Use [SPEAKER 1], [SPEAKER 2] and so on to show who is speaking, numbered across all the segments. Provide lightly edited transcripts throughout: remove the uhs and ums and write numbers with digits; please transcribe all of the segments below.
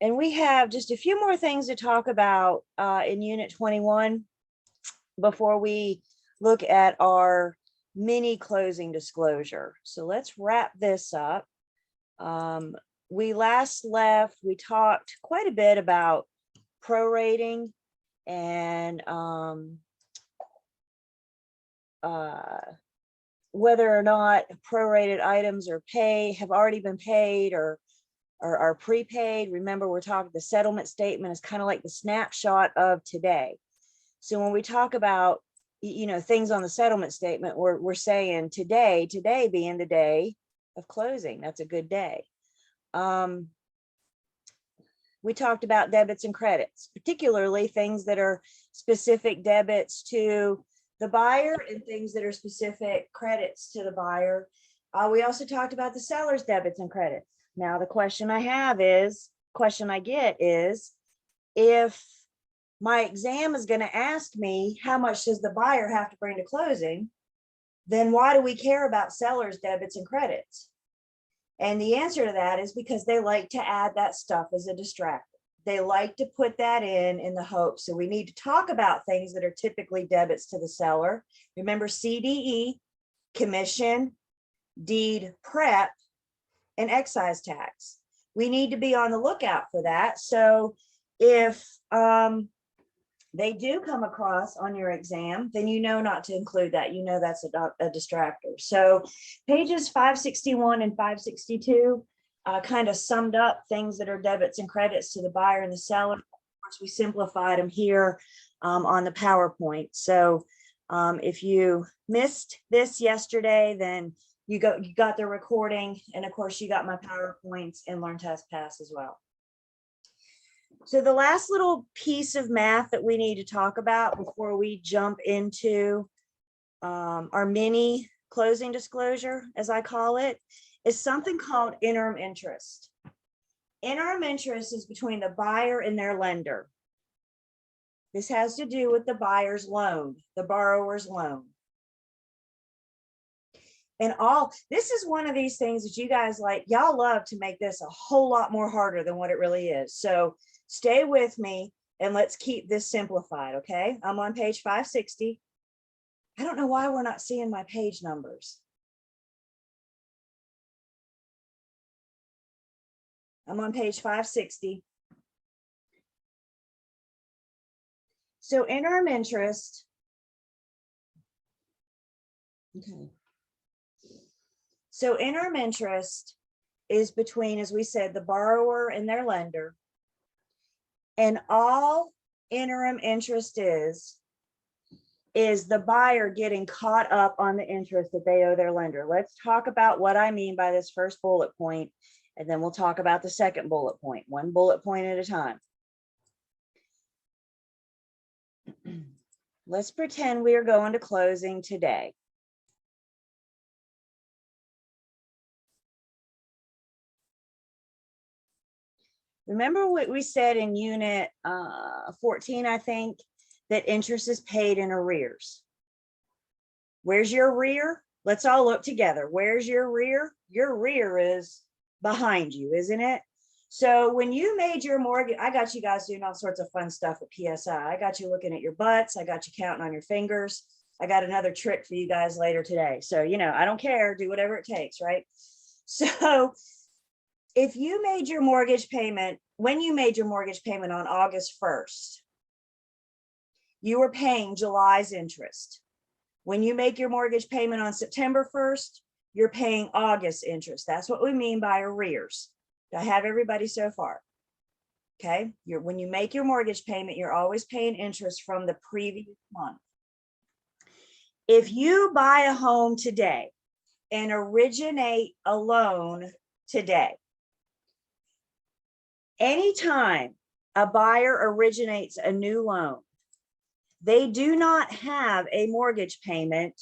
[SPEAKER 1] And we have just a few more things to talk about in Unit 21 before we look at our mini closing disclosure. So let's wrap this up. We last left, we talked quite a bit about prorating and whether or not prorated items have already been paid or are prepaid. Remember, we're talking the settlement statement is kind of like the snapshot of today. So when we talk about, you know, things on the settlement statement, we're saying today being the day of closing. That's a good day. We talked about debits and credits, particularly things that are specific debits to the buyer and things that are specific credits to the buyer. We also talked about the seller's debits and credits. Now, the question I get is, if my exam is going to ask me how much does the buyer have to bring to closing, then why do we care about seller's debits and credits? And the answer to that is because they like to add that stuff as a distractor. They like to put that in the hope. So we need to talk about things that are typically debits to the seller. Remember CDE, commission, deed prep, and excise tax. We need to be on the lookout for that. So if they do come across on your exam, then you know not to include that. You know that's a distractor. So pages 561 and 562 kind of summed up things that are debits and credits to the buyer and the seller. Of course, we simplified them here on the PowerPoint. So if you missed this yesterday, then you got the recording, and of course you got my PowerPoints and Learn Test Pass as well. So the last little piece of math that we need to talk about before we jump into our mini closing disclosure, as I call it, is something called interim interest. Interim interest is between the buyer and their lender. This has to do with the buyer's loan, the borrower's loan. And this is one of these things that you guys y'all love to make this a whole lot more harder than what it really is. So stay with me and let's keep this simplified, okay? I'm on page 560. I don't know why we're not seeing my page numbers. I'm on page 560. So interim interest. Okay. So interim interest is between, as we said, the borrower and their lender. And all interim interest is the buyer getting caught up on the interest that they owe their lender. Let's talk about what I mean by this first bullet point, and then we'll talk about the second bullet point, one bullet point at a time. Let's pretend we are going to closing today. Remember what we said in unit 14, I think, that interest is paid in arrears. Where's your arrear? Let's all look together. Where's your arrear? Your arrear is behind you, isn't it? So when you made your mortgage, I got you guys doing all sorts of fun stuff at PSI. I got you looking at your butts. I got you counting on your fingers. I got another trick for you guys later today. So, you know, I don't care. Do whatever it takes, right? So if you made your mortgage payment, when you made your mortgage payment on August 1st, you were paying July's interest. When you make your mortgage payment on September 1st, you're paying August interest. That's what we mean by arrears. Do I have everybody so far? Okay, when you make your mortgage payment, you're always paying interest from the previous month. If you buy a home today and originate a loan today, anytime a buyer originates a new loan, they do not have a mortgage payment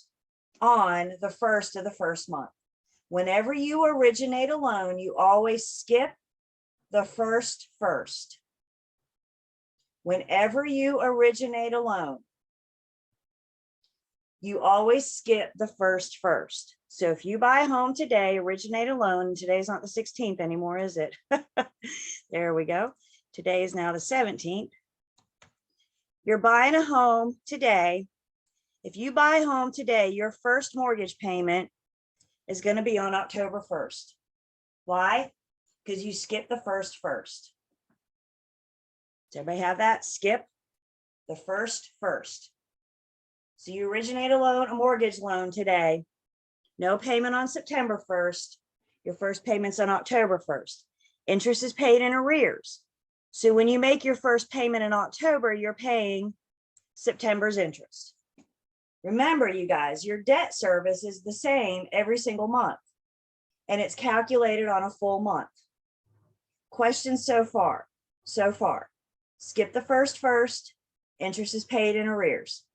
[SPEAKER 1] on the first of the first month. Whenever you originate a loan, you always skip the first. Whenever you originate a loan, you always skip the first. So if you buy a home today, originate a loan, today's not the 16th anymore, is it? There we go. Today is now the 17th. You're buying a home today. If you buy a home today, your first mortgage payment is going to be on October 1st. Why? Because you skip the first. Does everybody have that? Skip the first. So you originate a mortgage loan today. No payment on September 1st. Your first payment's on October 1st. Interest is paid in arrears. So when you make your first payment in October, you're paying September's interest. Remember, you guys, your debt service is the same every single month, and it's calculated on a full month. Questions so far? So far. Skip the first. Interest is paid in arrears.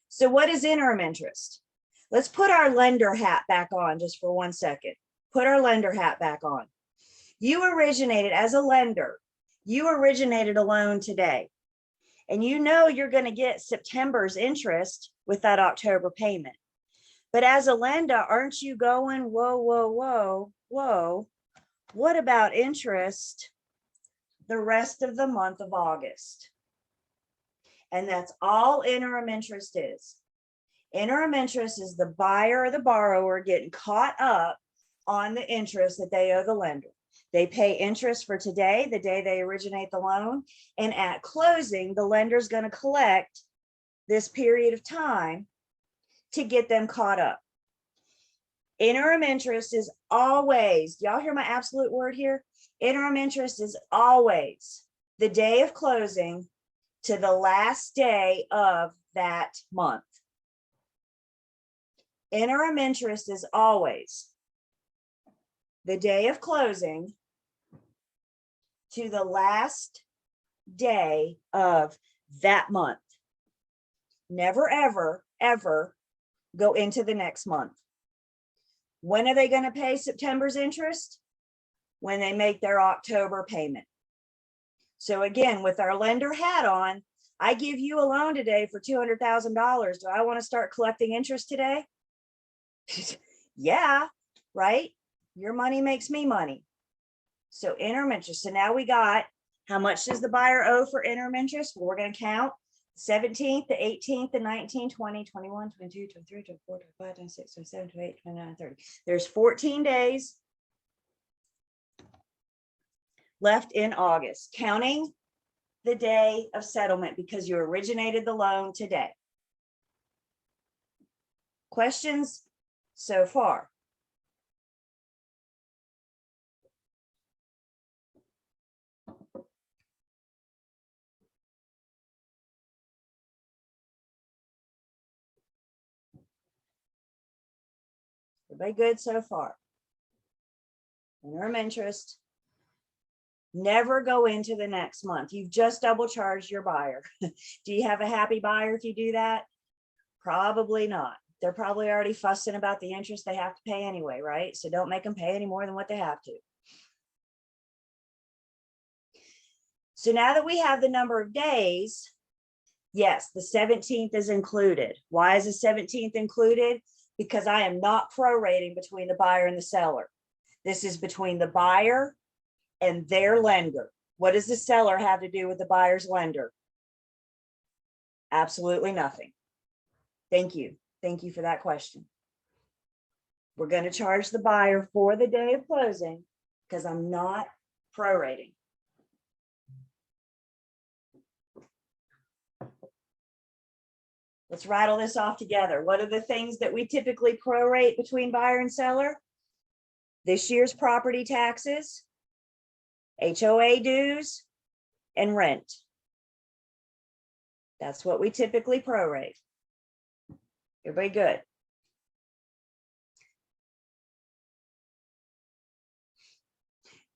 [SPEAKER 1] So what is interim interest? Let's put our lender hat back on just for 1 second. Put our lender hat back on. You originated as a lender. You originated a loan today, and you know you're going to get September's interest with that October payment. But as a lender, aren't you going, whoa, what about interest the rest of the month of August? And that's all interim interest is. Interim interest is the buyer or the borrower getting caught up on the interest that they owe the lender. They pay interest for today, the day they originate the loan, and at closing, the lender's going to collect this period of time to get them caught up. Interim interest is always, y'all hear my absolute word here? Interim interest is always the day of closing to the last day of that month. Interim interest is always the day of closing to the last day of that month. Never, ever go into the next month. When are they going to pay September's interest? When they make their October payment. So again, with our lender hat on, I give you a loan today for $200,000. Do I want to start collecting interest today? Yeah, right? Your money makes me money. So interim interest. So now we got, how much does the buyer owe for interim interest? Well, we're going to count 17th, the 18th, the 19th, 20, 21, 22, 23, 24, 25, 26, 27, 28, 29, 30. There's 14 days left in August, counting the day of settlement because you originated the loan today. Questions so far? Everybody good so far? Interim interest. Never go into the next month. You've just double charged your buyer. Do you have a happy buyer if you do that? Probably not. They're probably already fussing about the interest they have to pay anyway, right? So don't make them pay any more than what they have to. So now that we have the number of days, yes, the 17th is included. Why is the 17th included? Because I am not prorating between the buyer and the seller. This is between the buyer and their lender. What does the seller have to do with the buyer's lender? Absolutely nothing. Thank you. Thank you for that question. We're going to charge the buyer for the day of closing because I'm not prorating. Let's rattle this off together. What are the things that we typically prorate between buyer and seller? This year's property taxes, HOA dues, and rent. That's what we typically prorate. Everybody good?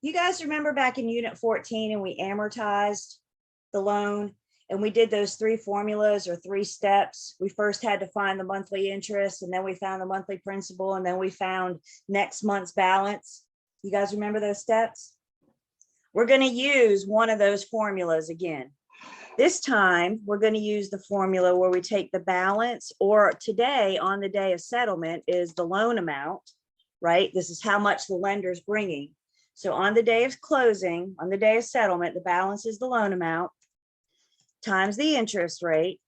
[SPEAKER 1] You guys remember back in Unit 14 and we amortized the loan and we did those 3 formulas or 3 steps. We first had to find the monthly interest, and then we found the monthly principal, and then we found next month's balance. You guys remember those steps? We're going to use one of those formulas again. This time, we're going to use the formula where we take the balance, or today on the day of settlement is the loan amount. right? This is how much the lender's bringing. So on the day of closing, on the day of settlement, the balance is the loan amount times the interest rate,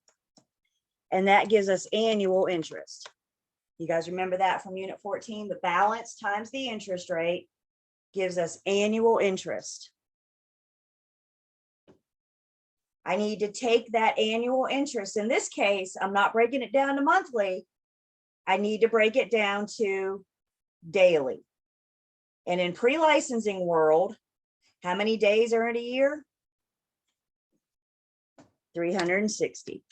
[SPEAKER 1] and that gives us annual interest. You guys remember that from Unit 14? The balance times the interest rate gives us annual interest. I need to take that annual interest. In this case, I'm not breaking it down to monthly. I need to break it down to daily. And in pre-licensing world, how many days are in a year? 360.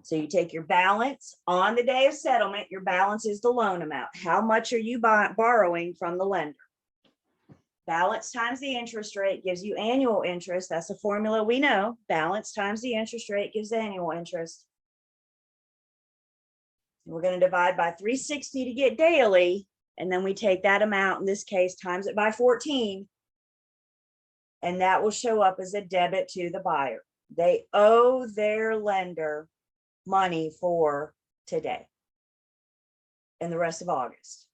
[SPEAKER 1] So you take your balance on the day of settlement, your balance is the loan amount. How much are you borrowing from the lender? Balance times the interest rate gives you annual interest. That's a formula we know. Balance times the interest rate gives annual interest. We're going to divide by 360 to get daily. And then we take that amount, in this case, times it by 14. And that will show up as a debit to the buyer. They owe their lender money for today and the rest of August.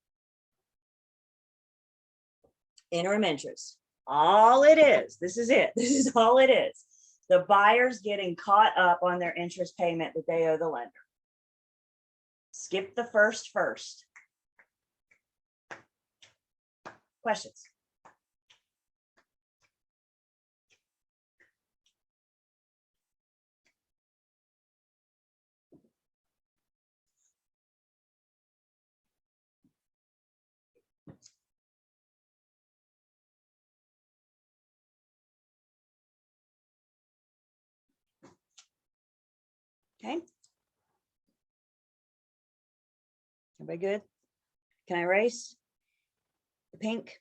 [SPEAKER 1] Interim interest, all it is, this is it, this is all it is. The buyer's getting caught up on their interest payment that they owe the lender. Skip the first. Questions? Okay. Everybody good? Can I erase the pink?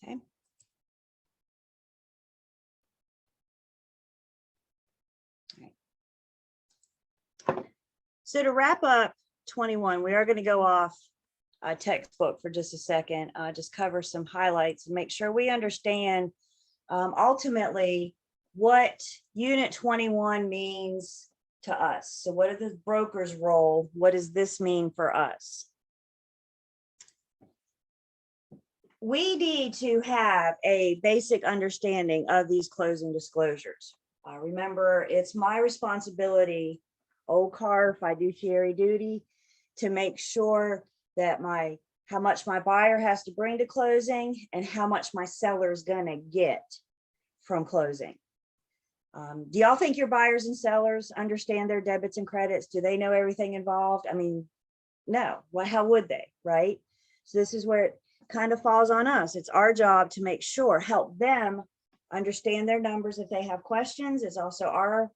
[SPEAKER 1] Okay. All right. So to wrap up 21, we are going to go off a textbook for just a second, just cover some highlights and make sure we understand ultimately what Unit 21 means to us. So what is the broker's role? What does this mean for us? We need to have a basic understanding of these closing disclosures. Remember, it's my responsibility, OCAR fiduciary duty, to make sure that how much my buyer has to bring to closing and how much my seller is going to get from closing. Do y'all think your buyers and sellers understand their debits and credits? Do they know everything involved? I mean, no. Well, how would they, right? So this is where it kind of falls on us. It's our job to make sure, help them understand their numbers if they have questions. It's also our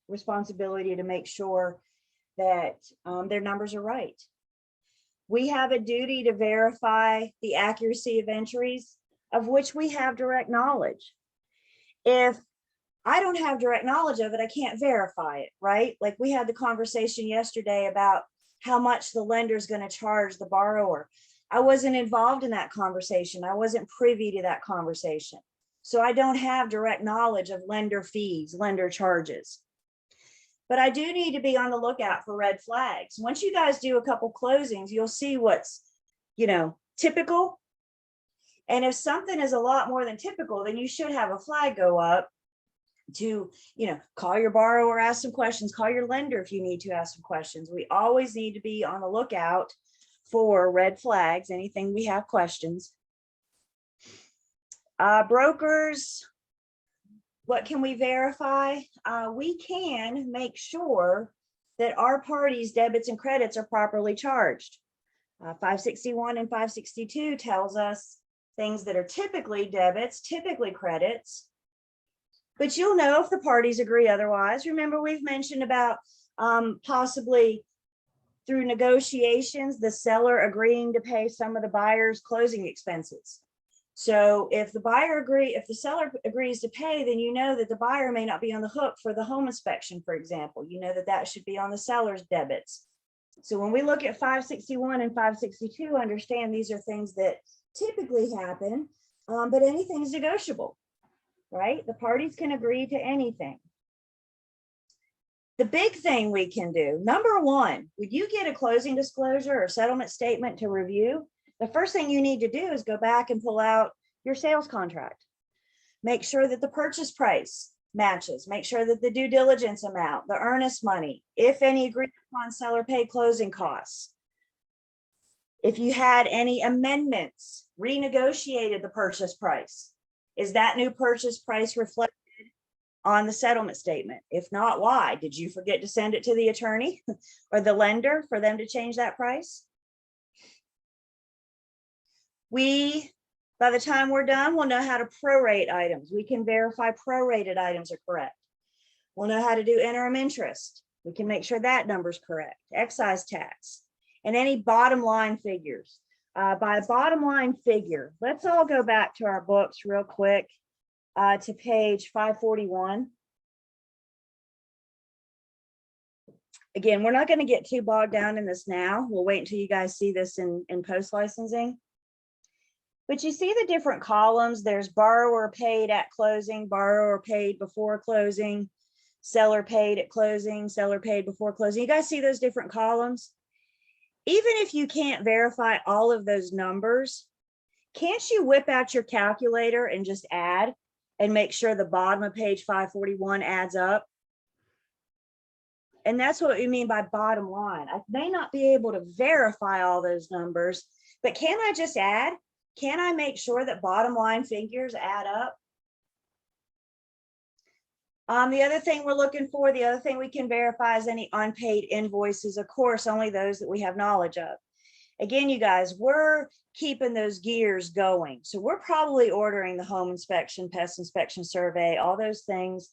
[SPEAKER 1] responsibility to make sure that their numbers are right. We have a duty to verify the accuracy of entries of which we have direct knowledge. If I don't have direct knowledge of it, I can't verify it, right? Like we had the conversation yesterday about how much the lender is going to charge the borrower. I wasn't involved in that conversation. I wasn't privy to that conversation. So I don't have direct knowledge of lender fees, lender charges. But I do need to be on the lookout for red flags. Once you guys do a couple closings, you'll see what's, typical. And if something is a lot more than typical, then you should have a flag go up to, call your borrower, ask some questions, call your lender if you need to ask some questions. We always need to be on the lookout for red flags, anything we have questions. Brokers, what can we verify? We can make sure that our party's debits and credits are properly charged. 561 and 562 tells us things that are typically debits, typically credits, but you'll know if the parties agree otherwise. Remember, we've mentioned about possibly through negotiations, the seller agreeing to pay some of the buyer's closing expenses. So if the seller agrees to pay, then you know that the buyer may not be on the hook for the home inspection, for example. You know that should be on the seller's debits. So when we look at 561 and 562, understand these are things that typically happen, but anything is negotiable, right? The parties can agree to anything. The big thing we can do, number one, when you get a closing disclosure or settlement statement to review, the first thing you need to do is go back and pull out your sales contract. Make sure that the purchase price matches. Make sure that the due diligence amount, the earnest money, if any, agreed upon seller paid closing costs. If you had any amendments, renegotiated the purchase price, is that new purchase price reflected on the settlement statement? If not, why? Did you forget to send it to the attorney or the lender for them to change that price? By the time we're done, we'll know how to prorate items. We can verify prorated items are correct. We'll know how to do interim interest. We can make sure that number's correct. Excise tax and any bottom line figures. By bottom line figure, let's all go back to our books real quick to page 541. Again, we're not going to get too bogged down in this now. We'll wait until you guys see this in post licensing. But you see the different columns. There's borrower paid at closing, borrower paid before closing, seller paid at closing, seller paid before closing. You guys see those different columns? Even if you can't verify all of those numbers, can't you whip out your calculator and just add and make sure the bottom of page 541 adds up? And that's what we mean by bottom line. I may not be able to verify all those numbers, but can I just add? Can I make sure that bottom line figures add up? The other thing we're looking for, the other thing we can verify is any unpaid invoices, of course, only those that we have knowledge of. Again, you guys, we're keeping those gears going. So we're probably ordering the home inspection, pest inspection survey, all those things.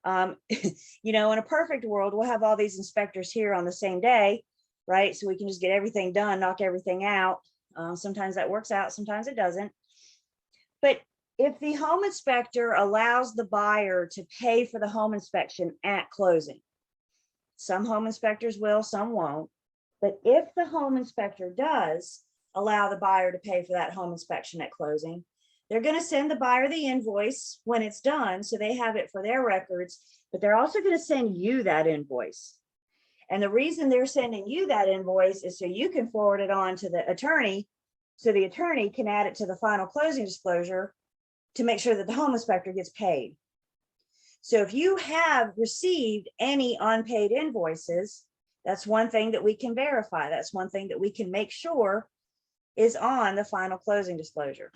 [SPEAKER 1] You know, in a perfect world, we'll have all these inspectors here on the same day, right? So we can just get everything done, knock everything out. Sometimes that works out, sometimes it doesn't. But if the home inspector allows the buyer to pay for the home inspection at closing, some home inspectors will, some won't. But if the home inspector does allow the buyer to pay for that home inspection at closing, they're going to send the buyer the invoice when it's done, so they have it for their records, but they're also going to send you that invoice. And the reason they're sending you that invoice is so you can forward it on to the attorney, so the attorney can add it to the final closing disclosure to make sure that the home inspector gets paid. So if you have received any unpaid invoices, that's one thing that we can verify. That's one thing that we can make sure is on the final closing disclosure.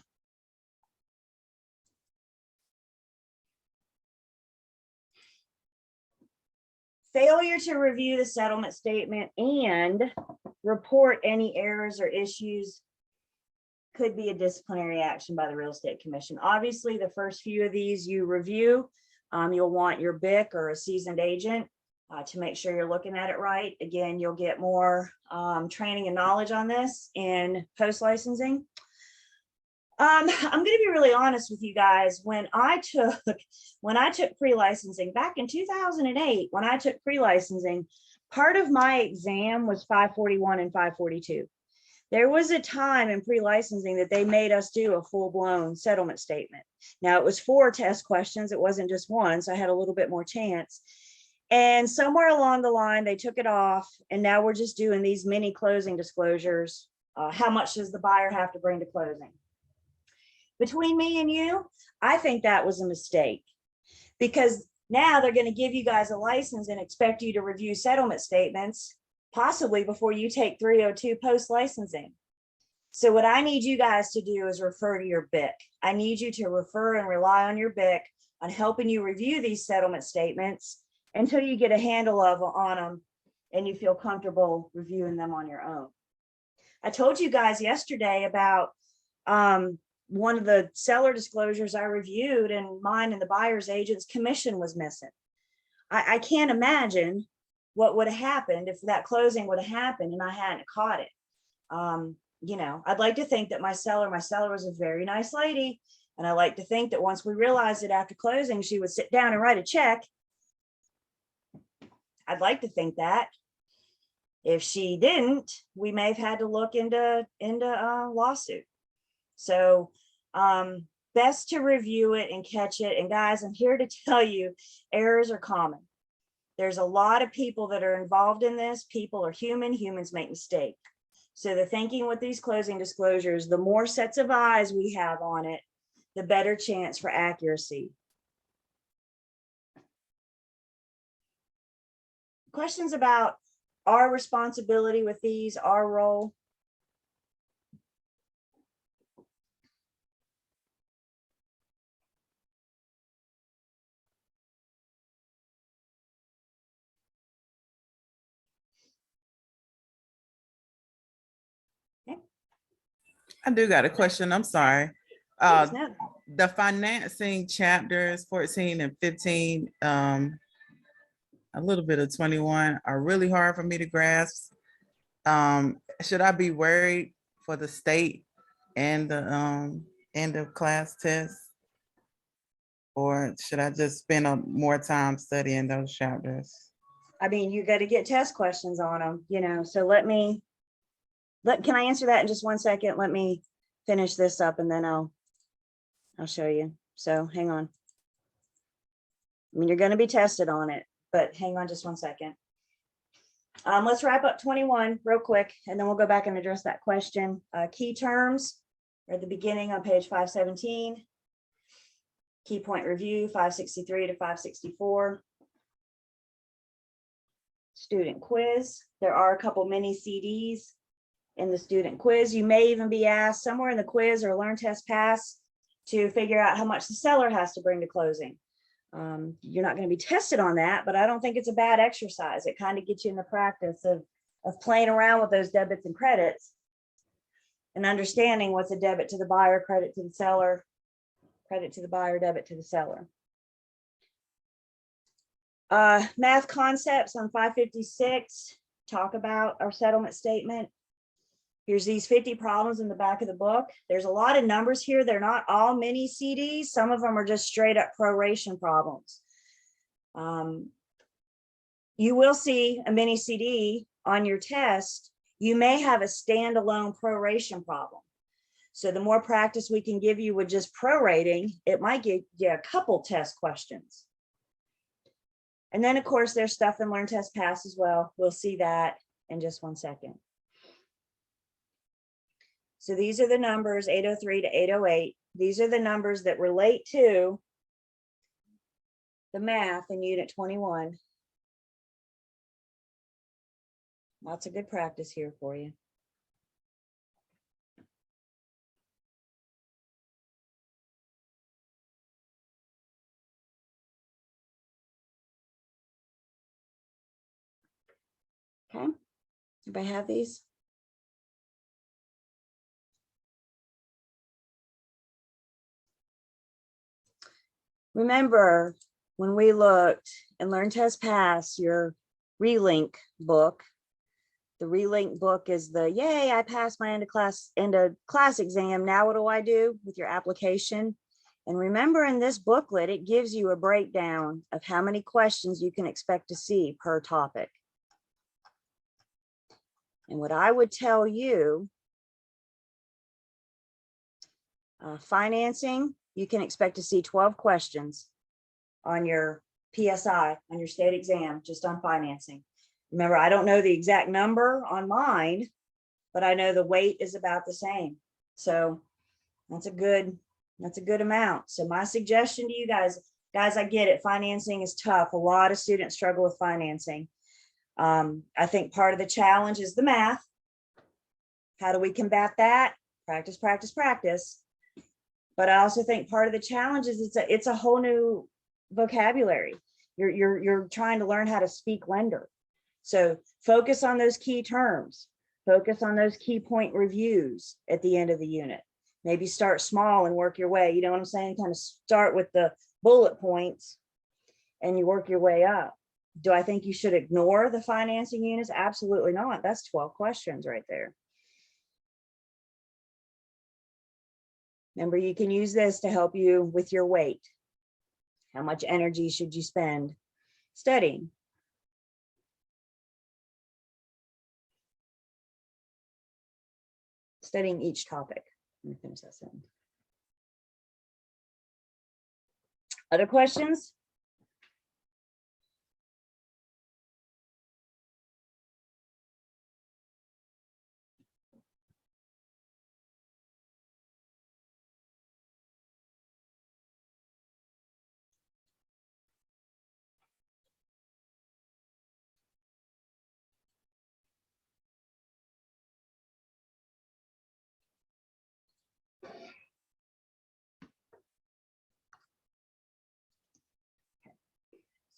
[SPEAKER 1] Failure to review the settlement statement and report any errors or issues could be a disciplinary action by the Real Estate Commission. Obviously, the first few of these you review, you'll want your BIC or a seasoned agent to make sure you're looking at it right. Again, you'll get more training and knowledge on this in post-licensing. I'm going to be really honest with you guys. When I took pre-licensing back in 2008, when I took pre-licensing, part of my exam was 541 and 542. There was a time in pre-licensing that they made us do a full-blown settlement statement. Now, it was 4 test questions. It wasn't just one, so I had a little bit more chance. And somewhere along the line, they took it off, and now we're just doing these mini closing disclosures. How much does the buyer have to bring to closing? Between me and you, I think that was a mistake, because now they're going to give you guys a license and expect you to review settlement statements, possibly before you take 302 post-licensing. So what I need you guys to do is refer to your BIC. I need you to refer and rely on your BIC on helping you review these settlement statements until you get a handle on them and you feel comfortable reviewing them on your own. I told you guys yesterday about one of the seller disclosures I reviewed, and mine and the buyer's agent's commission was missing. I can't imagine what would have happened if that closing would have happened and I hadn't caught it. You know, I'd like to think that my seller was a very nice lady. And I like to think that once we realized it after closing, she would sit down and write a check. I'd like to think that. If she didn't, we may have had to look into a lawsuit. So best to review it and catch it. And guys, I'm here to tell you, errors are common. There's a lot of people that are involved in this. People are human, humans make mistakes. So the thinking with these closing disclosures, the more sets of eyes we have on it, the better chance for accuracy. Questions about our responsibility with these, our role?
[SPEAKER 2] I do got a question. I'm sorry.
[SPEAKER 1] Please, no.
[SPEAKER 2] The financing chapters 14 and 15, a little bit of 21 are really hard for me to grasp. Should I be worried for the state and the end of class test? Or should I just spend more time studying those chapters?
[SPEAKER 1] I mean, you got to get test questions on them, you know, so can I answer that in just 1 second? Let me finish this up and then I'll show you. So hang on. I mean, you're going to be tested on it, but hang on just 1 second. Let's wrap up 21 real quick, and then we'll go back and address that question. Key terms are at the beginning on page 517. Key point review 563 to 564. Student quiz. There are a couple mini CDs in the student quiz. You may even be asked somewhere in the quiz or Learn Test Pass to figure out how much the seller has to bring to closing. You're not going to be tested on that, but I don't think it's a bad exercise. It kind of gets you in the practice of playing around with those debits and credits and understanding what's a debit to the buyer, credit to the seller, credit to the buyer, debit to the seller. Math concepts on 556 talk about our settlement statement. Here's these 50 problems in the back of the book. There's a lot of numbers here. They're not all mini CDs. Some of them are just straight up proration problems. You will see a mini CD on your test. You may have a standalone proration problem. So the more practice we can give you with just prorating, it might give you a couple test questions. And then of course there's stuff in Learn Test Pass as well. We'll see that in just 1 second. So these are the numbers 803 to 808. These are the numbers that relate to the math in Unit 21. Lots of good practice here for you. Okay, everybody have these? Remember, when we looked and Learn Test Pass, your Relink book, the Relink book is the, yay, I passed my end of class exam. Now what do I do with your application? And remember, in this booklet, it gives you a breakdown of how many questions you can expect to see per topic. And what I would tell you, financing, you can expect to see 12 questions on your PSI, on your state exam, just on financing. Remember, I don't know the exact number on mine, but I know the weight is about the same. So that's a good amount. So my suggestion to you guys, I get it. Financing is tough. A lot of students struggle with financing. I think part of the challenge is the math. How do we combat that? Practice, practice, practice. But I also think part of the challenge is it's a whole new vocabulary. You're trying to learn how to speak lender. So focus on those key terms. Focus on those key point reviews at the end of the unit. Maybe start small and work your way. You know what I'm saying? Kind of start with the bullet points and you work your way up. Do I think you should ignore the financing units? Absolutely not. That's 12 questions right there. Remember, you can use this to help you with your weight. How much energy should you spend studying? Studying each topic. Let me finish that sentence. Other questions?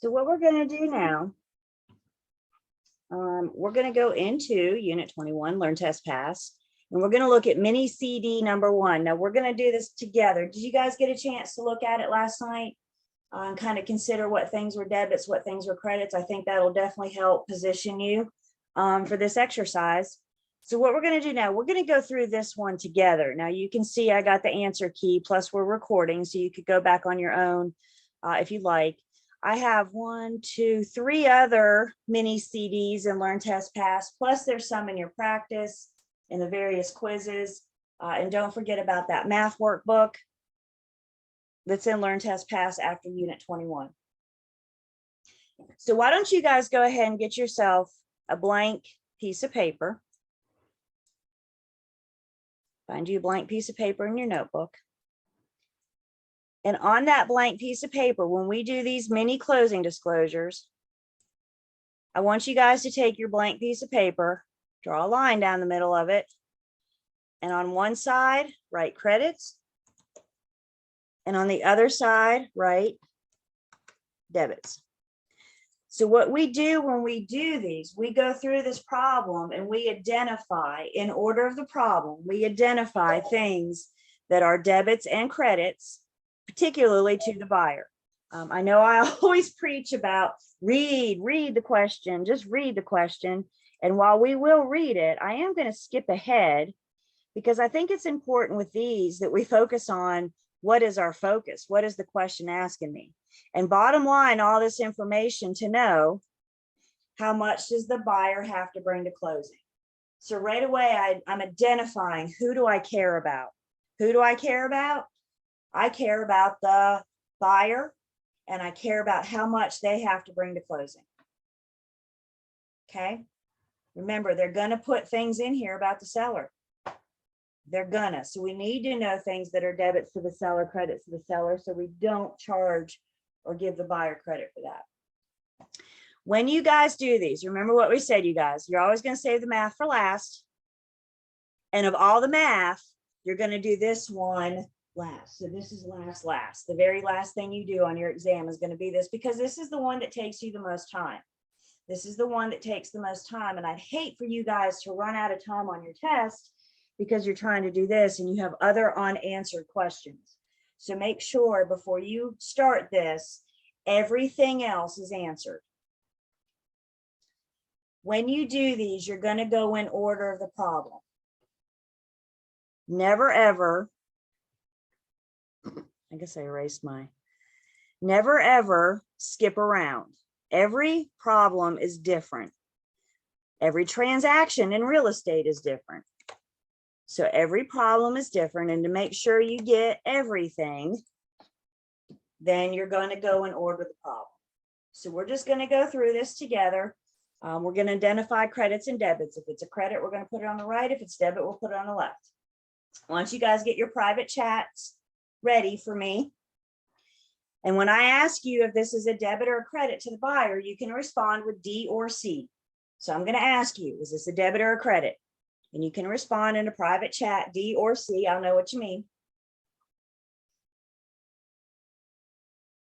[SPEAKER 1] So what we're going to do now, we're going to go into Unit 21, Learn, Test, Pass, and we're going to look at mini CD number 1. Now we're going to do this together. Did you guys get a chance to look at it last night? And kind of consider what things were debits, what things were credits. I think that'll definitely help position you for this exercise. So what we're going to do now, we're going to go through this one together. Now you can see I got the answer key, plus we're recording, so you could go back on your own if you like. I have 1, 2, 3 other mini CDs in Learn, Test, Pass, plus there's some in your practice and the various quizzes. And don't forget about that math workbook that's in Learn, Test, Pass after Unit 21. So why don't you guys go ahead and get yourself a blank piece of paper. Find you a blank piece of paper in your notebook. And on that blank piece of paper, when we do these mini closing disclosures, I want you guys to take your blank piece of paper, draw a line down the middle of it, and on one side, write credits, and on the other side, write debits. So what we do when we do these, we go through this problem and we identify, in order of the problem, we identify things that are debits and credits, particularly to the buyer. I know I always preach about read the question, just read the question. And while we will read it, I am going to skip ahead because I think it's important with these that we focus on what is our focus? What is the question asking me? And bottom line, all this information to know how much does the buyer have to bring to closing. So right away, I'm identifying who do I care about? Who do I care about? I care about the buyer and I care about how much they have to bring to closing. Okay. Remember, they're going to put things in here about the seller. They're gonna. So we need to know things that are debits to the seller, credits to the seller, so we don't charge or give the buyer credit for that. When you guys do these, remember what we said, you guys, you're always going to save the math for last. And of all the math, you're going to do this one last. So this is last. The very last thing you do on your exam is going to be this, because this is the one that takes you the most time. This is the one that takes the most time. And I'd hate for you guys to run out of time on your test because you're trying to do this and you have other unanswered questions. So make sure before you start this, everything else is answered. When you do these, you're going to go in order of the problem. Never ever, I guess I erased never ever skip around. Every problem is different. Every transaction in real estate is different. So every problem is different, and to make sure you get everything, then you're going to go in order of the problem. So we're just going to go through this together. We're going to identify credits and debits. If it's a credit, we're going to put it on the right. If it's debit, we'll put it on the left. Once you guys get your private chats ready for me, and when I ask you if this is a debit or a credit to the buyer, you can respond with D or C. So I'm going to ask you, is this a debit or a credit? And you can respond in a private chat, D or C. I'll know what you mean.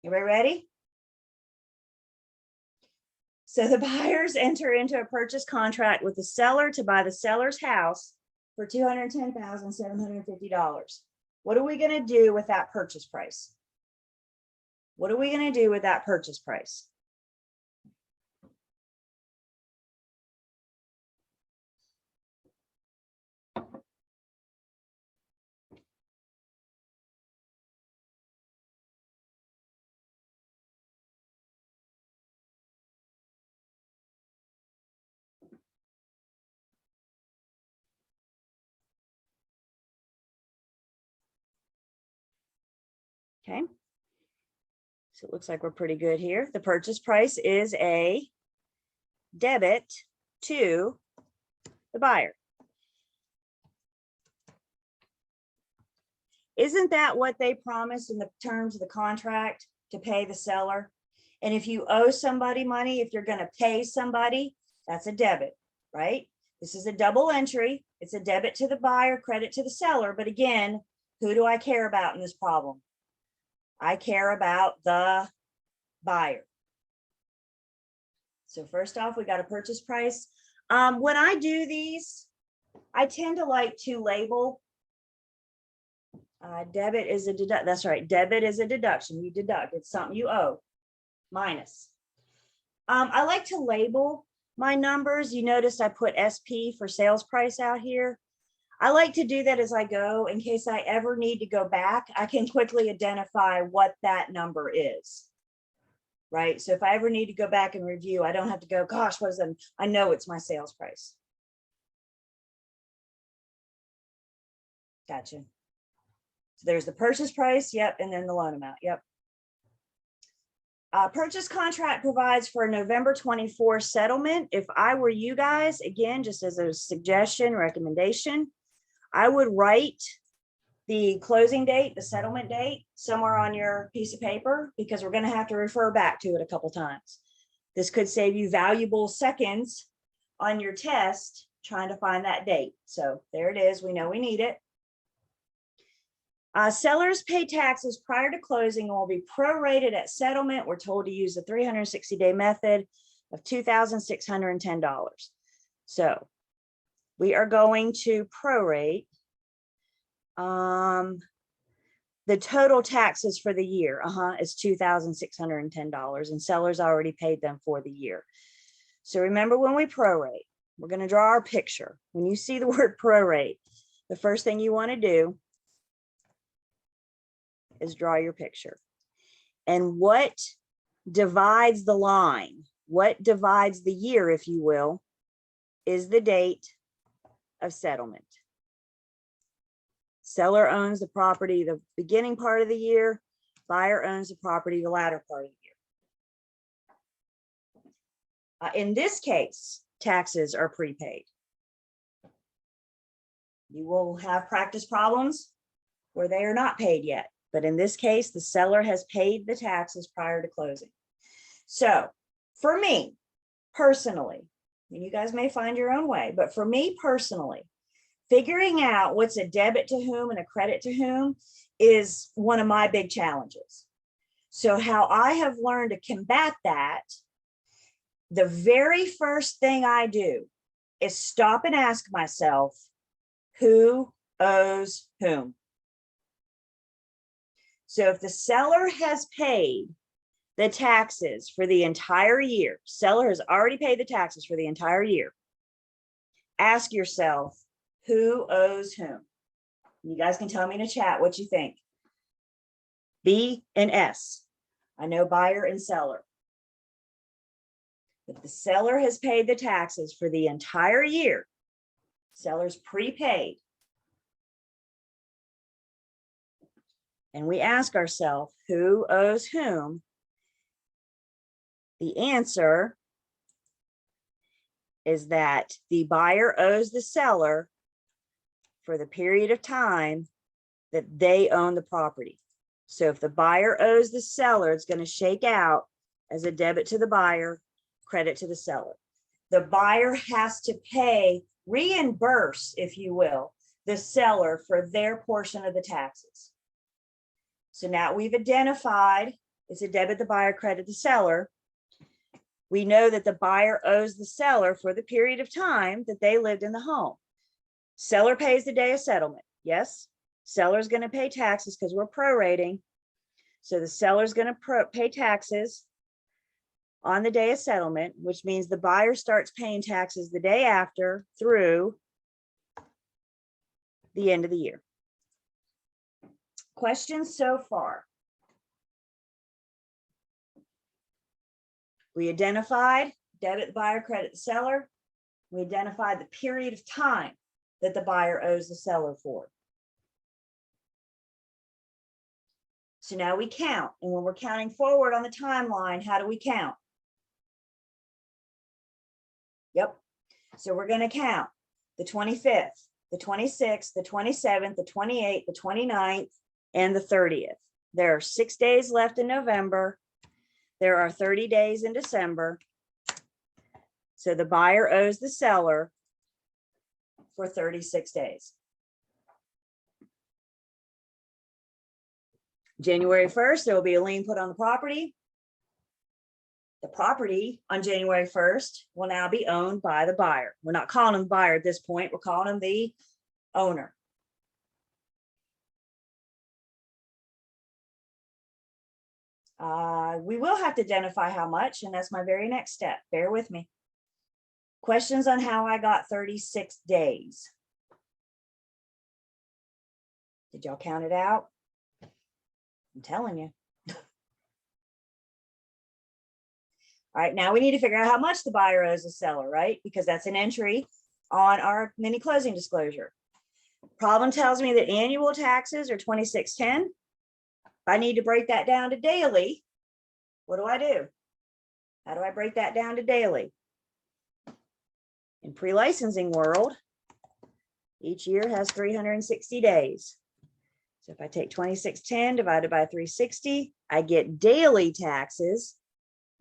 [SPEAKER 1] Everybody ready? So the buyers enter into a purchase contract with the seller to buy the seller's house for $210,750. What are we going to do with that purchase price? What are we going to do with that purchase price? Okay. So it looks like we're pretty good here. The purchase price is a debit to the buyer. Isn't that what they promised in the terms of the contract, to pay the seller? And if you owe somebody money, if you're going to pay somebody, that's a debit, right? This is a double entry. It's a debit to the buyer, credit to the seller. But again, who do I care about in this problem? I care about the buyer. So first off, we got a purchase price. When I do these, I tend to like to label. Debit is a deduct. That's right. Debit is a deduction. You deduct. It's something you owe. Minus. I like to label my numbers. You noticed I put SP for sales price out here. I like to do that as I go in case I ever need to go back. I can quickly identify what that number is. Right. So if I ever need to go back and review, I don't have to go, gosh, what is that? I know it's my sales price. Gotcha. So there's the purchase price. Yep. And then the loan amount. Yep. Purchase contract provides for a November 24 settlement. If I were you guys, again, just as a suggestion, recommendation, I would write the closing date, the settlement date, somewhere on your piece of paper, because we're going to have to refer back to it a couple times. This could save you valuable seconds on your test trying to find that date. So there it is. We know we need it. Sellers pay taxes prior to closing and will be prorated at settlement. We're told to use the 360-day method of $2,610. So we are going to prorate the total taxes for the year is $2,610, and sellers already paid them for the year. So remember, when we prorate, we're going to draw our picture. When you see the word prorate, the first thing you want to do is draw your picture. And what divides the line, what divides the year, if you will, is the date of settlement. Seller owns the property the beginning part of the year, buyer owns the property the latter part of the year. In this case, taxes are prepaid. You will have practice problems where they are not paid yet. But in this case, the seller has paid the taxes prior to closing. So for me personally, and you guys may find your own way, but for me personally, figuring out what's a debit to whom and a credit to whom is one of my big challenges. So how I have learned to combat that, the very first thing I do is stop and ask myself, who owes whom? So if the seller has paid the taxes for the entire year, seller has already paid the taxes for the entire year, ask yourself, who owes whom? You guys can tell me in the chat what you think. B and S. I know buyer and seller. If the seller has paid the taxes for the entire year, seller's prepaid, and we ask ourselves, who owes whom? The answer is that the buyer owes the seller for the period of time that they own the property. So if the buyer owes the seller, it's going to shake out as a debit to the buyer, credit to the seller. The buyer has to pay, reimburse, if you will, the seller for their portion of the taxes. So now we've identified it's a debit the buyer, credit the seller. We know that the buyer owes the seller for the period of time that they lived in the home. Seller pays the day of settlement. Yes, seller's going to pay taxes because we're prorating. So the seller's going to pay taxes on the day of settlement, which means the buyer starts paying taxes the day after through the end of the year. Questions so far? We identified debit the buyer, credit the seller. We identified the period of time that the buyer owes the seller for. So now we count. And when we're counting forward on the timeline, how do we count? Yep. So we're going to count the 25th, the 26th, the 27th, the 28th, the 29th, and the 30th. There are 6 days left in November. There are 30 days in December. So the buyer owes the seller for 36 days. January 1st, there will be a lien put on the property. The property on January 1st will now be owned by the buyer. We're not calling him buyer at this point. We're calling him the owner. We will have to identify how much, and that's my very next step. Bear with me. Questions on how I got 36 days. Did y'all count it out? I'm telling you. All right, now we need to figure out how much the buyer owes the seller, right? Because that's an entry on our mini closing disclosure. Problem tells me that annual taxes are $26.10. I need to break that down to daily. What do? How do I break that down to daily? In pre-licensing world, each year has 360 days. So if I take 2610 divided by 360, I get daily taxes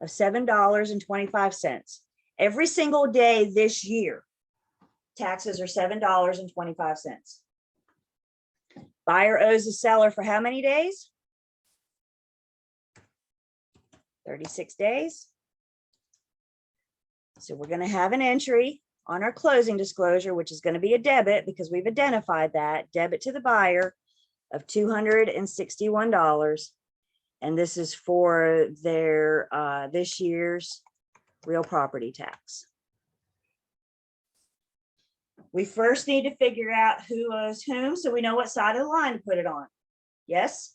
[SPEAKER 1] of $7.25. Every single day this year, taxes are $7.25. Buyer owes the seller for how many days? 36 days. So we're going to have an entry on our closing disclosure, which is going to be a debit because we've identified that debit to the buyer of $261. And this is for their this year's real property tax. We first need to figure out who owes whom so we know what side of the line to put it on. Yes?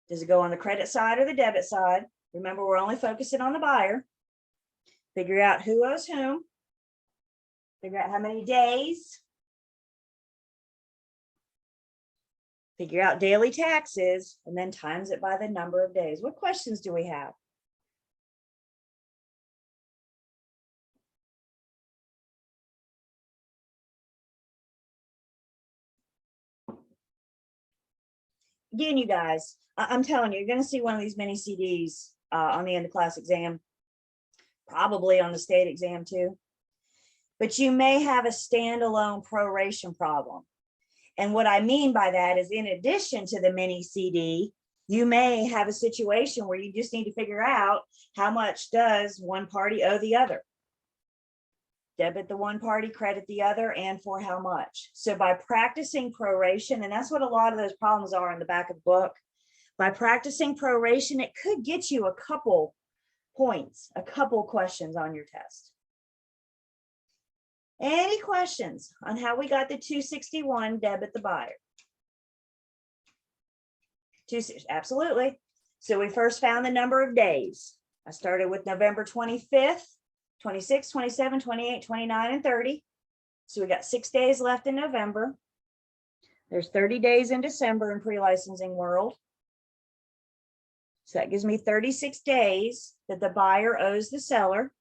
[SPEAKER 1] Does it go on the credit side or the debit side? Remember, we're only focusing on the buyer. Figure out who owes whom. Figure out how many days. Figure out daily taxes, and then times it by the number of days. What questions do we have? Again, you guys, I'm telling you, you're going to see one of these mini CDs on the end of class exam, probably on the state exam too. But you may have a standalone proration problem. And what I mean by that is, in addition to the mini CD, you may have a situation where you just need to figure out how much does one party owe the other. Debit the one party, credit the other, and for how much. So by practicing proration, and that's what a lot of those problems are in the back of the book, by practicing proration, it could get you a couple points, a couple questions on your test. Any questions on how we got the 261 debit the buyer? Absolutely. So we first found the number of days. I started with November 25th, 26, 27, 28, 29, and 30. So we got 6 days left in November. There's 30 days in December in pre-licensing world. So that gives me 36 days that the buyer owes the seller.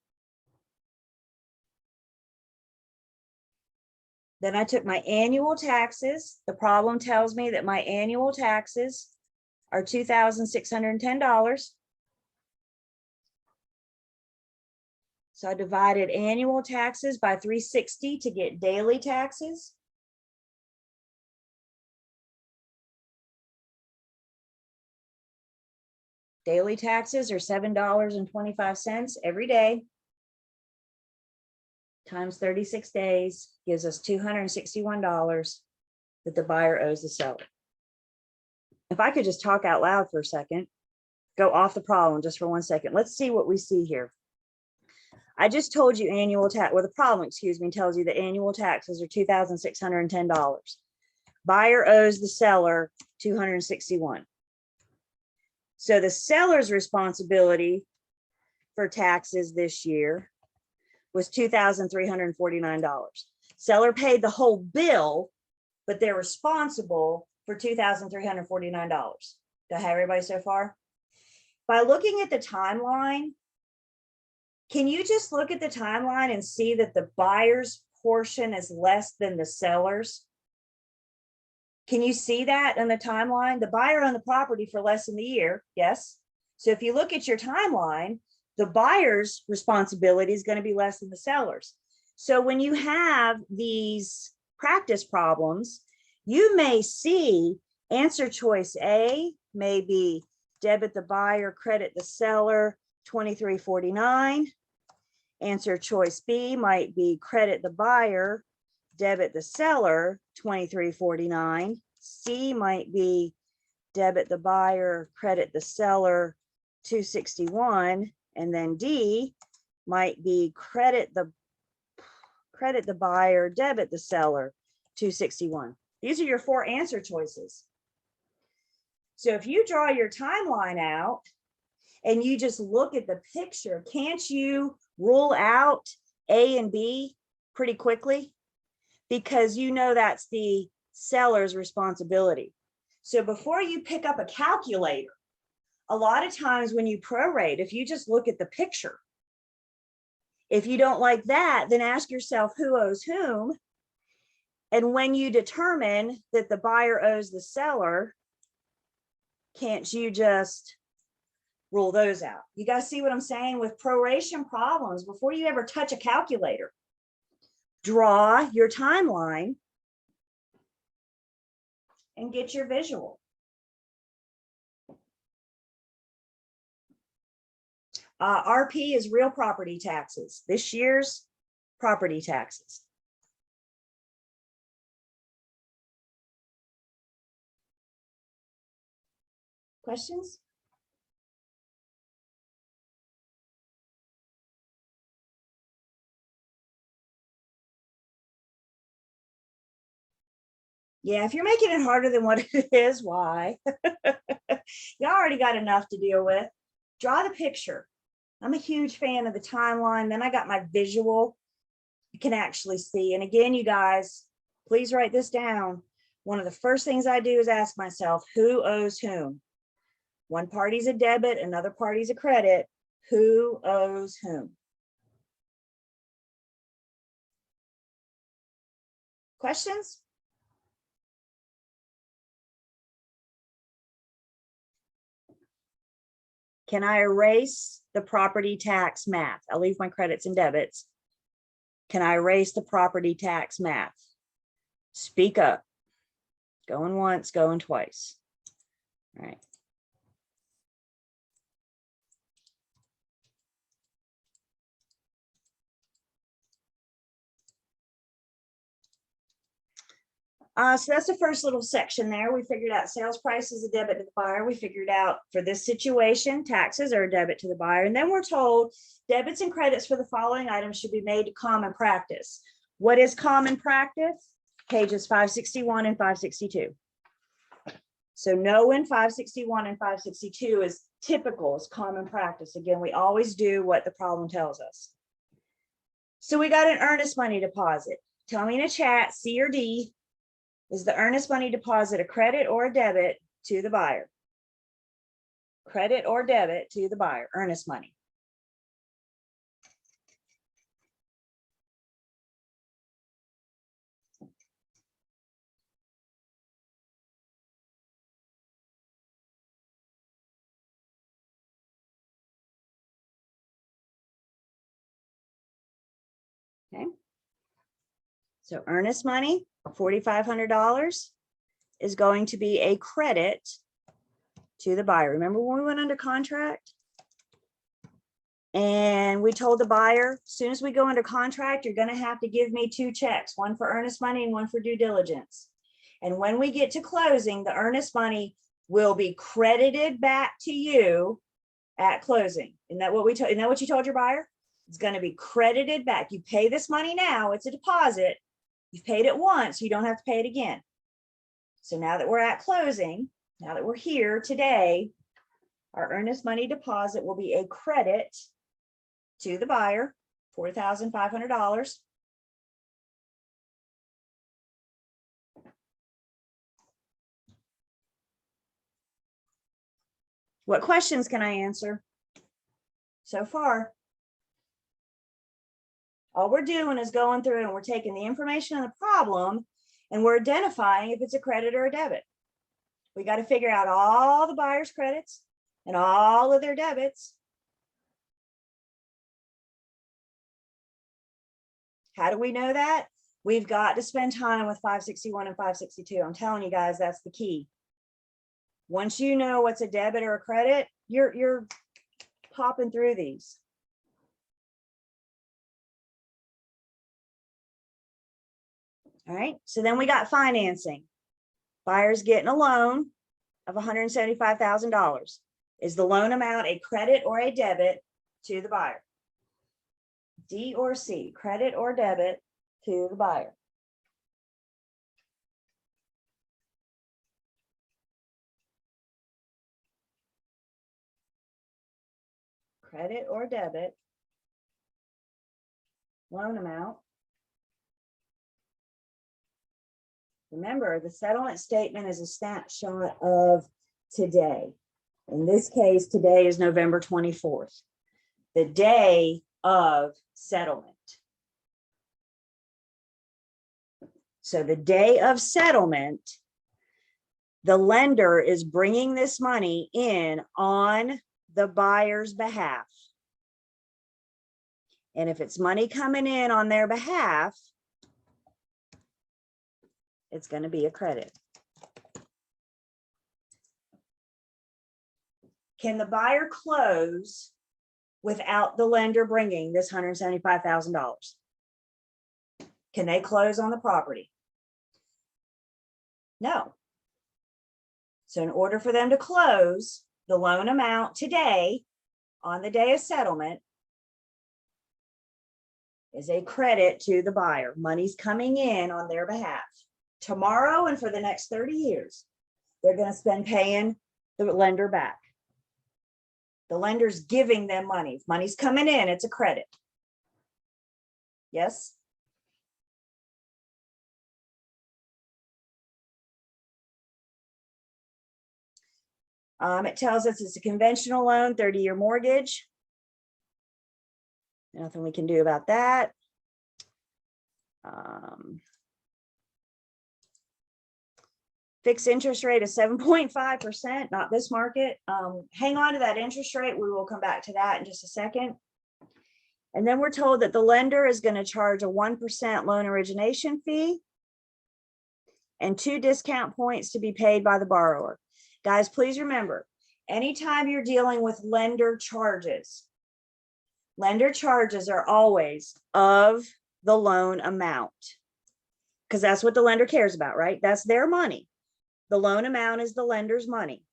[SPEAKER 1] Then I took my annual taxes. The problem tells me that my annual taxes are $2,610. So I divided annual taxes by 360 to get daily taxes. Daily taxes are $7.25 every day. Times 36 days gives us $261 that the buyer owes the seller. If I could just talk out loud for a second, go off the problem just for 1 second. Let's see what we see here. I just told you annual tax, or the problem, excuse me, tells you that annual taxes are $2,610. Buyer owes the seller $261. So the seller's responsibility for taxes this year was $2,349. Seller paid the whole bill, but they're responsible for $2,349. Do I have everybody so far? By looking at the timeline, can you just look at the timeline and see that the buyer's portion is less than the seller's? Can you see that in the timeline? The buyer owned the property for less than the year, yes? So if you look at your timeline, the buyer's responsibility is going to be less than the seller's. So when you have these practice problems, you may see answer choice A may be debit the buyer, credit the seller, 2349. Answer choice B might be credit the buyer, debit the seller, 2349. C might be debit the buyer, credit the seller, 261. And then D might be credit the buyer, debit the seller, 261. These are your 4 answer choices. So if you draw your timeline out and you just look at the picture, can't you rule out A and B pretty quickly? Because you know that's the seller's responsibility. So before you pick up a calculator, a lot of times when you prorate, if you just look at the picture, if you don't like that, then ask yourself who owes whom. And when you determine that the buyer owes the seller, can't you just rule those out? You guys see what I'm saying? With proration problems, before you ever touch a calculator, draw your timeline and get your visual. RP is real property taxes, this year's property taxes. Questions? Yeah, if you're making it harder than what it is, why? You already got enough to deal with. Draw the picture. I'm a huge fan of the timeline. Then I got my visual. You can actually see. And again, you guys, please write this down. One of the first things I do is ask myself, who owes whom? One party's a debit, another party's a credit. Who owes whom? Questions? Can I erase the property tax math? I'll leave my credits and debits. Can I erase the property tax math? Speak up. Going once, going twice. All right. So that's the first little section there. We figured out sales price is a debit to the buyer. We figured out for this situation, taxes are a debit to the buyer. And then we're told debits and credits for the following items should be made to common practice. What is common practice? Pages 561 and 562. So knowing 561 and 562 is typical, is common practice. Again, we always do what the problem tells us. So we got an earnest money deposit. Tell me in a chat, C or D. Is the earnest money deposit a credit or a debit to the buyer? Credit or debit to the buyer, earnest money. Okay. So earnest money, $4,500 is going to be a credit to the buyer. Remember when we went under contract? And we told the buyer, as soon as we go under contract, you're going to have to give me 2 checks, one for earnest money and one for due diligence. And when we get to closing, the earnest money will be credited back to you at closing. Isn't that what you told your buyer? It's going to be credited back. You pay this money now, it's a deposit. You've paid it once, you don't have to pay it again. So now that we're at closing, now that we're here today, our earnest money deposit will be a credit to the buyer, $4,500. What questions can I answer so far? All we're doing is going through and we're taking the information of the problem and we're identifying if it's a credit or a debit. We got to figure out all the buyer's credits and all of their debits. How do we know that? We've got to spend time with 561 and 562. I'm telling you guys, that's the key. Once you know what's a debit or a credit, you're popping through these. All right, so then we got financing. Buyer's getting a loan of $175,000. Is the loan amount a credit or a debit to the buyer? D or C, credit or debit to the buyer? Credit or debit, loan amount. Remember, the settlement statement is a snapshot of today. In this case, today is November 24th, the day of settlement. So the day of settlement, the lender is bringing this money in on the buyer's behalf. And if it's money coming in on their behalf, it's going to be a credit. Can the buyer close without the lender bringing this $175,000? Can they close on the property? No. So in order for them to close, the loan amount today on the day of settlement is a credit to the buyer. Money's coming in on their behalf. Tomorrow and for the next 30 years, they're going to spend paying the lender back. The lender's giving them money. If money's coming in, it's a credit. Yes? It tells us it's a conventional loan, 30-year mortgage. Nothing we can do about that. Fixed interest rate of 7.5%, not this market. Hang on to that interest rate. We will come back to that in just a second. And then we're told that the lender is going to charge a 1% loan origination fee and 2 discount points to be paid by the borrower. Guys, please remember, anytime you're dealing with lender charges are always of the loan amount, because that's what the lender cares about, right? That's their money. The loan amount is the lender's money.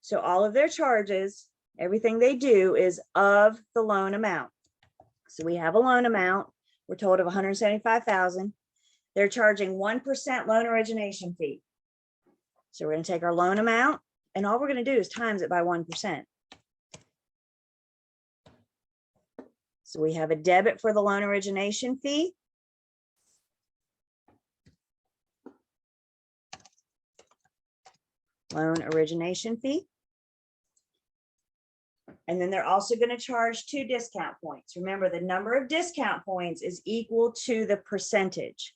[SPEAKER 1] So all of their charges, everything they do is of the loan amount. So we have a loan amount, we're told of $175,000. They're charging 1% loan origination fee. So we're going to take our loan amount and all we're going to do is times it by 1%. So we have a debit for the loan origination fee. Loan origination fee. And then they're also going to charge 2 discount points. Remember, the number of discount points is equal to the percentage.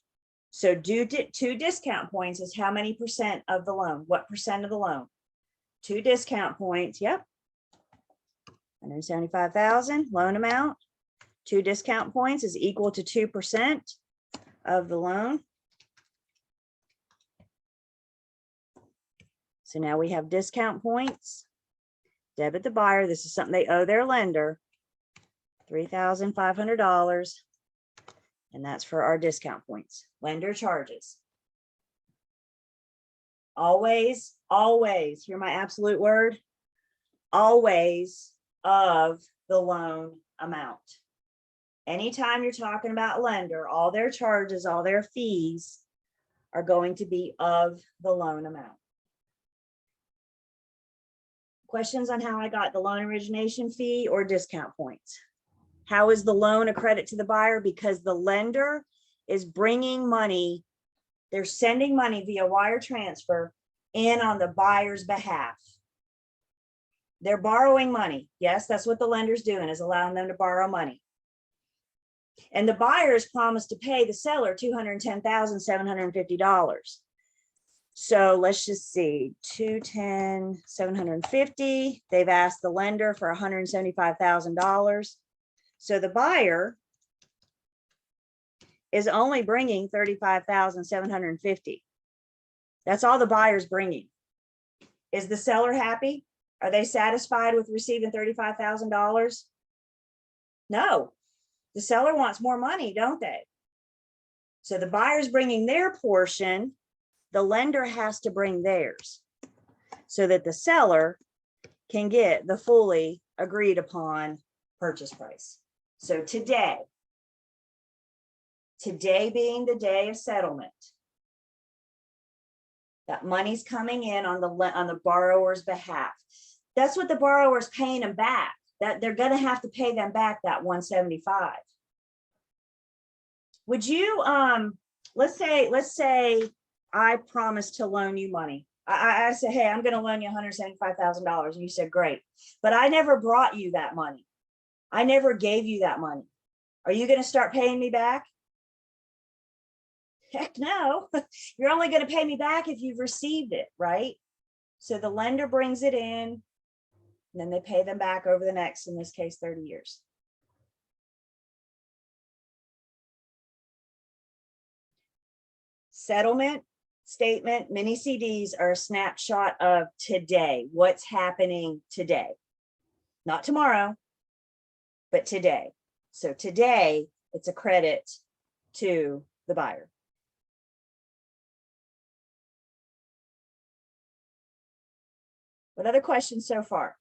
[SPEAKER 1] So due to 2 discount points is how many percent of the loan? What percent of the loan? 2 discount points. Yep. 175,000 loan amount. 2 discount points is equal to 2% of the loan. So now we have discount points. Debit the buyer. This is something they owe their lender. $3,500. And that's for our discount points. Lender charges. Always, always, hear my absolute word, always of the loan amount. Anytime you're talking about lender, all their charges, all their fees are going to be of the loan amount. Questions on how I got the loan origination fee or discount points? How is the loan a credit to the buyer? Because the lender is bringing money, they're sending money via wire transfer in on the buyer's behalf. They're borrowing money. Yes, that's what the lender's doing, is allowing them to borrow money. And the buyer has promised to pay the seller $210,750. So let's just see, 210, 750. They've asked the lender for $175,000. So the buyer is only bringing $35,750. That's all the buyer's bringing. Is the seller happy? Are they satisfied with receiving $35,000? No, the seller wants more money, don't they? So the buyer's bringing their portion, the lender has to bring theirs so that the seller can get the fully agreed upon purchase price. So today being the day of settlement, that money's coming in on the borrower's behalf. That's what the borrower's paying them back. That they're going to have to pay them back that 175. Would you let's say I promised to loan you money. I said, hey, I'm going to loan you $175,000, and you said great, but I never brought you that money. I never gave you that money. Are you going to start paying me back? Heck no. You're only going to pay me back if you've received it, right? So the lender brings it in, and then they pay them back over the next, in this case, 30 years. Settlement statement, mini CDs are a snapshot of today, what's happening today, not tomorrow, but today. So today, it's a credit to the buyer. What other questions so far?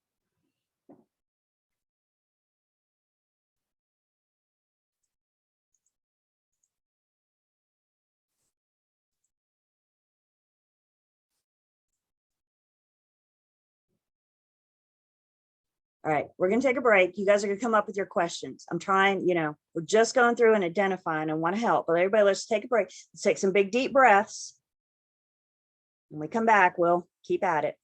[SPEAKER 1] All right, we're going to take a break. You guys are going to come up with your questions. I'm trying, we're just going through and identifying and want to help, but everybody, let's take a break. Let's take some big deep breaths. When we come back, we'll keep at it.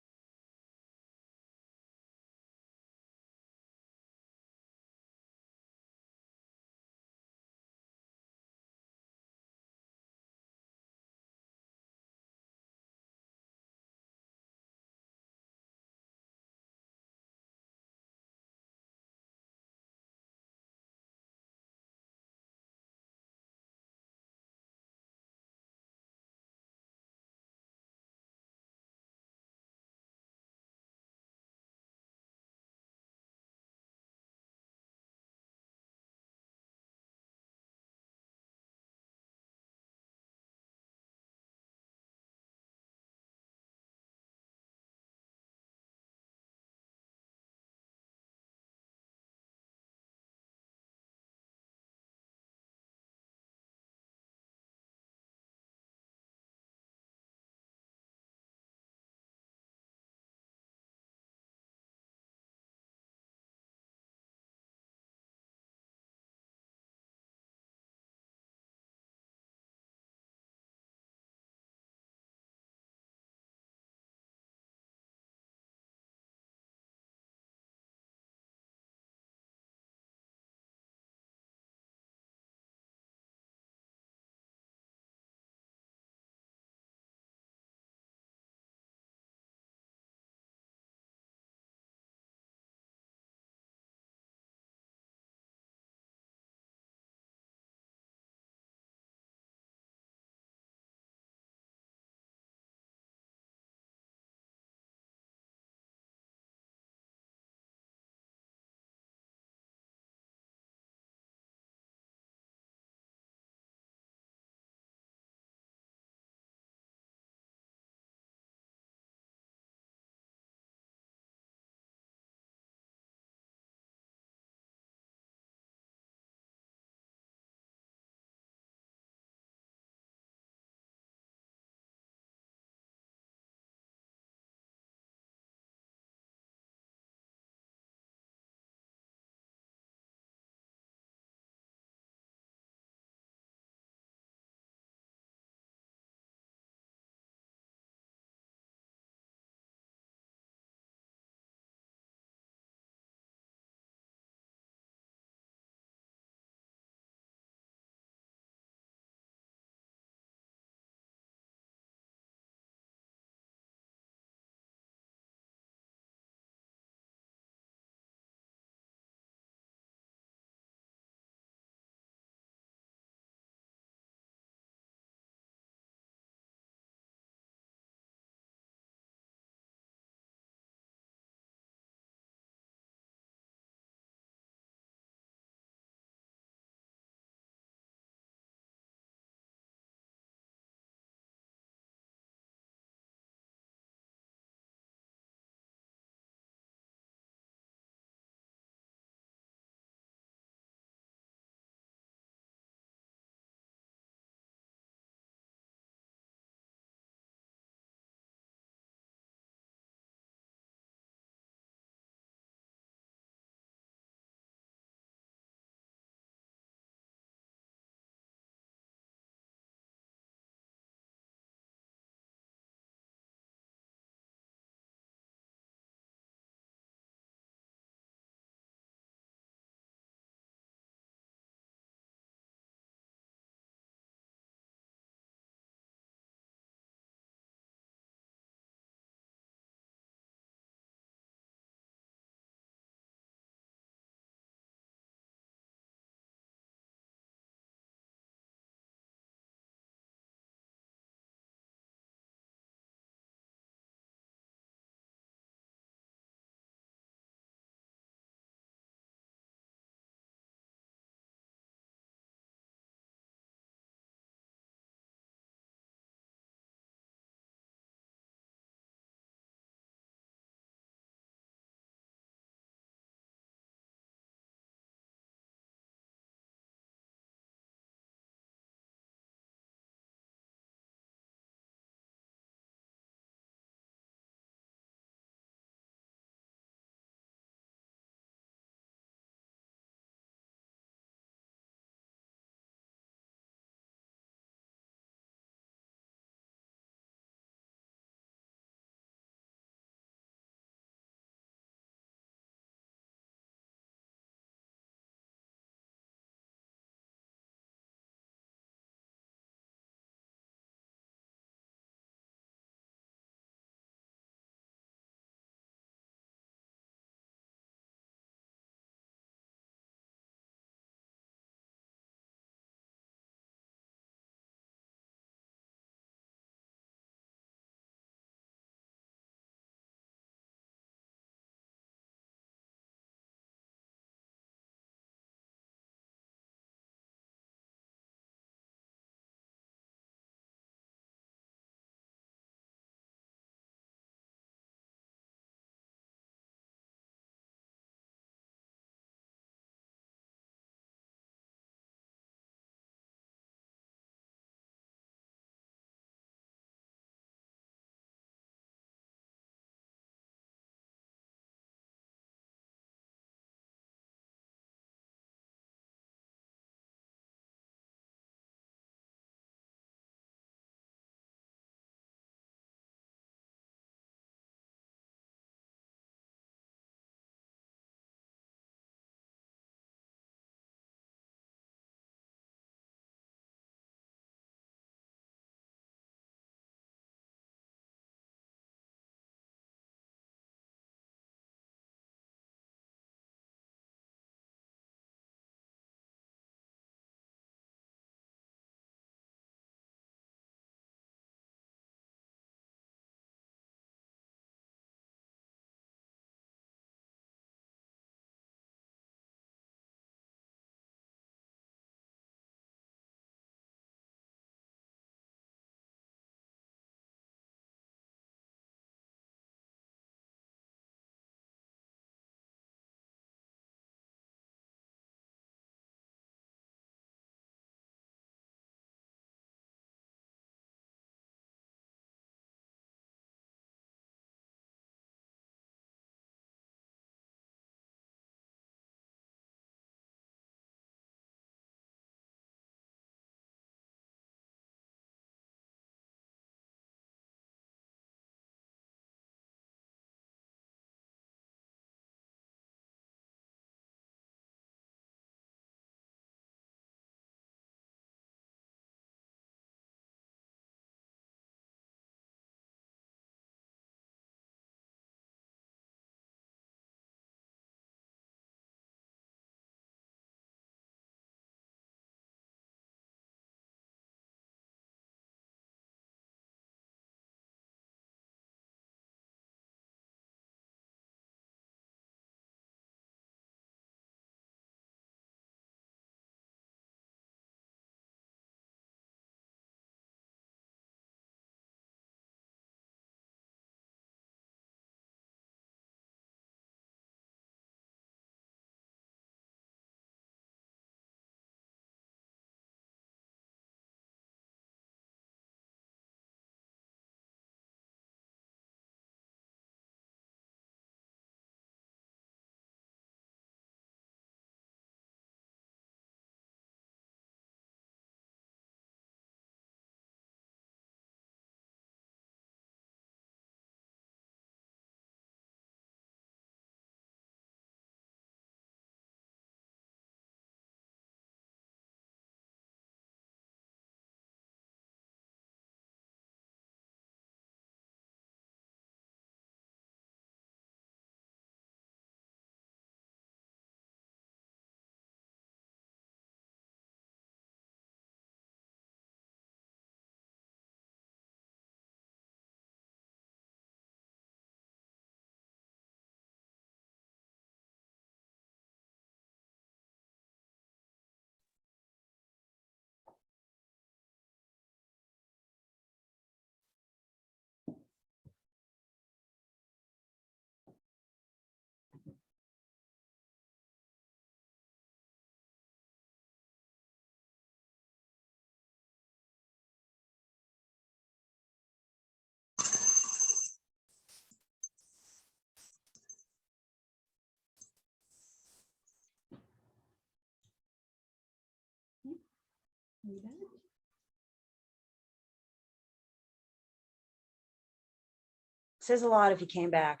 [SPEAKER 1] Says a lot if you came back.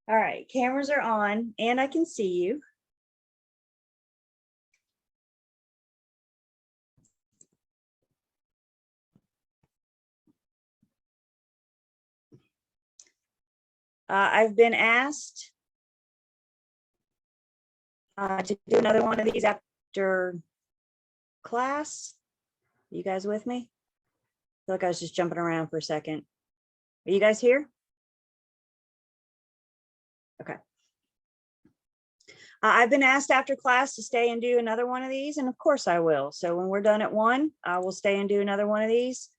[SPEAKER 1] All right, cameras are on and I can see you. I've been asked to do another one of these after class. You guys with me? I feel like I was just jumping around for a second. Are you guys here? Okay. I've been asked after class to stay and do another one of these, and of course I will. So when we're done at 1, I will stay and do another one of these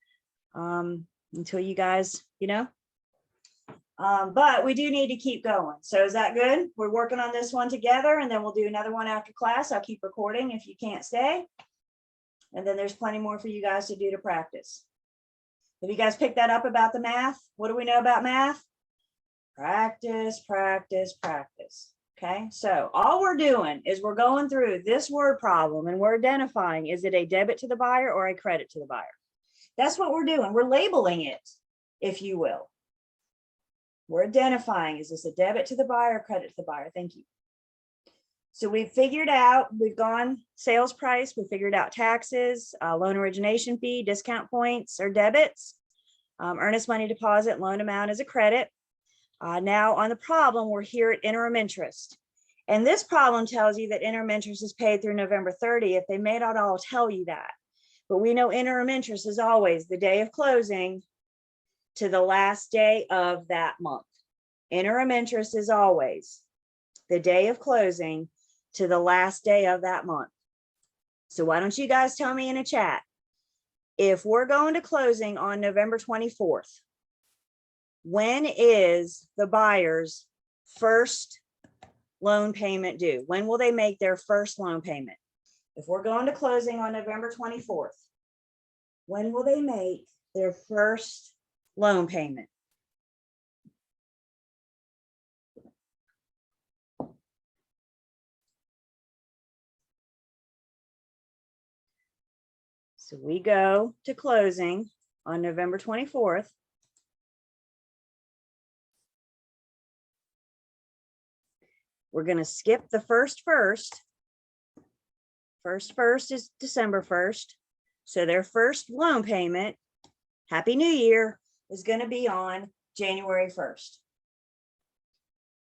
[SPEAKER 1] until you guys, but we do need to keep going. So is that good? We're working on this one together, and then we'll do another one after class. I'll keep recording if you can't stay. And then there's plenty more for you guys to do to practice. Have you guys picked that up about the math? What do we know about math? Practice, practice, practice. Okay, so all we're doing is we're going through this word problem and we're identifying, is it a debit to the buyer or a credit to the buyer? That's what we're doing. We're labeling it, if you will. We're identifying, is this a debit to the buyer or credit to the buyer? Thank you. So we've figured out, we've gone sales price, we figured out taxes, loan origination fee, discount points or debits, earnest money deposit, loan amount is a credit. Now on the problem, we're here at interim interest. And this problem tells you that interim interest is paid through November 30th. They may not all tell you that, but we know interim interest is always the day of closing to the last day of that month. Interim interest is always the day of closing to the last day of that month. So why don't you guys tell me in a chat, if we're going to closing on November 24th, when is the buyer's first loan payment due? When will they make their first loan payment? If we're going to closing on November 24th, when will they make their first loan payment? So we go to closing on November 24th. We're going to skip the first. First is December 1st. So their first loan payment, Happy New Year, is going to be on January 1st.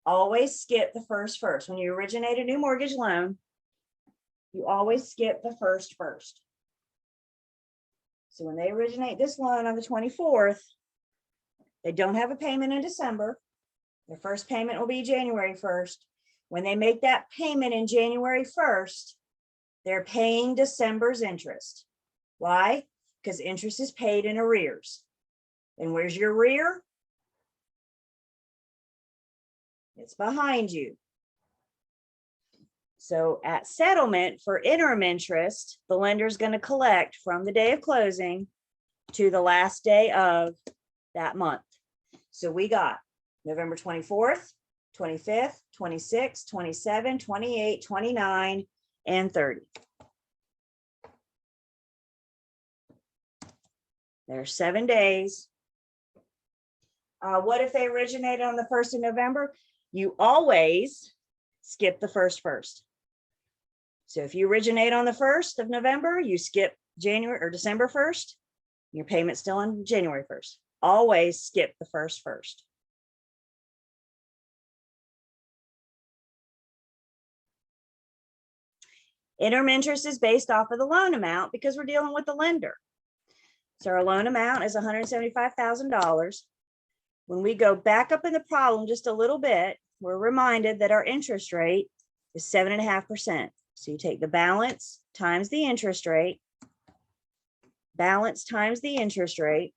[SPEAKER 1] Always skip the first. When you originate a new mortgage loan, you always skip the first. So when they originate this loan on the 24th, they don't have a payment in December. Their first payment will be January 1st. When they make that payment in January 1st, they're paying December's interest. Why? Because interest is paid in arrears. And where's your arrear? It's behind you. So at settlement for interim interest, the lender is going to collect from the day of closing to the last day of that month. So we got November 24th, 25th, 26th, 27th, 28th, 29th, and 30th. There's 7 days. What if they originated on the 1st of November? You always skip the first. So if you originate on the 1st of November, you skip January or December 1st, your payment's still on January 1st. Always skip the first. Interim interest is based off of the loan amount because we're dealing with the lender. So our loan amount is $175,000. When we go back up in the problem just a little bit, we're reminded that our interest rate is 7.5%. So you take the balance times the interest rate, balance times the interest rate.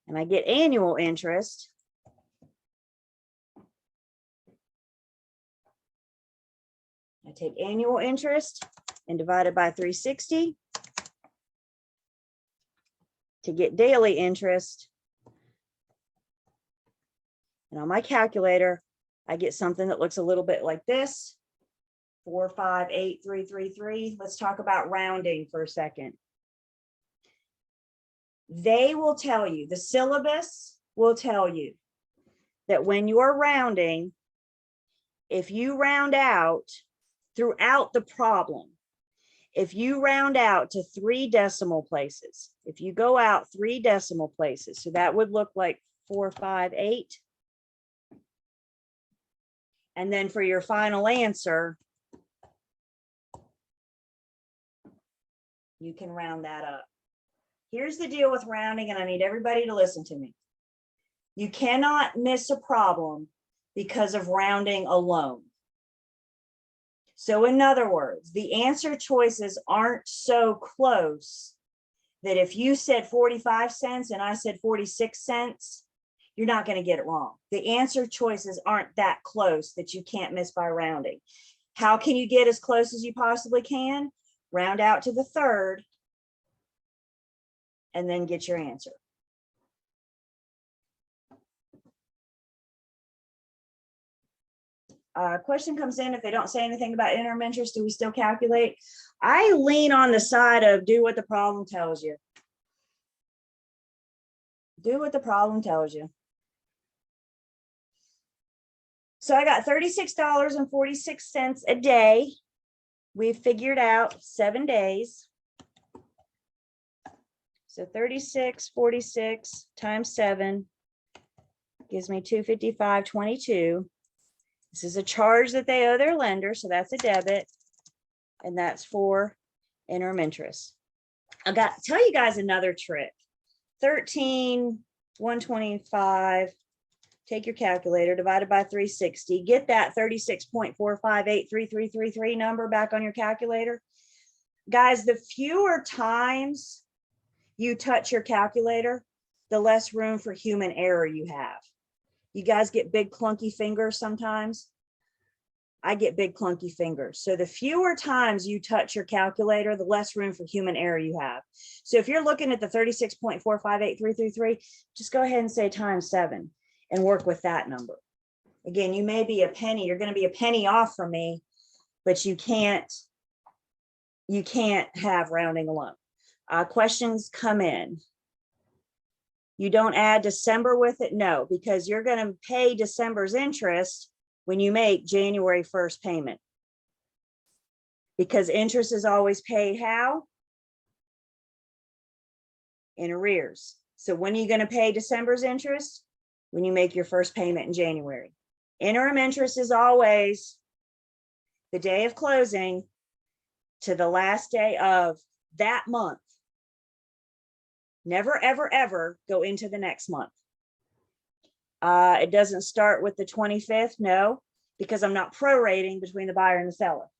[SPEAKER 1] And I get annual interest. I take annual interest and divide it by 360 to get daily interest. And on my calculator, I get something that looks a little bit like this. 4, 5, 8, 3, 3, 3. Let's talk about rounding for a second. They will tell you, the syllabus will tell you that when you're rounding, if you round out throughout the problem, if you round out to 3 decimal places, if you go out 3 decimal places, so that would look like 4, 5, 8. And then for your final answer, you can round that up. Here's the deal with rounding, and I need everybody to listen to me. You cannot miss a problem because of rounding alone. So in other words, the answer choices aren't so close that if you said 45 cents and I said 46 cents, you're not going to get it wrong. The answer choices aren't that close that you can't miss by rounding. How can you get as close as you possibly can? Round out to the third and then get your answer. Question comes in, if they don't say anything about interim interest, do we still calculate? I lean on the side of do what the problem tells you. Do what the problem tells you. So I got $36.46 a day. We figured out 7 days. So 36.46 times 7 gives me $255.22. This is a charge that they owe their lender, so that's a debit, and that's for interim interest. I got to tell you guys another trick. 13,125. Take your calculator, divided by 360. Get that 36.4583333 number back on your calculator. Guys, the fewer times you touch your calculator, the less room for human error you have. You guys get big clunky fingers sometimes. I get big clunky fingers. So the fewer times you touch your calculator, the less room for human error you have. So if you're looking at the 36.458333, just go ahead and say times 7 and work with that number. Again, you may be a penny, you're going to be a penny off from me, but you can't have rounding alone. Questions come in. You don't add December with it? No, because you're going to pay December's interest when you make January 1st payment. Because interest is always paid how? In arrears. So when are you going to pay December's interest? When you make your first payment in January. Interim interest is always the day of closing to the last day of that month. Never, ever, ever go into the next month. It doesn't start with the 25th, no, because I'm not prorating between the buyer and the seller.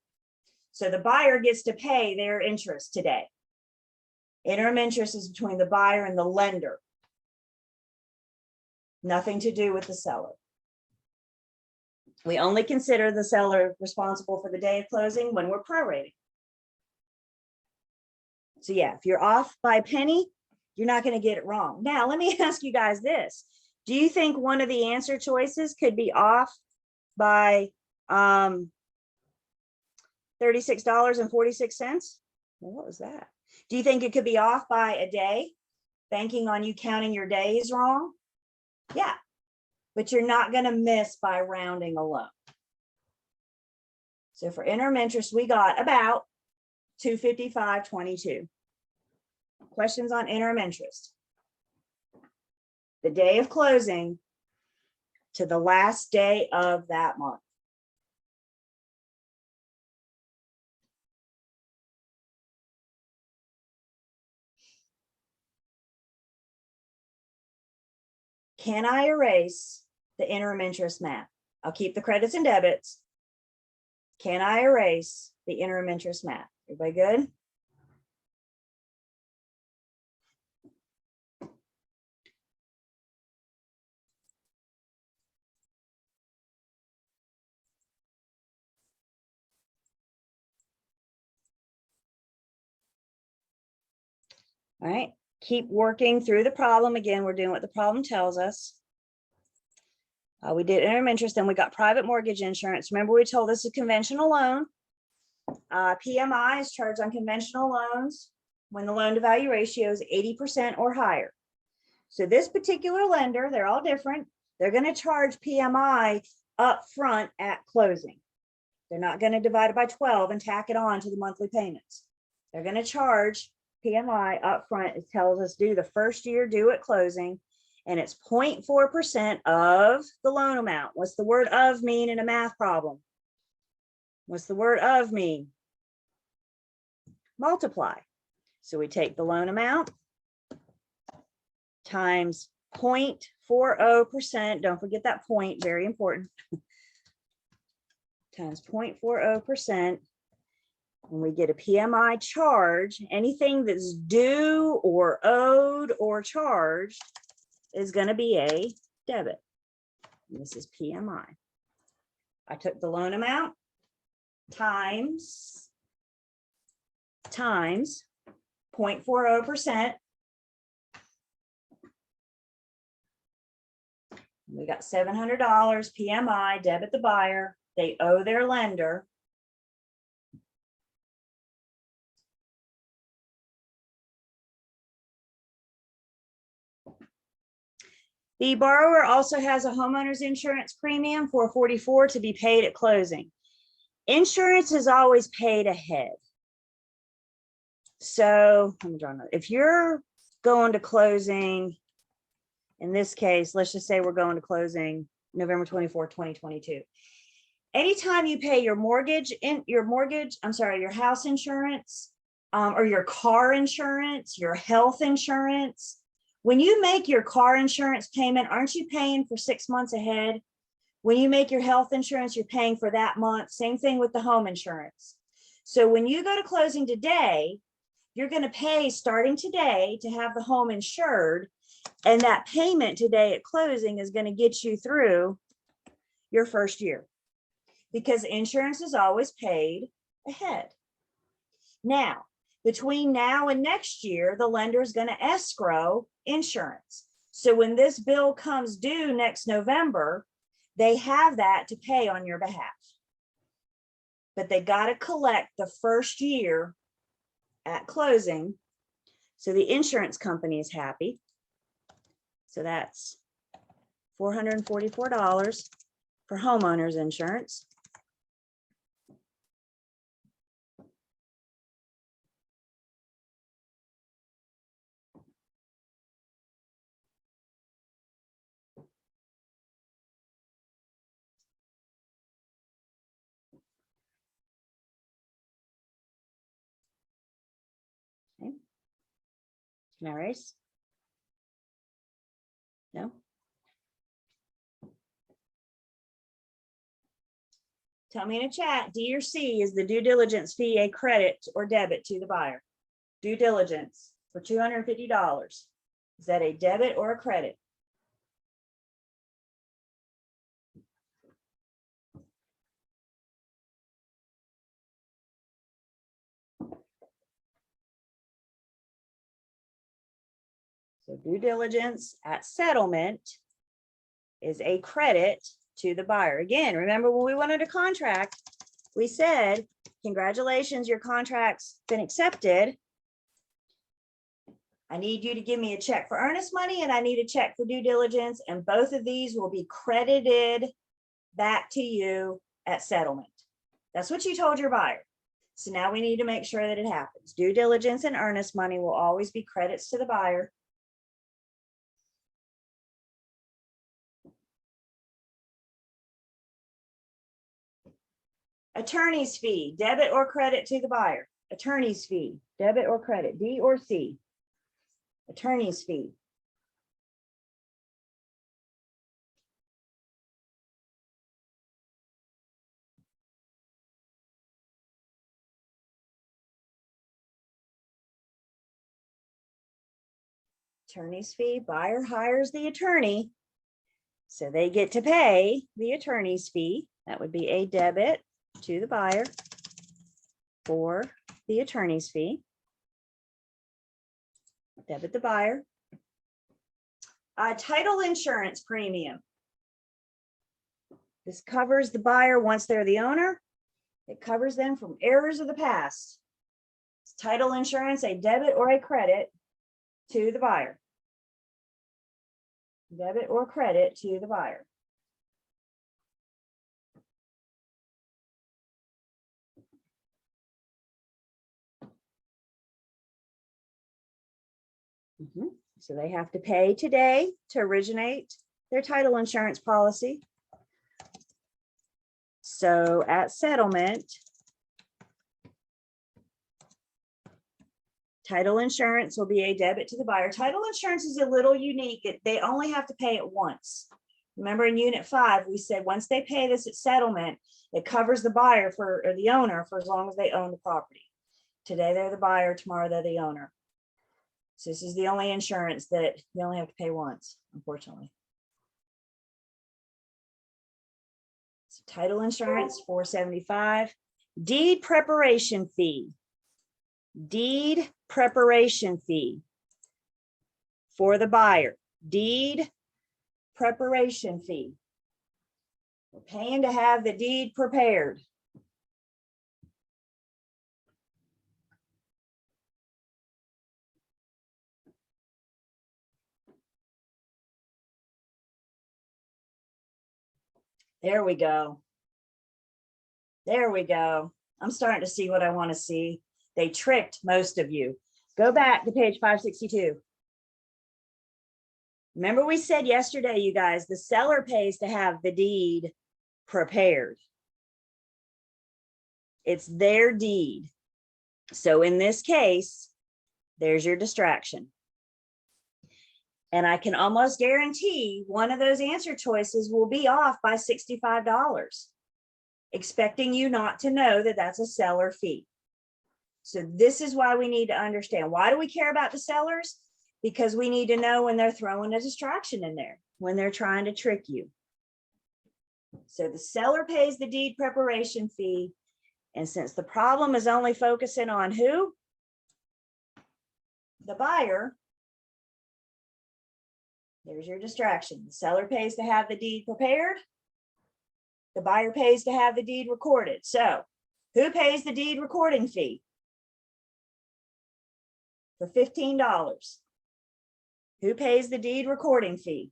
[SPEAKER 1] So the buyer gets to pay their interest today. Interim interest is between the buyer and the lender. Nothing to do with the seller. We only consider the seller responsible for the day of closing when we're prorating. So yeah, if you're off by a penny, you're not going to get it wrong. Now, let me ask you guys this. Do you think one of the answer choices could be off by $36.46? Well, what was that? Do you think it could be off by a day, banking on you counting your days wrong? Yeah, but you're not going to miss by rounding alone. So for interim interest, we got about $255.22. Questions on interim interest? The day of closing to the last day of that month. Can I erase the interim interest math? I'll keep the credits and debits. Can I erase the interim interest math? Everybody good? All right, keep working through the problem. Again, we're doing what the problem tells us. We did interim interest, then we got private mortgage insurance. Remember, we told this is a conventional loan. PMI is charged on conventional loans when the loan to value ratio is 80% or higher. So this particular lender, they're all different. They're going to charge PMI up front at closing. They're not going to divide it by 12 and tack it on to the monthly payments. They're going to charge PMI up front. It tells us due the first year due at closing, and it's 0.4% of the loan amount. What's the word of mean in a math problem? What's the word of mean? Multiply. So we take the loan amount times 0.40%. Don't forget that point, very important. Times 0.40%. And we get a PMI charge. Anything that's due or owed or charged is going to be a debit. And this is PMI. I took the loan amount times 0.40%. We got $700 PMI, debit the buyer. They owe their lender. The borrower also has a homeowner's insurance premium for $44 to be paid at closing. Insurance is always paid ahead. So let me draw another. If you're going to closing, in this case, let's just say we're going to closing November 24, 2022. Anytime you pay your your house insurance, or your car insurance, your health insurance, when you make your car insurance payment, aren't you paying for 6 months ahead? When you make your health insurance, you're paying for that month. Same thing with the home insurance. So when you go to closing today, you're going to pay starting today to have the home insured. And that payment today at closing is going to get you through your first year, because insurance is always paid ahead. Now, between now and next year, the lender is going to escrow insurance. So when this bill comes due next November, they have that to pay on your behalf. But they got to collect the first year at closing. So the insurance company is happy. So that's $444 for homeowners insurance. Okay. Can I erase? No? Tell me in a chat, D or C, is the due diligence fee a credit or debit to the buyer? Due diligence for $250. Is that a debit or a credit? So due diligence at settlement is a credit to the buyer. Again, remember when we wanted a contract, we said, congratulations, your contract's been accepted. I need you to give me a check for earnest money and I need a check for due diligence, and both of these will be credited back to you at settlement. That's what you told your buyer. So now we need to make sure that it happens. Due diligence and earnest money will always be credits to the buyer. Attorney's fee, debit or credit to the buyer. Attorney's fee, debit or credit, D or C. Attorney's fee. Attorney's fee, buyer hires the attorney, so they get to pay the attorney's fee. That would be a debit to the buyer for the attorney's fee. Debit the buyer. Title insurance premium. This covers the buyer once they're the owner. It covers them from errors of the past. Is title insurance a debit or a credit to the buyer? Debit or credit to the buyer? So they have to pay today to originate their title insurance policy. So at settlement, title insurance will be a debit to the buyer. Title insurance is a little unique. They only have to pay it once. Remember in Unit 5, we said once they pay this at settlement, it covers the buyer or the owner for as long as they own the property. Today they're the buyer, tomorrow they're the owner. So this is the only insurance that you only have to pay once, unfortunately. So title insurance, $475. Deed preparation fee. Deed preparation fee for the buyer. Deed preparation fee. We're paying to have the deed prepared. There we go. There we go. I'm starting to see what I want to see. They tricked most of you. Go back to page 562. Remember we said yesterday, you guys, the seller pays to have the deed prepared. It's their deed. So in this case, there's your distraction. And I can almost guarantee one of those answer choices will be off by $65, expecting you not to know that that's a seller fee. So this is why we need to understand. Why do we care about the sellers? Because we need to know when they're throwing a distraction in there, when they're trying to trick you. So the seller pays the deed preparation fee. And since the problem is only focusing on who? The buyer. There's your distraction. The seller pays to have the deed prepared. The buyer pays to have the deed recorded. So who pays the deed recording fee? For $15. Who pays the deed recording fee?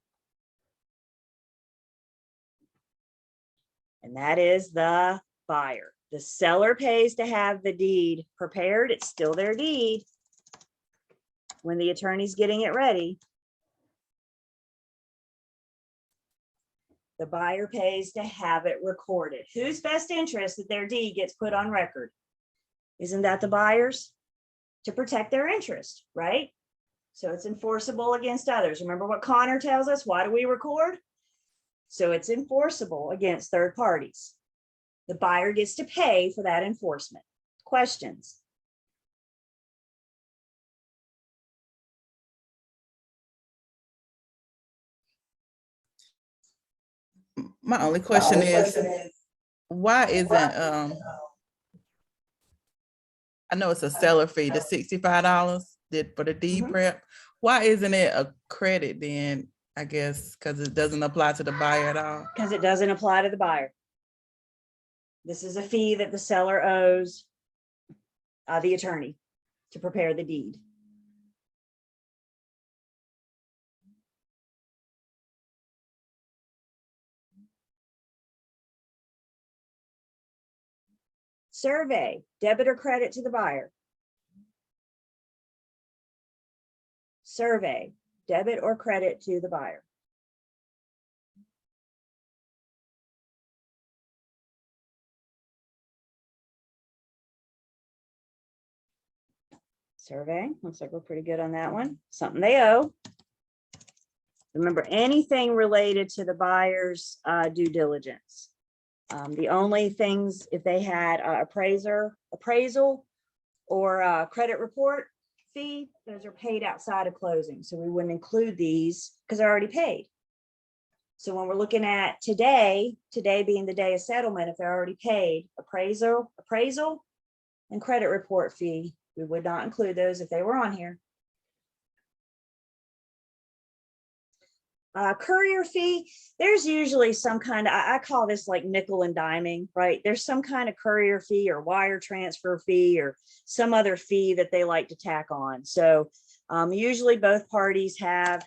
[SPEAKER 1] And that is the buyer. The seller pays to have the deed prepared. It's still their deed when the attorney's getting it ready. The buyer pays to have it recorded. Whose best interest that their deed gets put on record? Isn't that the buyer's? To protect their interest, right? So it's enforceable against others. Remember what Connor tells us? Why do we record? So it's enforceable against third parties. The buyer gets to pay for that enforcement. Questions?
[SPEAKER 2] My only question is, why isn't, I know it's a seller fee, the $65 for the deed prep. Why isn't it a credit then? I guess because it doesn't apply to the buyer at all.
[SPEAKER 1] Because it doesn't apply to the buyer. This is a fee that the seller owes the attorney to prepare the deed. Survey, debit or credit to the buyer. Survey, debit or credit to the buyer. Survey, looks like we're pretty good on that one. Something they owe. Remember, anything related to the buyer's due diligence. The only things, if they had appraisal or credit report fee, those are paid outside of closing. So we wouldn't include these because they're already paid. So when we're looking at today being the day of settlement, if they're already paid, appraisal and credit report fee, we would not include those if they were on here. Courier fee, there's usually some kind of, I call this like nickel and diming, right? There's some kind of courier fee or wire transfer fee or some other fee that they like to tack on. So usually both parties have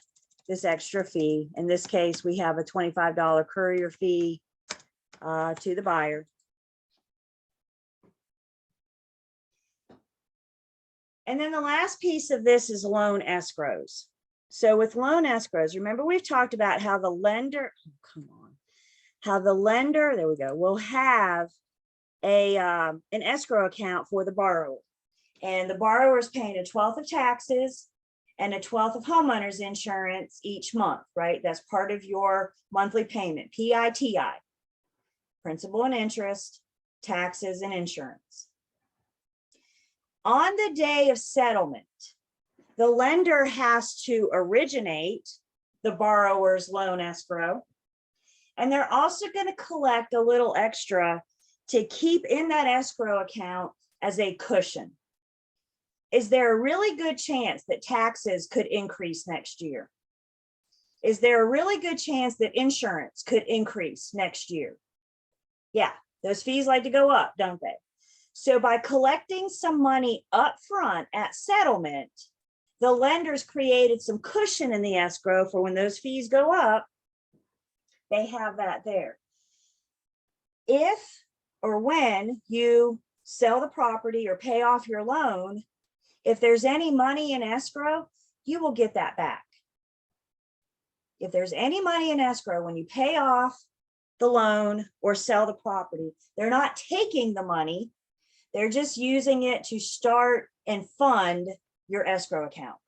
[SPEAKER 1] this extra fee. In this case, we have a $25 courier fee to the buyer. And then the last piece of this is loan escrows. So with loan escrows, remember we've talked about how the lender, there we go, will have an escrow account for the borrower. And the borrower is paying a 1/12 of taxes and a 1/12 of homeowner's insurance each month, right? That's part of your monthly payment, PITI, principal and interest, taxes and insurance. On the day of settlement, the lender has to originate the borrower's loan escrow, and they're also going to collect a little extra to keep in that escrow account as a cushion. Is there a really good chance that taxes could increase next year? Is there a really good chance that insurance could increase next year? Yeah, those fees like to go up, don't they? So by collecting some money up front at settlement, the lenders created some cushion in the escrow for when those fees go up, they have that there. If or when you sell the property or pay off your loan, if there's any money in escrow, you will get that back. If there's any money in escrow when you pay off the loan or sell the property, they're not taking the money, they're just using it to start and fund your escrow account.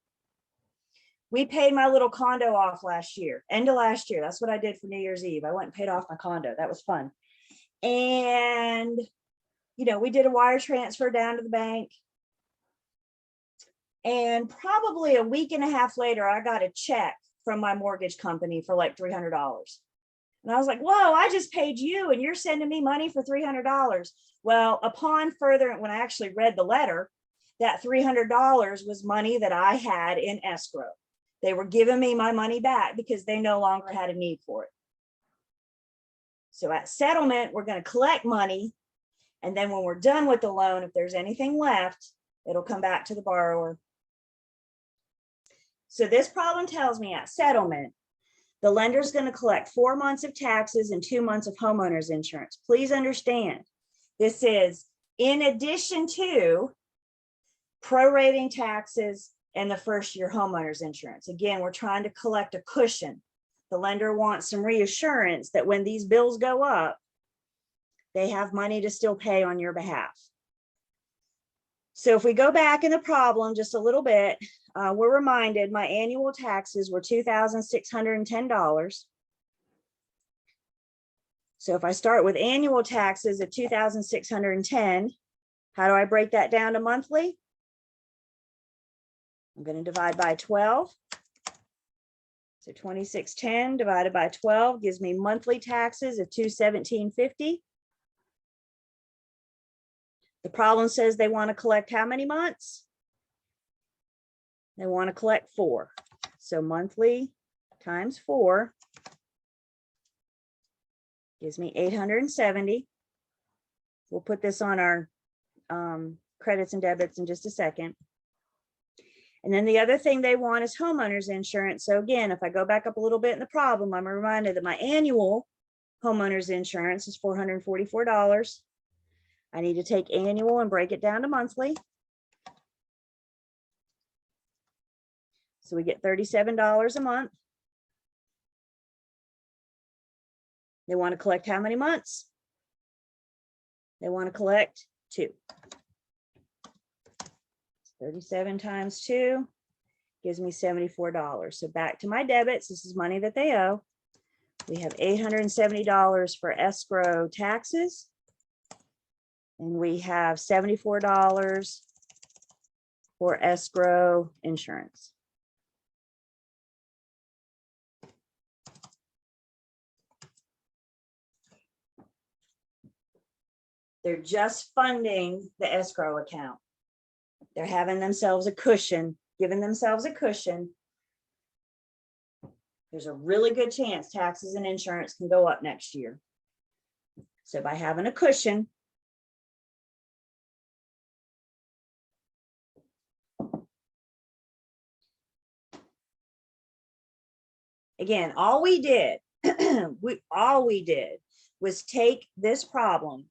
[SPEAKER 1] We paid my little condo off last year, end of last year. That's what I did for New Year's Eve. I went and paid off my condo. That was fun. And, you know, we did a wire transfer down to the bank. And probably a week and a half later, I got a check from my mortgage company for like $300. And I was like, whoa, I just paid you and you're sending me money for $300. Well, upon further, when I actually read the letter, that $300 was money that I had in escrow. They were giving me my money back because they no longer had a need for it. So at settlement, we're going to collect money. And then when we're done with the loan, if there's anything left, it'll come back to the borrower. So this problem tells me at settlement, the lender is going to collect 4 months of taxes and 2 months of homeowner's insurance. Please understand, this is in addition to prorating taxes and the first year homeowner's insurance. Again, we're trying to collect a cushion. The lender wants some reassurance that when these bills go up, they have money to still pay on your behalf. So if we go back in the problem just a little bit, we're reminded my annual taxes were $2,610. So if I start with annual taxes of $2,610, how do I break that down to monthly? I'm going to divide by 12. So 2610 divided by 12 gives me monthly taxes of $217.50. The problem says they want to collect how many months? They want to collect 4. So monthly times 4 gives me $870. We'll put this on our credits and debits in just a second. And then the other thing they want is homeowner's insurance. So again, if I go back up a little bit in the problem, I'm reminded that my annual homeowner's insurance is $444. I need to take annual and break it down to monthly. So we get $37 a month. They want to collect how many months? They want to collect 2. 37 times 2 gives me $74. So back to my debits. This is money that they owe. We have $870 for escrow taxes. And we have $74 for escrow insurance. They're just funding the escrow account. They're having themselves a cushion, giving themselves a cushion. there's a really good chance taxes and insurance can go up next year. So by having a cushion, again, all we did, all we did was take this problem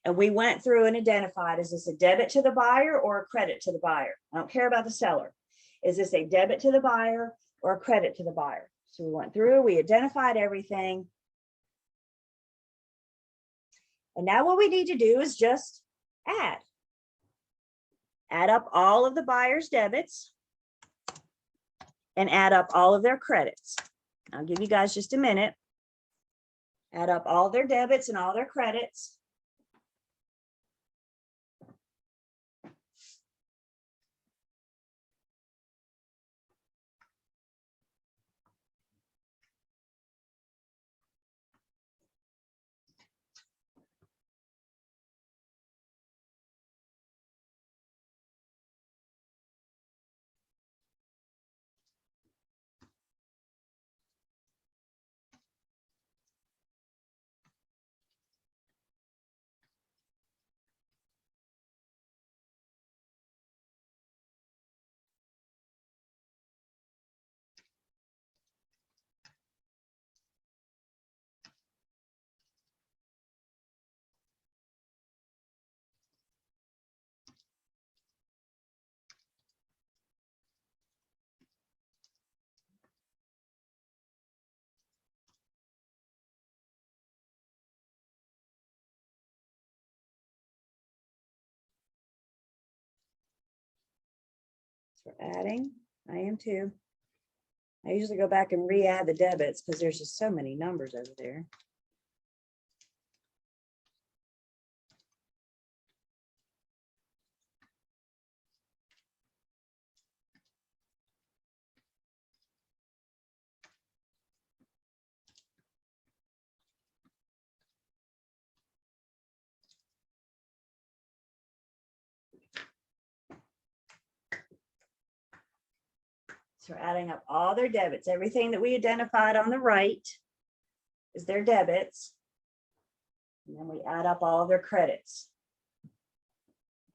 [SPEAKER 1] and we went through and identified, is this a debit to the buyer or a credit to the buyer? I don't care about the seller. Is this a debit to the buyer or a credit to the buyer? So we went through, we identified everything. And now what we need to do is just add up all of the buyer's debits and add up all of their credits. I'll give you guys just a minute. Add up all their debits and all their credits. So we're adding, I am too. I usually go back and re-add the debits because there's just so many numbers over there. So we're adding up all their debits. Everything that we identified on the right is their debits. And then we add up all of their credits.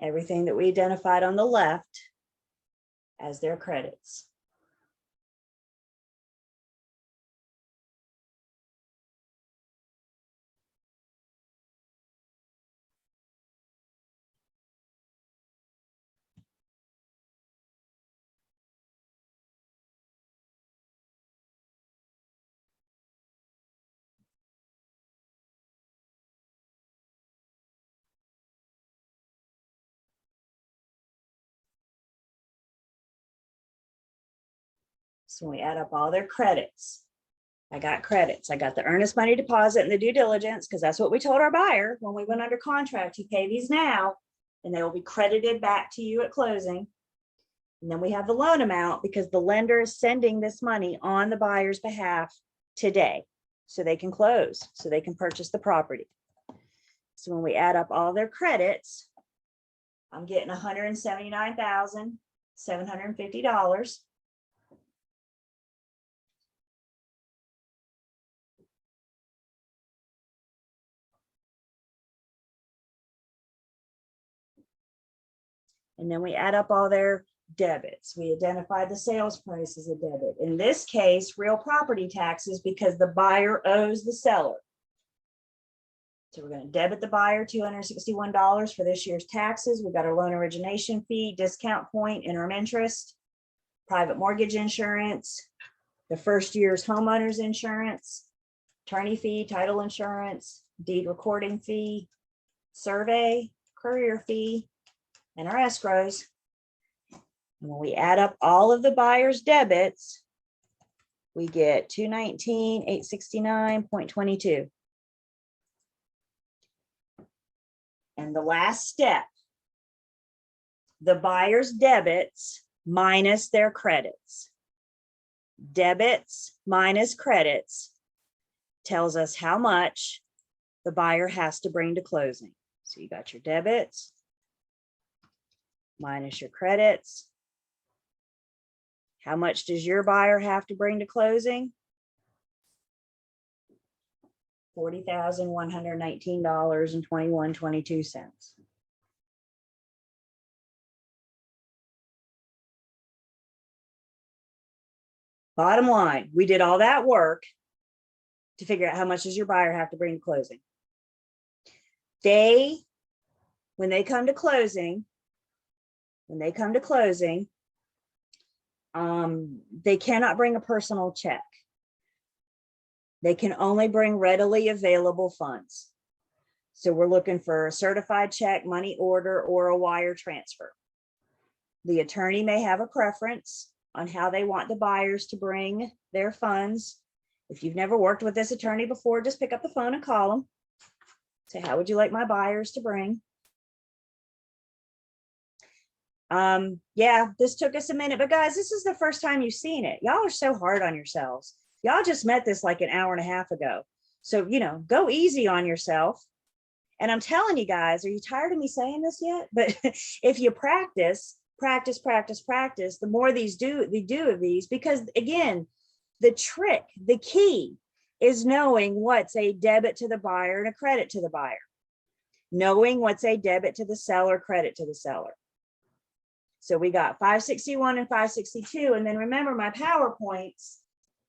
[SPEAKER 1] Everything that we identified on the left as their credits. So we add up all their credits. I got credits. I got the earnest money deposit and the due diligence, because that's what we told our buyer when we went under contract. You pay these now and they will be credited back to you at closing. And then we have the loan amount because the lender is sending this money on the buyer's behalf today so they can close, so they can purchase the property. So when we add up all their credits, I'm getting $179,750. And then we add up all their debits. We identify the sales price as a debit. In this case, real property taxes, because the buyer owes the seller. So we're going to debit the buyer $261 for this year's taxes. We've got our loan origination fee, discount point, interim interest, private mortgage insurance, the first year's homeowner's insurance, attorney fee, title insurance, deed recording fee, survey, courier fee, and our escrows. And when we add up all of the buyer's debits, we get $219,869.22. And the last step, the buyer's debits minus their credits. Debits minus credits tells us how much the buyer has to bring to closing. So you got your debits minus your credits. How much does your buyer have to bring to closing? $40,119.22. Bottom line, we did all that work to figure out how much does your buyer have to bring to closing. When they come to closing, they cannot bring a personal check. They can only bring readily available funds. So we're looking for a certified check, money order, or a wire transfer. The attorney may have a preference on how they want the buyers to bring their funds. If you've never worked with this attorney before, just pick up the phone and call them. Say, how would you like my buyers to bring? Yeah, this took us a minute, but guys, this is the first time you've seen it. Y'all are so hard on yourselves. Y'all just met this like an hour and a half ago. So, go easy on yourself. And I'm telling you guys, are you tired of me saying this yet? But if you practice, the more they do of these, because again, the trick, the key is knowing what's a debit to the buyer and a credit to the buyer. Knowing what's a debit to the seller, credit to the seller. So we got 561 and 562. And then remember, my PowerPoints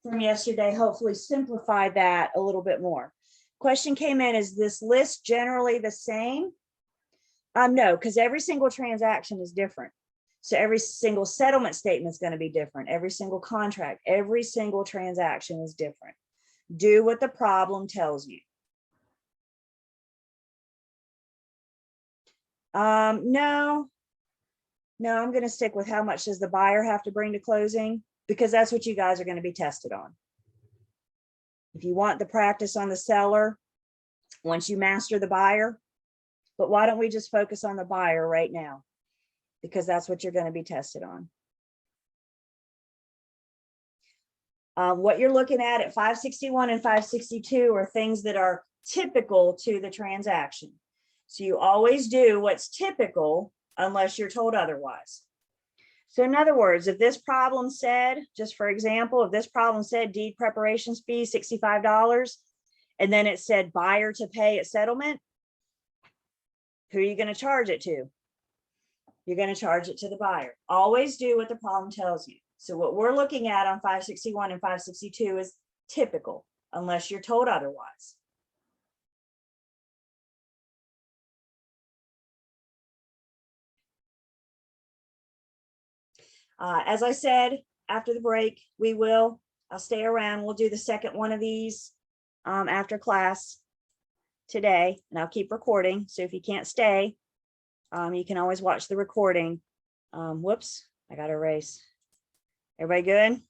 [SPEAKER 1] from yesterday hopefully simplified that a little bit more. Question came in, is this list generally the same? No, because every single transaction is different. So every single settlement statement is going to be different. Every single contract, every single transaction is different. Do what the problem tells you. No, I'm going to stick with how much does the buyer have to bring to closing, because that's what you guys are going to be tested on. If you want the practice on the seller, once you master the buyer, but why don't we just focus on the buyer right now? Because that's what you're going to be tested on. What you're looking at 561 and 562 are things that are typical to the transaction. So you always do what's typical unless you're told otherwise. So in other words, if this problem said, just for example, if this problem said deed preparation fee, $65, and then it said buyer to pay at settlement, who are you going to charge it to? You're going to charge it to the buyer. Always do what the problem tells you. So what we're looking at on 561 and 562 is typical, unless you're told otherwise. As I said, after the break, I'll stay around. We'll do the second one of these after class today, and I'll keep recording. So if you can't stay, you can always watch the recording. Whoops, I got to erase. Everybody good?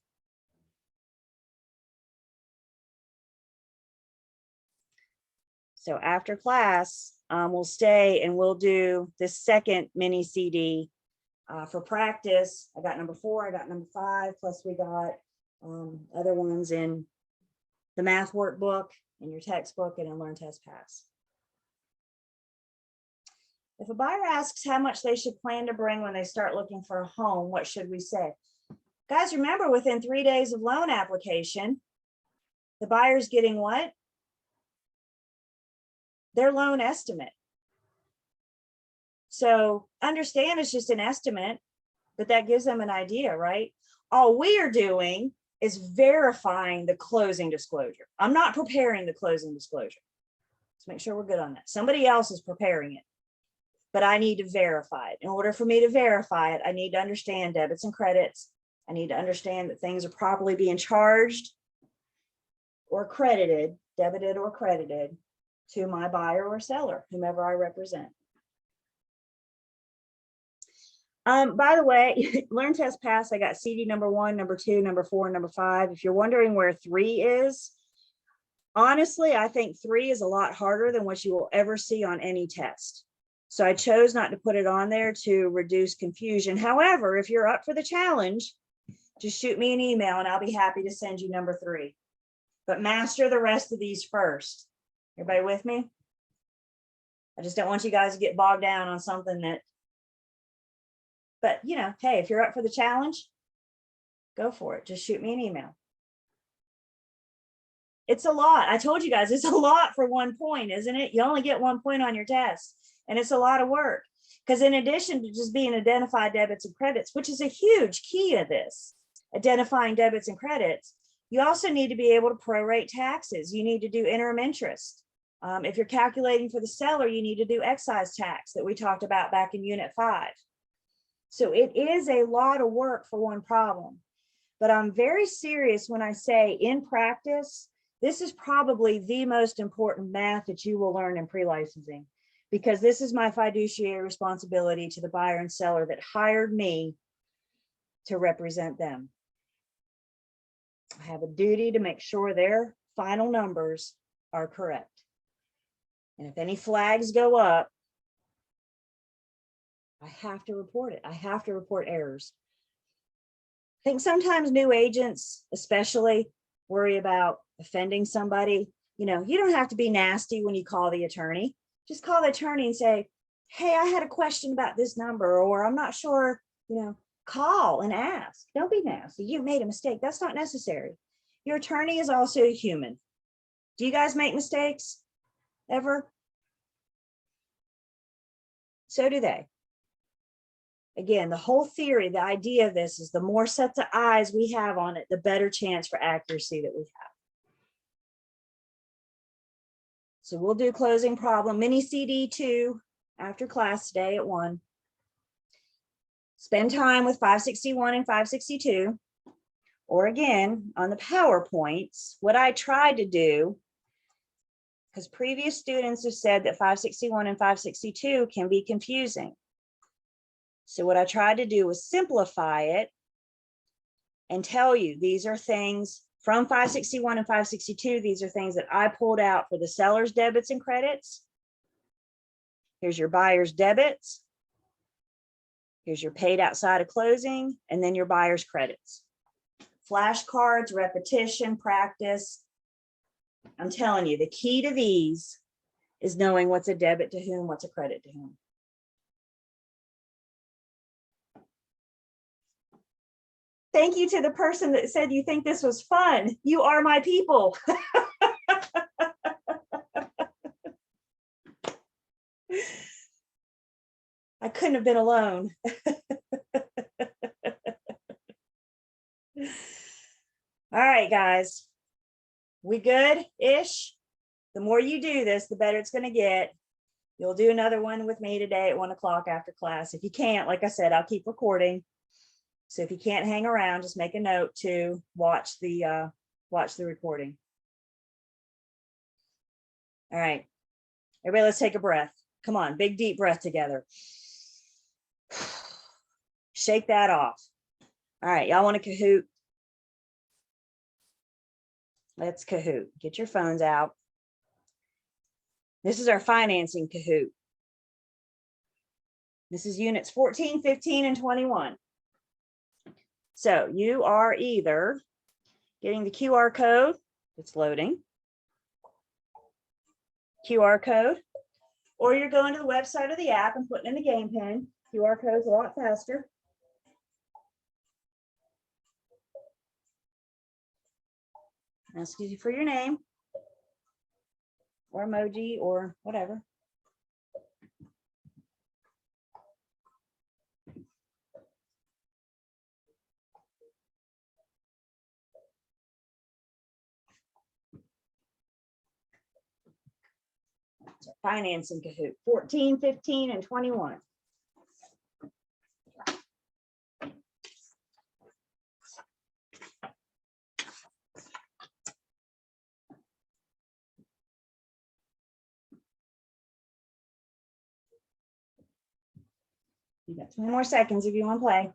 [SPEAKER 1] So after class, we'll stay and we'll do this second mini CD. For practice, I got number 4, I got number 5, plus we got other ones in the math workbook, in your textbook, and in Learn Test Pass. If a buyer asks how much they should plan to bring when they start looking for a home, what should we say? Guys, remember, within 3 days of loan application, the buyer's getting what? Their loan estimate. So understand it's just an estimate, but that gives them an idea, right? All we are doing is verifying the closing disclosure. I'm not preparing the closing disclosure. Let's make sure we're good on that. Somebody else is preparing it, but I need to verify it. In order for me to verify it, I need to understand debits and credits. I need to understand that things are properly being charged or credited, debited or credited to my buyer or seller, whomever I represent. By the way, Learn Test Pass, I got CD number 1, number 2, number 4, and number 5. If you're wondering where 3 is, honestly, I think 3 is a lot harder than what you will ever see on any test. So I chose not to put it on there to reduce confusion. However, if you're up for the challenge, just shoot me an email and I'll be happy to send you number 3. But master the rest of these first. Everybody with me? I just don't want you guys to get bogged down on something that, but hey, if you're up for the challenge, go for it. Just shoot me an email. It's a lot. I told you guys, it's a lot for 1 point, isn't it? You only get 1 point on your test, and it's a lot of work. Because in addition to just being identified debits and credits, which is a huge key of this, identifying debits and credits, you also need to be able to prorate taxes. You need to do interim interest. If you're calculating for the seller, you need to do excise tax that we talked about back in Unit 5. So it is a lot of work for one problem. But I'm very serious when I say in practice, this is probably the most important math that you will learn in pre-licensing, because this is my fiduciary responsibility to the buyer and seller that hired me to represent them. I have a duty to make sure their final numbers are correct. And if any flags go up, I have to report it. I have to report errors. I think sometimes new agents especially worry about offending somebody. You know, you don't have to be nasty when you call the attorney. Just call the attorney and say, hey, I had a question about this number, or I'm not sure, you know, call and ask. Don't be nasty. You made a mistake. That's not necessary. Your attorney is also a human. Do you guys make mistakes ever? So do they. Again, the whole theory, the idea of this is the more sets of eyes we have on it, the better chance for accuracy that we have. So we'll do closing problem, mini CD 2 after class today at 1. Spend time with 561 and 562. Or again, on the PowerPoints, what I tried to do, because previous students have said that 561 and 562 can be confusing. So what I tried to do was simplify it and tell you these are things from 561 and 562. These are things that I pulled out for the seller's debits and credits. Here's your buyer's debits. Here's your paid outside of closing, and then your buyer's credits. Flashcards, repetition, practice. I'm telling you, the key to these is knowing what's a debit to whom, what's a credit to whom. Thank you to the person that said you think this was fun. You are my people. I couldn't have been alone. All right, guys. We good-ish? The more you do this, the better it's going to get. You'll do another one with me today at 1 o'clock after class. If you can't, like I said, I'll keep recording. So if you can't hang around, just make a note to watch the recording. All right, everybody, let's take a breath. Come on, big deep breath together. Shake that off. All right, y'all want to Kahoot? Let's Kahoot. Get your phones out. This is our financing Kahoot. This is units 14, 15, and 21. So you are either getting the QR code that's loading, QR code, or you're going to the website of the app and putting in the game pin. QR code is a lot faster. Ask you for your name or emoji or whatever. Financing Kahoot, 14, 15, and 21. You got 20 more seconds if you want to play.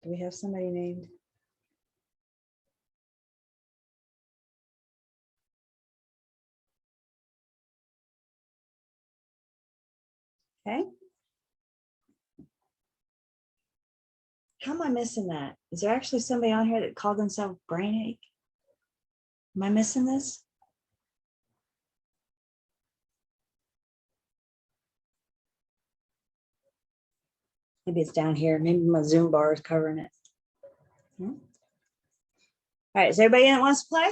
[SPEAKER 1] Do we have somebody named? Okay. How am I missing that? Is there actually somebody on here that called themselves Brain Ache? Am I missing this? Maybe it's down here. Maybe my Zoom bar is covering it. All right, is everybody in that wants to play?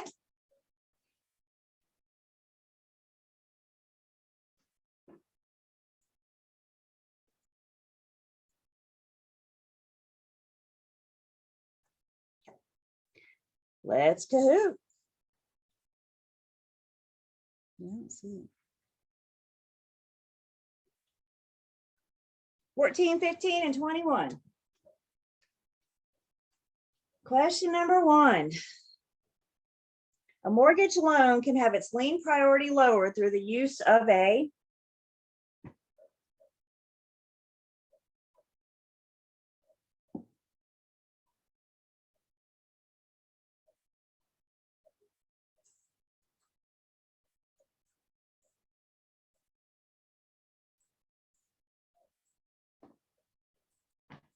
[SPEAKER 1] Let's Kahoot. Let's see. 14, 15, and 21. Question number 1. A mortgage loan can have its lien priority lowered through the use of a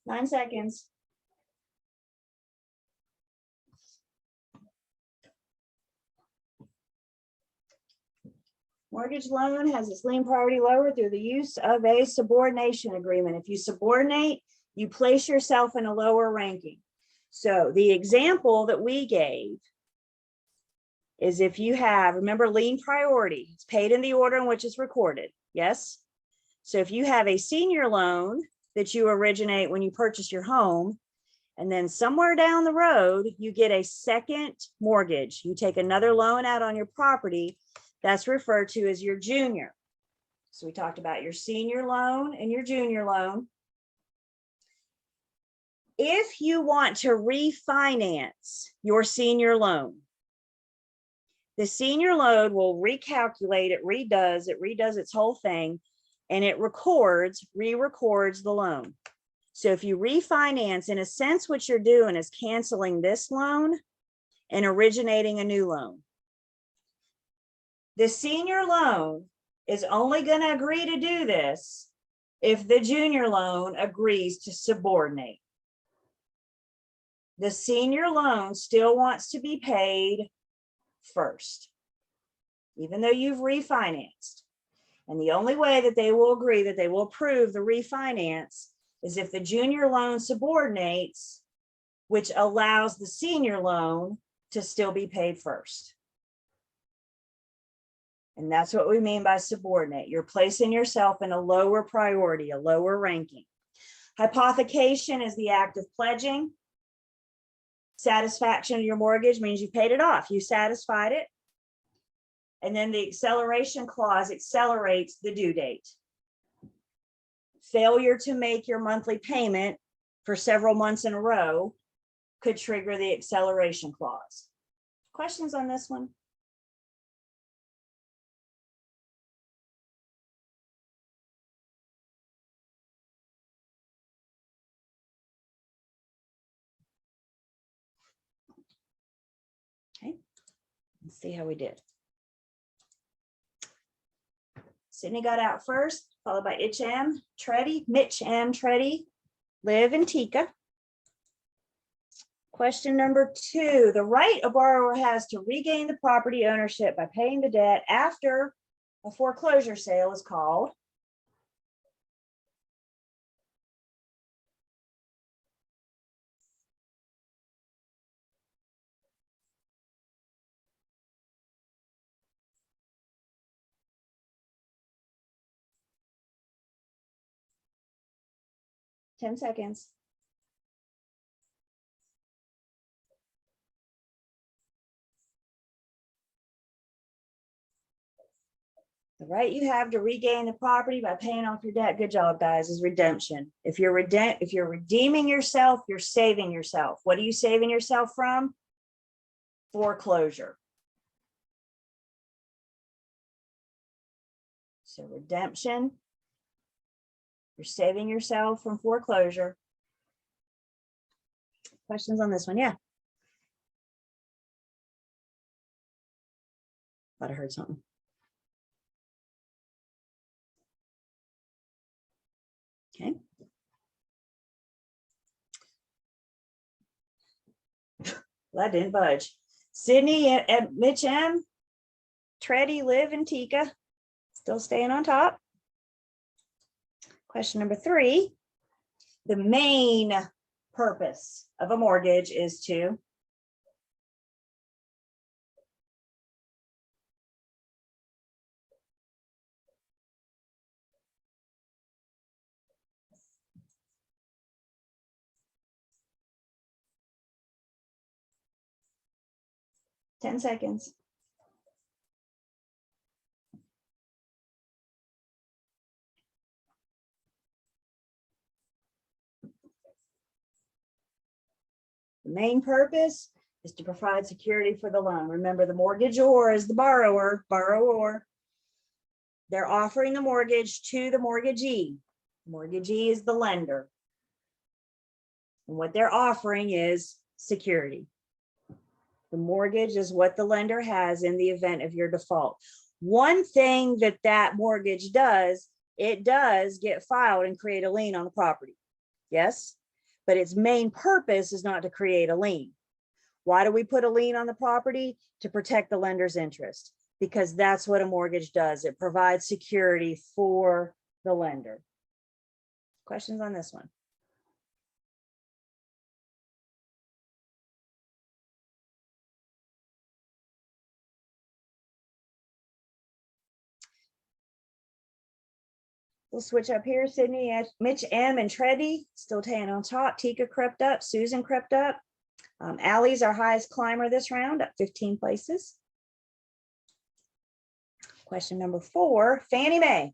[SPEAKER 1] Nine seconds. Mortgage loan has its lien priority lowered through the use of a subordination agreement. If you subordinate, you place yourself in a lower ranking. So the example that we gave is if you have, remember, lien priority, it's paid in the order in which it's recorded. Yes. So if you have a senior loan that you originate when you purchase your home, and then somewhere down the road, you get a second mortgage, you take another loan out on your property, that's referred to as your junior. So we talked about your senior loan and your junior loan. If you want to refinance your senior loan, the senior loan will recalculate, it redoes its whole thing, and it re-records the loan. So if you refinance, in a sense, what you're doing is canceling this loan and originating a new loan. The senior loan is only going to agree to do this if the junior loan agrees to subordinate. The senior loan still wants to be paid first, even though you've refinanced. And the only way that they will agree, that they will approve the refinance, is if the junior loan subordinates, which allows the senior loan to still be paid first. And that's what we mean by subordinate. You're placing yourself in a lower priority, a lower ranking. Hypothecation is the act of pledging. Satisfaction of your mortgage means you paid it off, you satisfied it. And then the acceleration clause accelerates the due date. Failure to make your monthly payment for several months in a row could trigger the acceleration clause. Questions on this one? Okay, let's see how we did. Sydney got out first, followed by Mitch M. Treddy, Liv, and Tika. Question number 2, the right a borrower has to regain the property ownership by paying the debt after a foreclosure sale is called. Ten seconds. The right you have to regain the property by paying off your debt, good job, guys, is redemption. If you're redeeming yourself, you're saving yourself. What are you saving yourself from? Foreclosure. So redemption, you're saving yourself from foreclosure. Questions on this one? Yeah. Thought I heard something. Okay. That didn't budge. Sydney and Mitch M, Treddy, Liv, and Tika still staying on top. Question number 3. The main purpose of a mortgage is to ten seconds. The main purpose is to provide security for the loan. Remember, the mortgagor is the borrower. They're offering the mortgage to the mortgagee. Mortgagee is the lender. And what they're offering is security. The mortgage is what the lender has in the event of your default. One thing that that mortgage does, it does get filed and create a lien on the property. Yes, but its main purpose is not to create a lien. Why do we put a lien on the property? To protect the lender's interest, because that's what a mortgage does. It provides security for the lender. Questions on this one? We'll switch up here. Sydney, Mitch M, and Treddy still staying on top. Tika crept up. Susan crept up. Allie's our highest climber this round, up 15 places. Question number 4, Fannie Mae.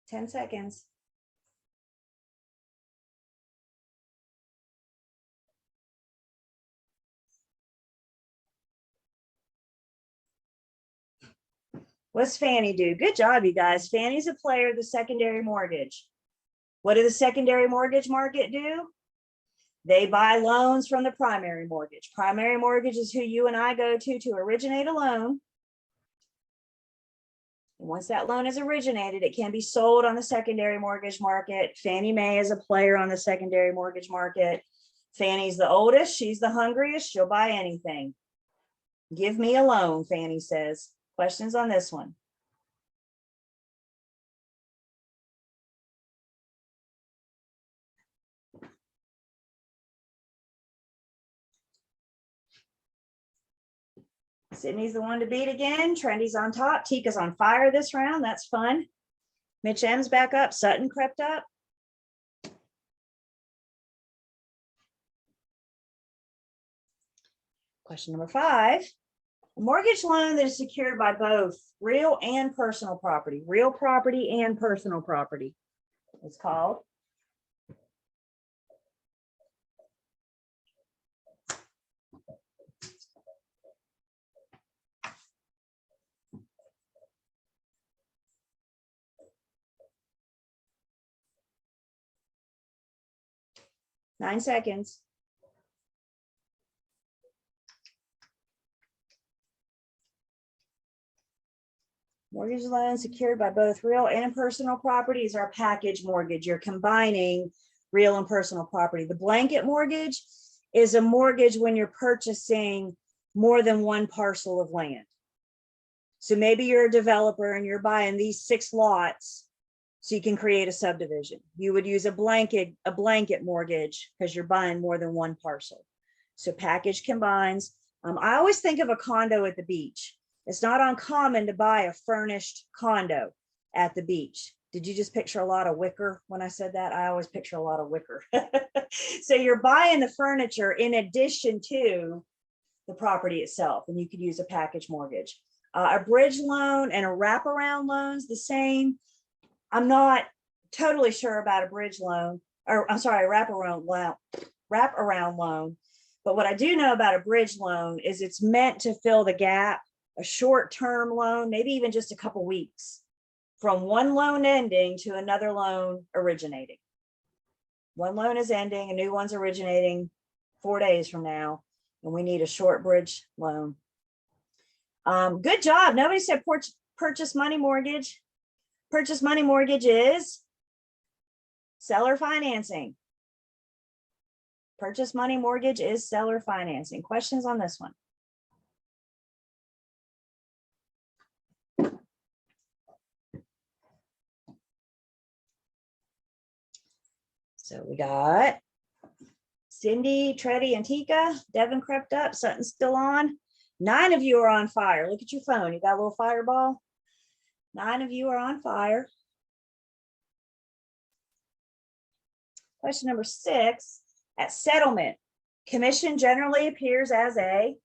[SPEAKER 1] Ten seconds. What's Fannie do? Good job, you guys. Fannie's a player of the secondary mortgage. What does the secondary mortgage market do? They buy loans from the primary mortgage. Primary mortgage is who you and I go to originate a loan. And once that loan is originated, it can be sold on the secondary mortgage market. Fannie Mae is a player on the secondary mortgage market. Fannie's the oldest. She's the hungriest. She'll buy anything. Give me a loan, Fannie says. Questions on this one? Sydney's the one to beat again. Trendy's on top. Tika's on fire this round. That's fun. Mitch M's back up. Sutton crept up. Question number 5. A mortgage loan that is secured by both real and personal property. Real property and personal property. It's called. Nine seconds. Mortgage loan secured by both real and personal properties are package mortgage. You're combining real and personal property. The blanket mortgage is a mortgage when you're purchasing more than one parcel of land. So maybe you're a developer and you're buying these 6 lots so you can create a subdivision. You would use a blanket mortgage because you're buying more than one parcel. So package combines. I always think of a condo at the beach. It's not uncommon to buy a furnished condo at the beach. Did you just picture a lot of wicker when I said that? I always picture a lot of wicker. So you're buying the furniture in addition to the property itself, and you could use a package mortgage. A bridge loan and a wraparound loan's the same. I'm not totally sure about a bridge loan, or I'm sorry, a wraparound loan. But what I do know about a bridge loan is it's meant to fill the gap, a short-term loan, maybe even just a couple weeks from one loan ending to another loan originating. One loan is ending, a new one's originating 4 days from now, and we need a short bridge loan. Good job. Nobody said purchase money mortgage. Purchase money mortgage is seller financing. Purchase money mortgage is seller financing. Questions on this one? So we got Cindy, Treddy, and Tika. Devin crept up. Sutton's still on. 9 of you are on fire. Look at your phone. You got a little fireball. 9 of you are on fire. Question number 6. At settlement, commission generally appears as a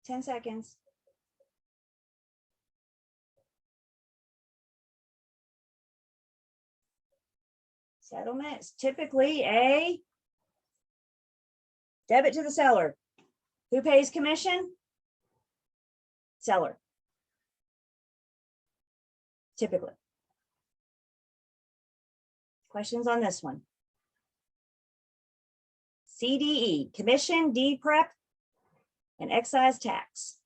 [SPEAKER 1] ten seconds. Settlement is typically a debit to the seller. Who pays commission? Seller. Typically. Questions on this one? CDE, commission, deed prep, and excise tax.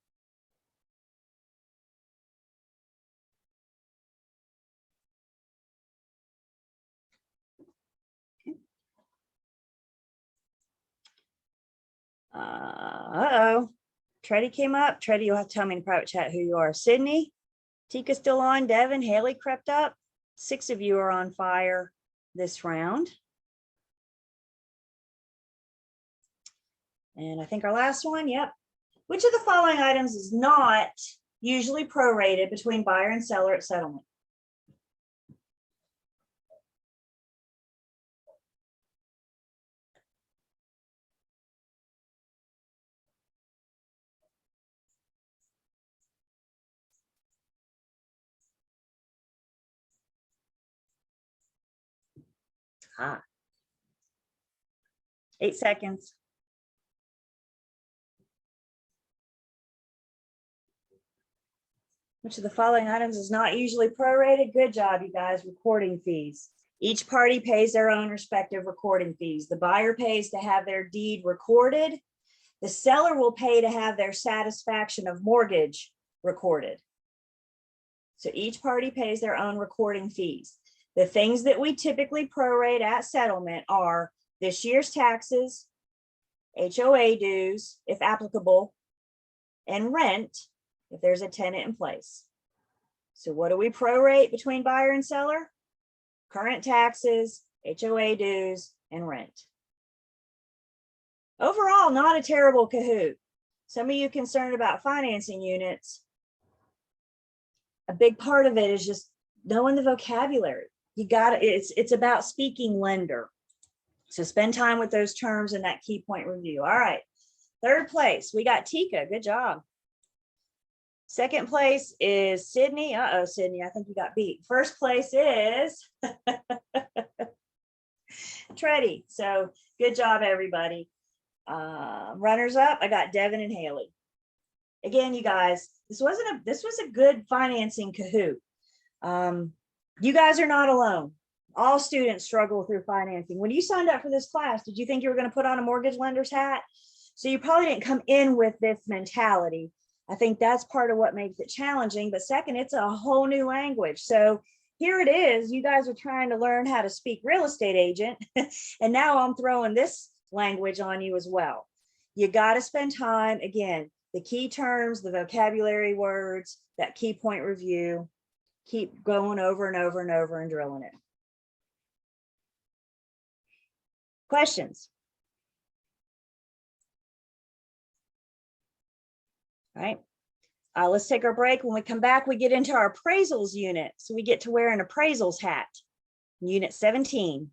[SPEAKER 1] Uh-oh. Treddy came up. Treddy, you'll have to tell me in private chat who you are. Sydney, Tika's still on. Devin, Haley crept up. 6 of you are on fire this round. And I think our last one, yep. Which of the following items is not usually prorated between buyer and seller at settlement? Ah. 8 seconds. Which of the following items is not usually prorated? Good job, you guys. Recording fees. Each party pays their own respective recording fees. The buyer pays to have their deed recorded. The seller will pay to have their satisfaction of mortgage recorded. So each party pays their own recording fees. The things that we typically prorate at settlement are this year's taxes, HOA dues, if applicable, and rent, if there's a tenant in place. So what do we prorate between buyer and seller? Current taxes, HOA dues, and rent. Overall, not a terrible Kahoot. Some of you concerned about financing units. A big part of it is just knowing the vocabulary. You got to, it's about speaking lender. So spend time with those terms in that key point review. All right. 3rd place, we got Tika. Good job. 2nd place is Sydney. Uh-oh, Sydney, I think you got beat. 1st place is Treddy. So good job, everybody. Runners up, I got Devin and Haley. Again, you guys, this was a good financing Kahoot. You guys are not alone. All students struggle through financing. When you signed up for this class, did you think you were going to put on a mortgage lender's hat? So you probably didn't come in with this mentality. I think that's part of what makes it challenging. But second, it's a whole new language. So here it is. You guys are trying to learn how to speak real estate agent. And now I'm throwing this language on you as well. You got to spend time, again, the key terms, the vocabulary words, that key point review, keep going over and over and over and drilling it. Questions? All right. Let's take our break. When we come back, we get into our appraisals unit. So we get to wear an appraisals hat, unit 17.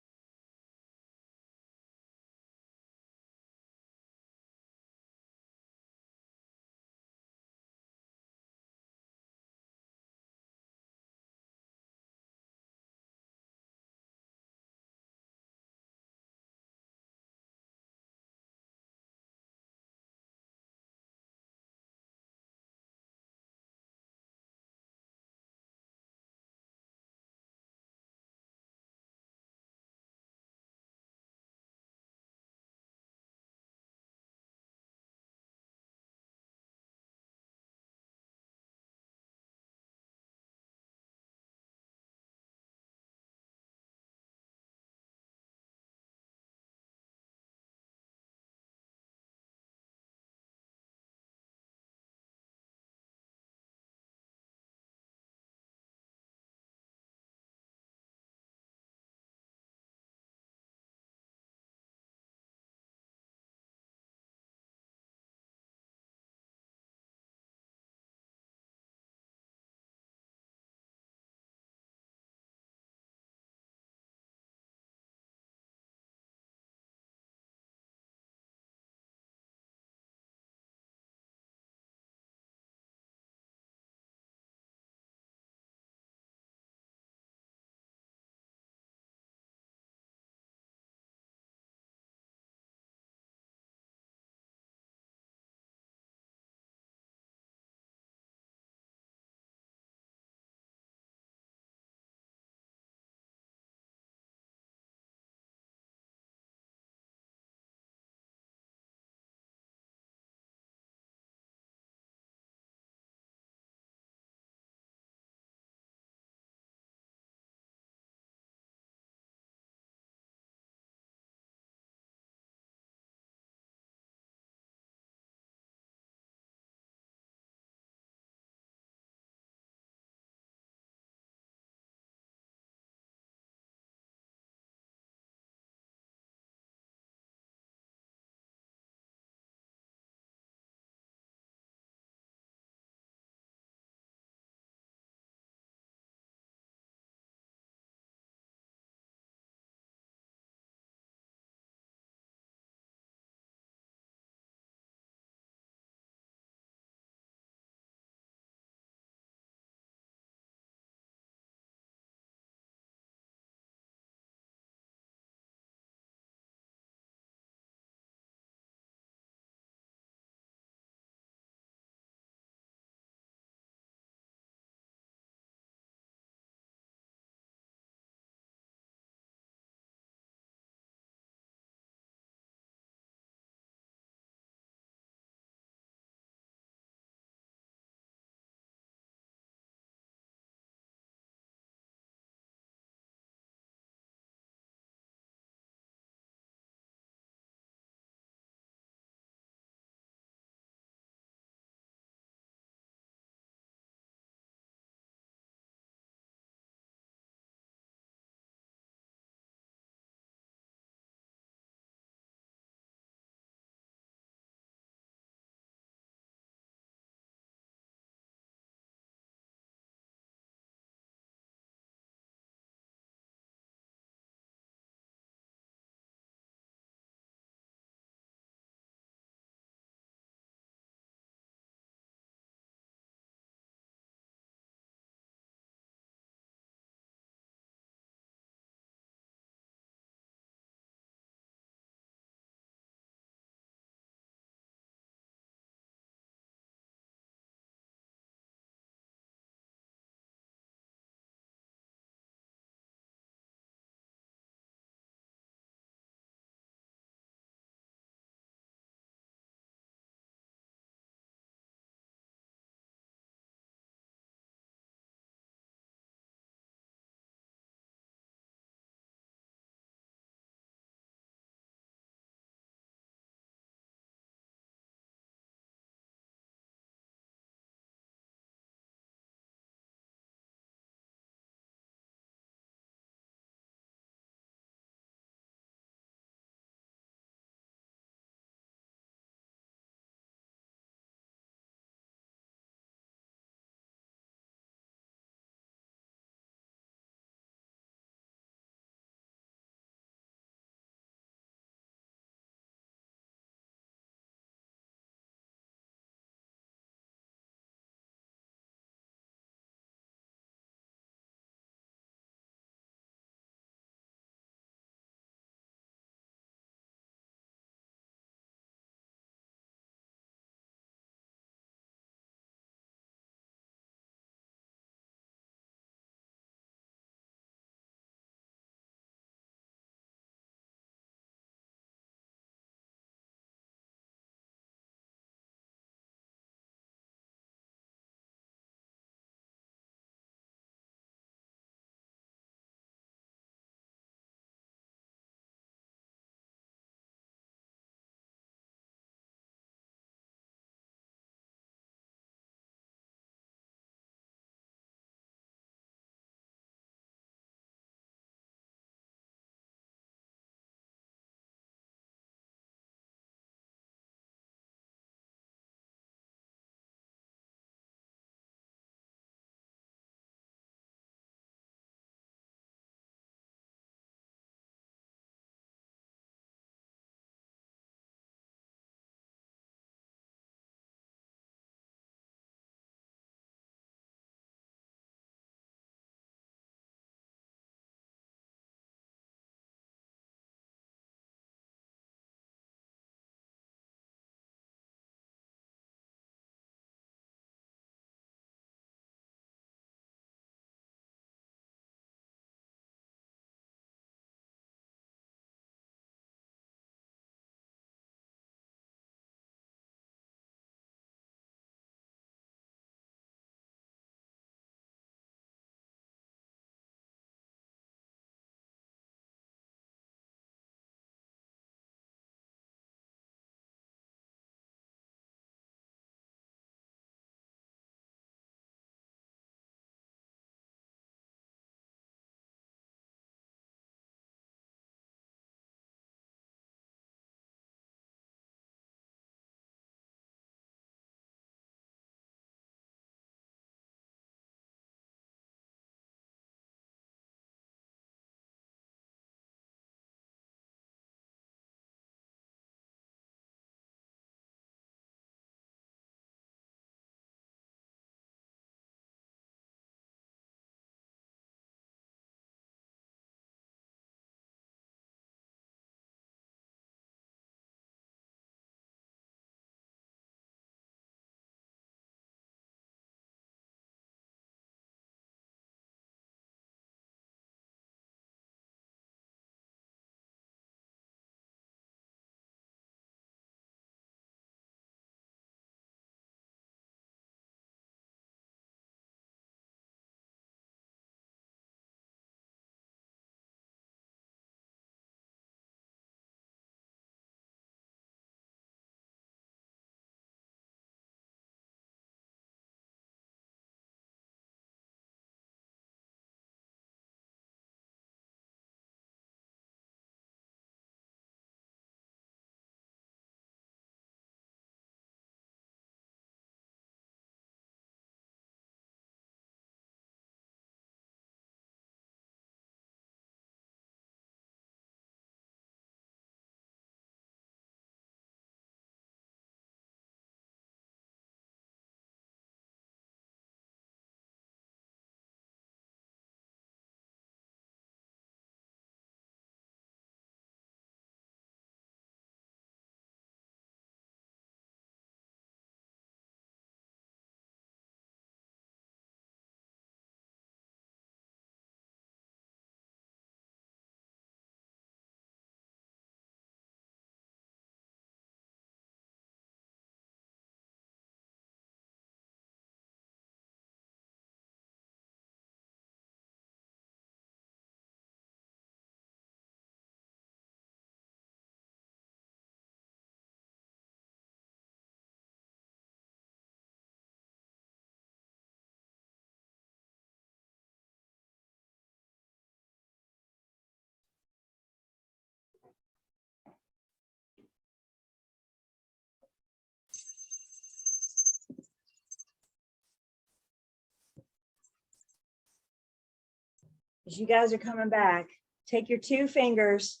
[SPEAKER 1] as you guys are coming back, take your two fingers,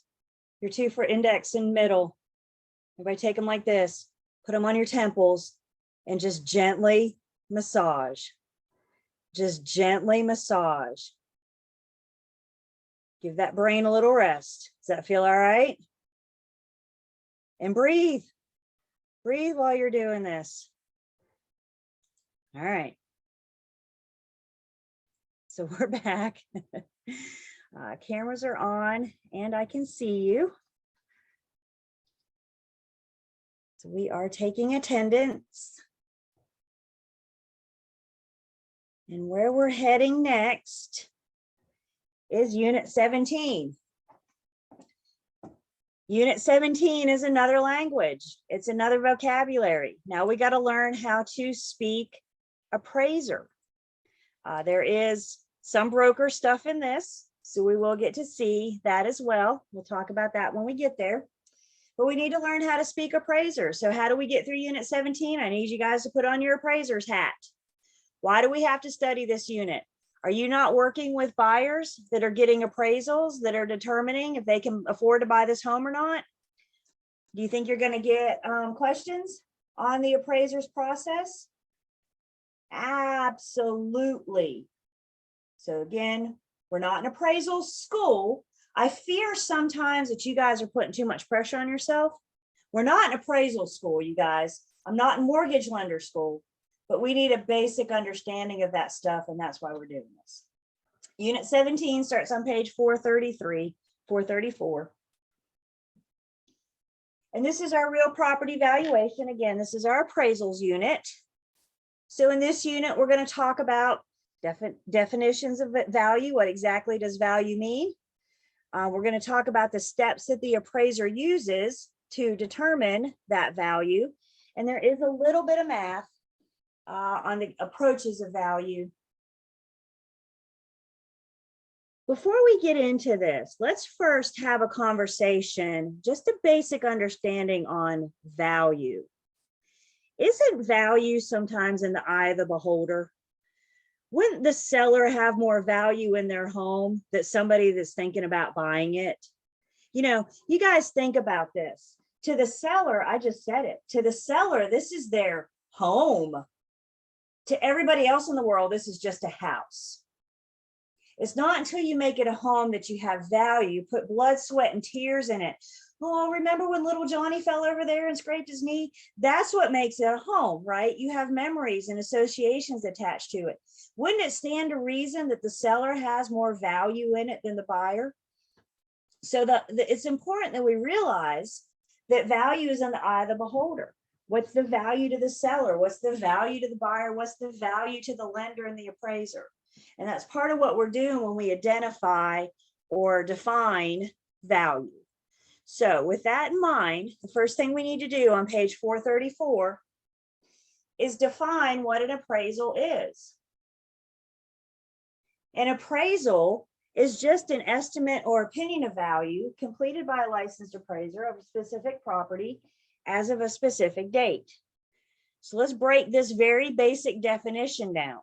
[SPEAKER 1] your two for index and middle. Everybody take them like this, put them on your temples and just gently massage. Just gently massage. Give that brain a little rest. Does that feel all right? And breathe. Breathe while you're doing this. All right. So we're back. Cameras are on and I can see you. So we are taking attendance. And where we're heading next is Unit 17. Unit 17 is another language. It's another vocabulary. Now we got to learn how to speak appraiser. There is some broker stuff in this, so we will get to see that as well. We'll talk about that when we get there. But we need to learn how to speak appraiser. So how do we get through Unit 17? I need you guys to put on your appraiser's hat. Why do we have to study this unit? Are you not working with buyers that are getting appraisals that are determining if they can afford to buy this home or not? Do you think you're going to get questions on the appraiser's process? Absolutely. So again, we're not an appraisal school. I fear sometimes that you guys are putting too much pressure on yourself. We're not an appraisal school, you guys. I'm not in mortgage lender school. But we need a basic understanding of that stuff, and that's why we're doing this. Unit 17 starts on page 433, 434. And this is our real property valuation. Again, this is our appraisals unit. So in this unit, we're going to talk about definitions of value. What exactly does value mean? We're going to talk about the steps that the appraiser uses to determine that value. And there is a little bit of math on the approaches of value. Before we get into this, let's first have a conversation, just a basic understanding on value. Isn't value sometimes in the eye of the beholder? Wouldn't the seller have more value in their home than somebody that's thinking about buying it? You know, you guys think about this. To the seller, I just said it, to the seller, this is their home. To everybody else in the world, this is just a house. It's not until you make it a home that you have value, put blood, sweat, and tears in it. Oh, remember when little Johnny fell over there and scraped his knee? That's what makes it a home, right? You have memories and associations attached to it. Wouldn't it stand to reason that the seller has more value in it than the buyer? So it's important that we realize that value is in the eye of the beholder. What's the value to the seller? What's the value to the buyer? What's the value to the lender and the appraiser? And that's part of what we're doing when we identify or define value. So with that in mind, the first thing we need to do on page 434 is define what an appraisal is. An appraisal is just an estimate or opinion of value completed by a licensed appraiser of a specific property as of a specific date. So let's break this very basic definition down.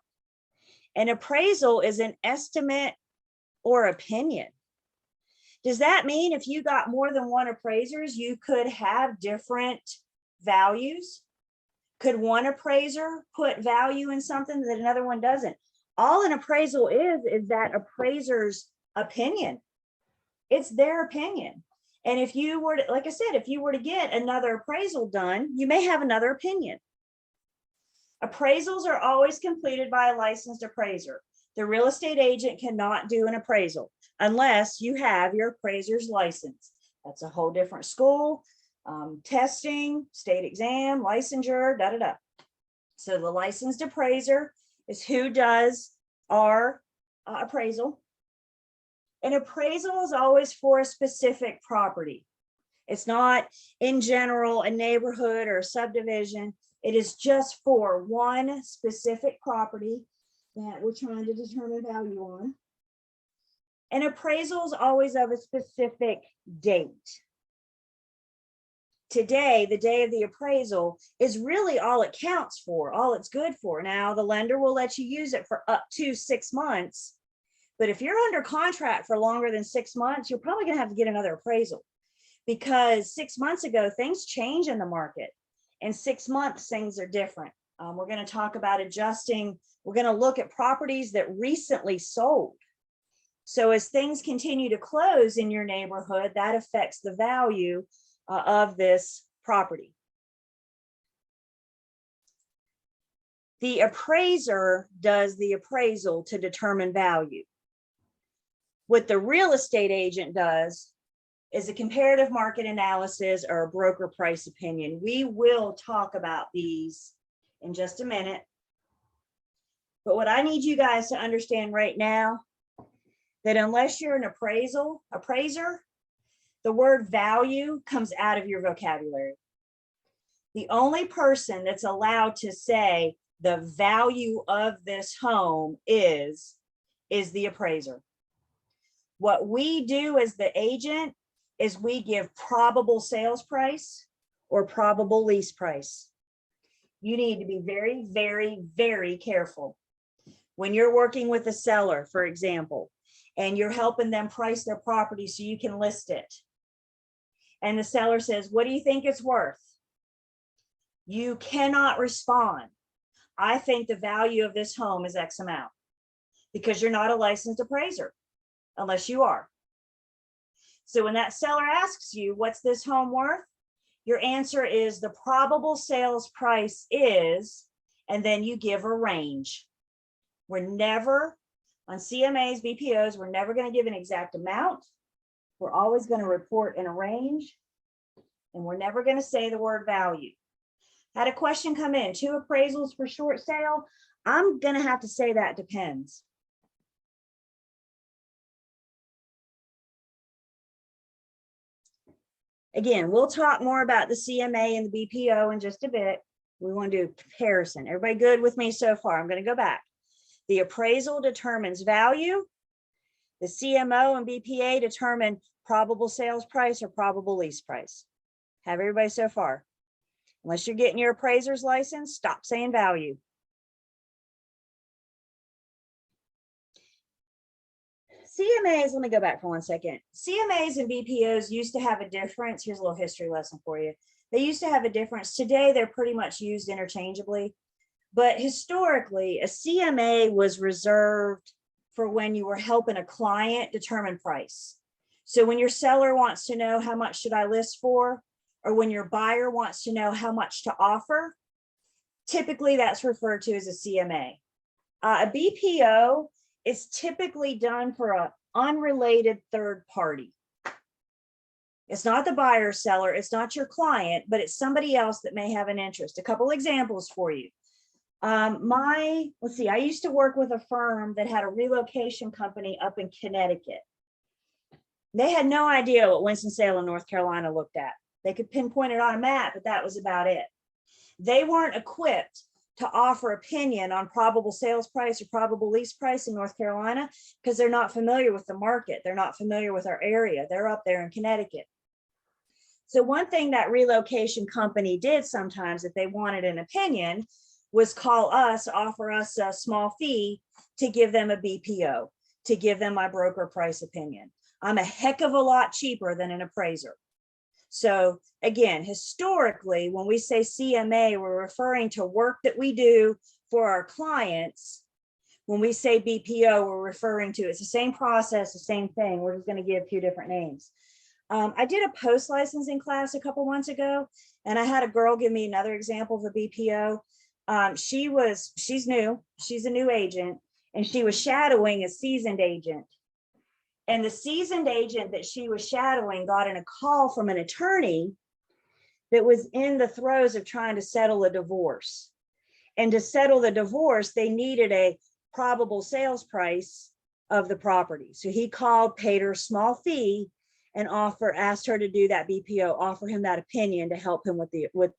[SPEAKER 1] An appraisal is an estimate or opinion. Does that mean if you got more than one appraisers, you could have different values? Could one appraiser put value in something that another one doesn't? All an appraisal is that appraiser's opinion. It's their opinion. And if you were to, like I said, if you were to get another appraisal done, you may have another opinion. Appraisals are always completed by a licensed appraiser. The real estate agent cannot do an appraisal unless you have your appraiser's license. That's a whole different school, testing, state exam, licensure, da-da-da. So the licensed appraiser is who does our appraisal. An appraisal is always for a specific property. It's not in general a neighborhood or a subdivision. It is just for one specific property that we're trying to determine value on. An appraisal is always of a specific date. Today, the day of the appraisal is really all it counts for, all it's good for. Now, the lender will let you use it for up to 6 months, But if you're under contract for longer than 6 months, you're probably going to have to get another appraisal, because 6 months ago, things change in the market. In 6 months, things are different. We're going to talk about adjusting. We're going to look at properties that recently sold. So as things continue to close in your neighborhood, that affects the value of this property. The appraiser does the appraisal to determine value. What the real estate agent does is a comparative market analysis or a broker price opinion. We will talk about these in just a minute. But what I need you guys to understand right now, that unless you're an appraiser, the word value comes out of your vocabulary. The only person that's allowed to say the value of this home is the appraiser. What we do as the agent is we give probable sales price or probable lease price. You need to be very, very, very careful when you're working with a seller, for example, and you're helping them price their property so you can list it. And the seller says, what do you think it's worth? You cannot respond, I think the value of this home is X amount, because you're not a licensed appraiser unless you are. So when that seller asks you, what's this home worth? Your answer is the probable sales price is, and then you give a range. We're never, on CMAs, BPOs, we're never going to give an exact amount. We're always going to report in a range, and we're never going to say the word value. Had a question come in, 2 appraisals for short sale. I'm going to have to say that depends. Again, we'll talk more about the CMA and the BPO in just a bit. We want to do a comparison. Everybody good with me so far? I'm going to go back. The appraisal determines value. The CMO and BPA determine probable sales price or probable lease price. Have everybody so far? Unless you're getting your appraiser's license, stop saying value. CMAs, let me go back for 1 second. CMAs and BPOs used to have a difference. Here's a little history lesson for you. They used to have a difference. Today, they're pretty much used interchangeably. But historically, a CMA was reserved for when you were helping a client determine price. So when your seller wants to know how much should I list for, or when your buyer wants to know how much to offer, typically that's referred to as a CMA. A BPO is typically done for an unrelated third party. It's not the buyer seller, it's not your client, but it's somebody else that may have an interest. A couple examples for you. Let's see, I used to work with a firm that had a relocation company up in Connecticut. They had no idea what Winston-Salem, North Carolina looked at. They could pinpoint it on a map, but that was about it. They weren't equipped to offer opinion on probable sales price or probable lease price in North Carolina because they're not familiar with the market. They're not familiar with our area. They're up there in Connecticut. So one thing that relocation company did sometimes, if they wanted an opinion, was call us, offer us a small fee to give them a BPO, to give them my broker price opinion. I'm a heck of a lot cheaper than an appraiser. So again, historically, when we say CMA, we're referring to work that we do for our clients. When we say BPO, we're referring to, it's the same process, the same thing. We're just going to give a few different names. I did a post licensing class a couple months ago, and I had a girl give me another example of a BPO. She's new, she's a new agent, and she was shadowing a seasoned agent. And the seasoned agent that she was shadowing got in a call from an attorney that was in the throes of trying to settle a divorce. And to settle the divorce, they needed a probable sales price of the property. So he called, paid her a small fee, and asked her to do that BPO, offer him that opinion to help him with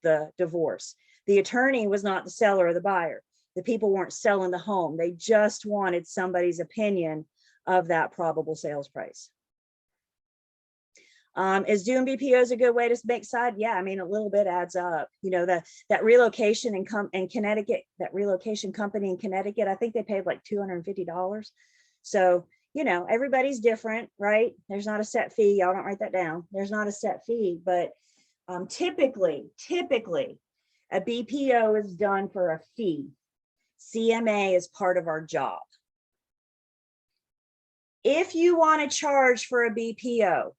[SPEAKER 1] the divorce. The attorney was not the seller or the buyer. The people weren't selling the home. They just wanted somebody's opinion of that probable sales price. Is doing BPOs a good way to make side? Yeah, I mean, a little bit adds up. You know, that relocation in Connecticut, that relocation company in Connecticut, I think they paid like $250. So you know, everybody's different, right? There's not a set fee. Y'all don't write that down. There's not a set fee, but typically, a BPO is done for a fee. CMA is part of our job. If you want to charge for a BPO,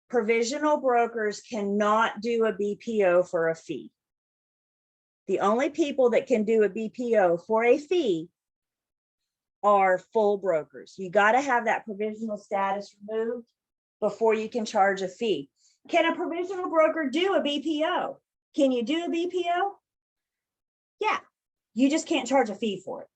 [SPEAKER 1] provisional brokers cannot do a BPO for a fee. The only people that can do a BPO for a fee are full brokers. You got to have that provisional status removed before you can charge a fee. Can a provisional broker do a BPO? Can you do a BPO? Yeah, you just can't charge a fee for it.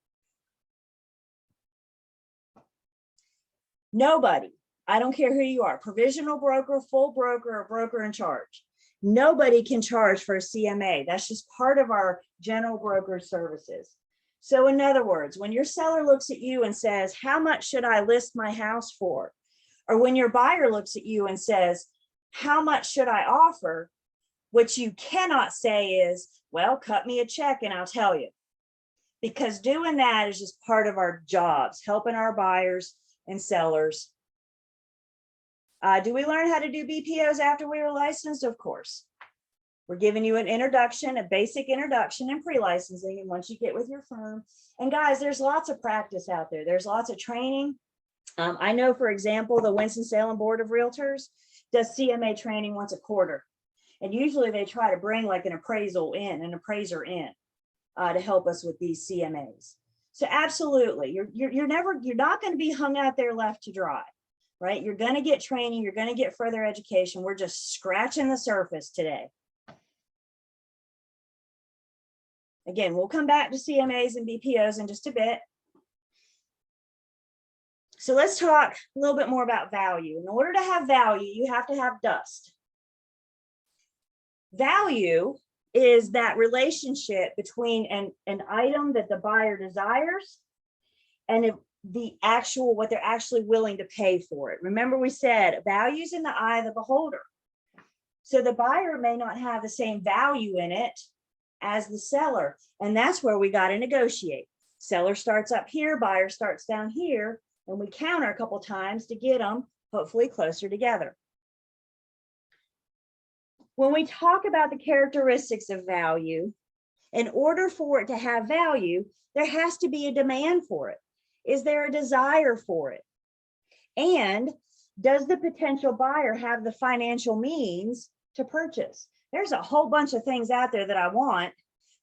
[SPEAKER 1] Nobody, I don't care who you are, provisional broker, full broker, or broker in charge. Nobody can charge for a CMA. That's just part of our general broker services. So in other words, when your seller looks at you and says, how much should I list my house for? Or when your buyer looks at you and says, how much should I offer? What you cannot say is, well, cut me a check and I'll tell you. Because doing that is just part of our jobs, helping our buyers and sellers. Do we learn how to do BPOs after we were licensed? Of course. We're giving you an introduction, a basic introduction and pre-licensing. And once you get with your firm, and guys, there's lots of practice out there. There's lots of training. I know, for example, the Winston-Salem Board of Realtors does CMA training once a quarter. And usually they try to bring like an appraiser in to help us with these CMAs. So absolutely, you're not going to be hung out there left to dry, right? You're going to get training, you're going to get further education. We're just scratching the surface today. Again, we'll come back to CMAs and BPOs in just a bit. So let's talk a little bit more about value. In order to have value, you have to have dust. Value is that relationship between an item that the buyer desires and what they're actually willing to pay for it. Remember, we said value's in the eye of the beholder. So the buyer may not have the same value in it as the seller. And that's where we got to negotiate. Seller starts up here, buyer starts down here, and we counter a couple times to get them hopefully closer together. When we talk about the characteristics of value, in order for it to have value, there has to be a demand for it. Is there a desire for it? And does the potential buyer have the financial means to purchase? There's a whole bunch of things out there that I want,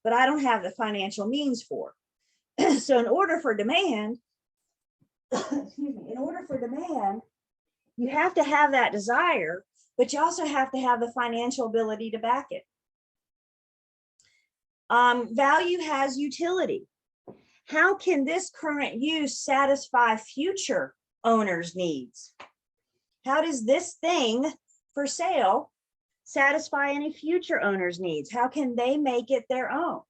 [SPEAKER 1] but I don't have the financial means for. So in order for demand, you have to have that desire, but you also have to have the financial ability to back it. Value has utility. How can this current use satisfy future owners' needs? How does this thing for sale satisfy any future owners' needs? How can they make it their own?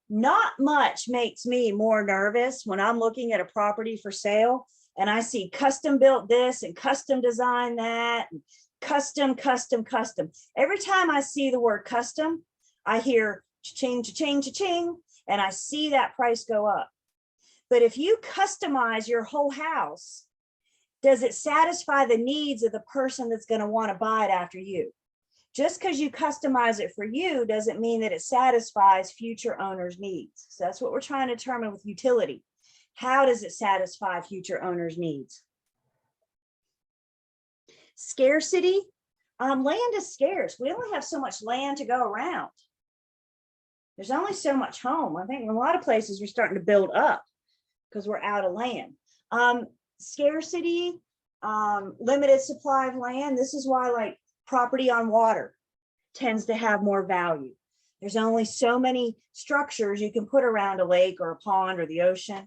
[SPEAKER 1] Not much makes me more nervous when I'm looking at a property for sale and I see custom built this and custom design that, and custom. Every time I see the word custom, I hear cha-ching, cha-ching, cha-ching, and I see that price go up. But if you customize your whole house, does it satisfy the needs of the person that's going to want to buy it after you? Just because you customize it for you doesn't mean that it satisfies future owners' needs. So that's what we're trying to determine with utility. How does it satisfy future owners' needs? Scarcity. Land is scarce. We only have so much land to go around. There's only so much home. I think in a lot of places we're starting to build up because we're out of land. Scarcity, limited supply of land. This is why like property on water tends to have more value. There's only so many structures you can put around a lake or a pond or the ocean.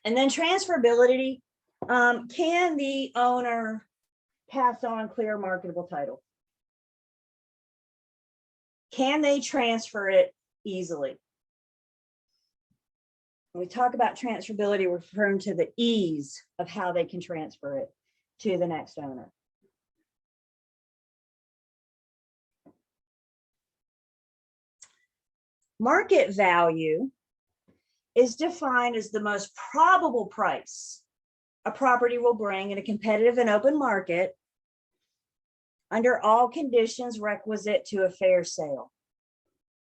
[SPEAKER 1] And then transferability. Can the owner pass on clear marketable title? Can they transfer it easily? When we talk about transferability, we're referring to the ease of how they can transfer it to the next owner. Market value is defined as the most probable price a property will bring in a competitive and open market under all conditions requisite to a fair sale.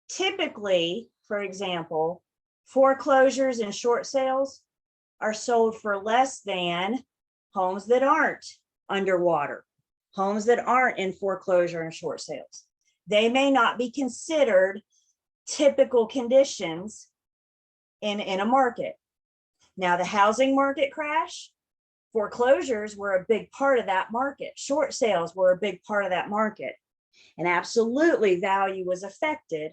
[SPEAKER 1] Typically, for example, foreclosures and short sales are sold for less than homes that aren't underwater, homes that aren't in foreclosure and short sales. They may not be considered typical conditions in a market. Now, the housing market crash, foreclosures were a big part of that market. Short sales were a big part of that market. And absolutely, value was affected.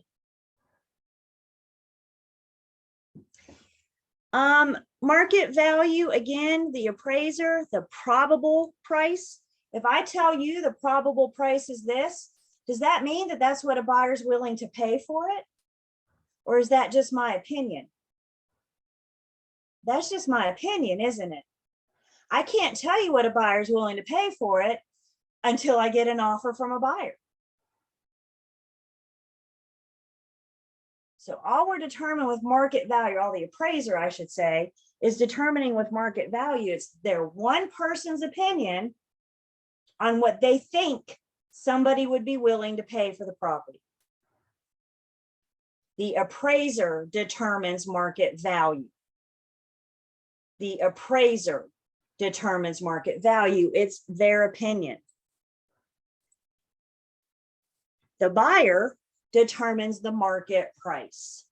[SPEAKER 1] Market value, again, the appraiser, the probable price. If I tell you the probable price is this, does that mean that that's what a buyer's willing to pay for it? Or is that just my opinion? That's just my opinion, isn't it? I can't tell you what a buyer's willing to pay for it until I get an offer from a buyer. So all we're determining with market value, all the appraiser, I should say, is determining with market value. It's their one person's opinion on what they think somebody would be willing to pay for the property. The appraiser determines market value. The appraiser determines market value. It's their opinion. The buyer determines the market price.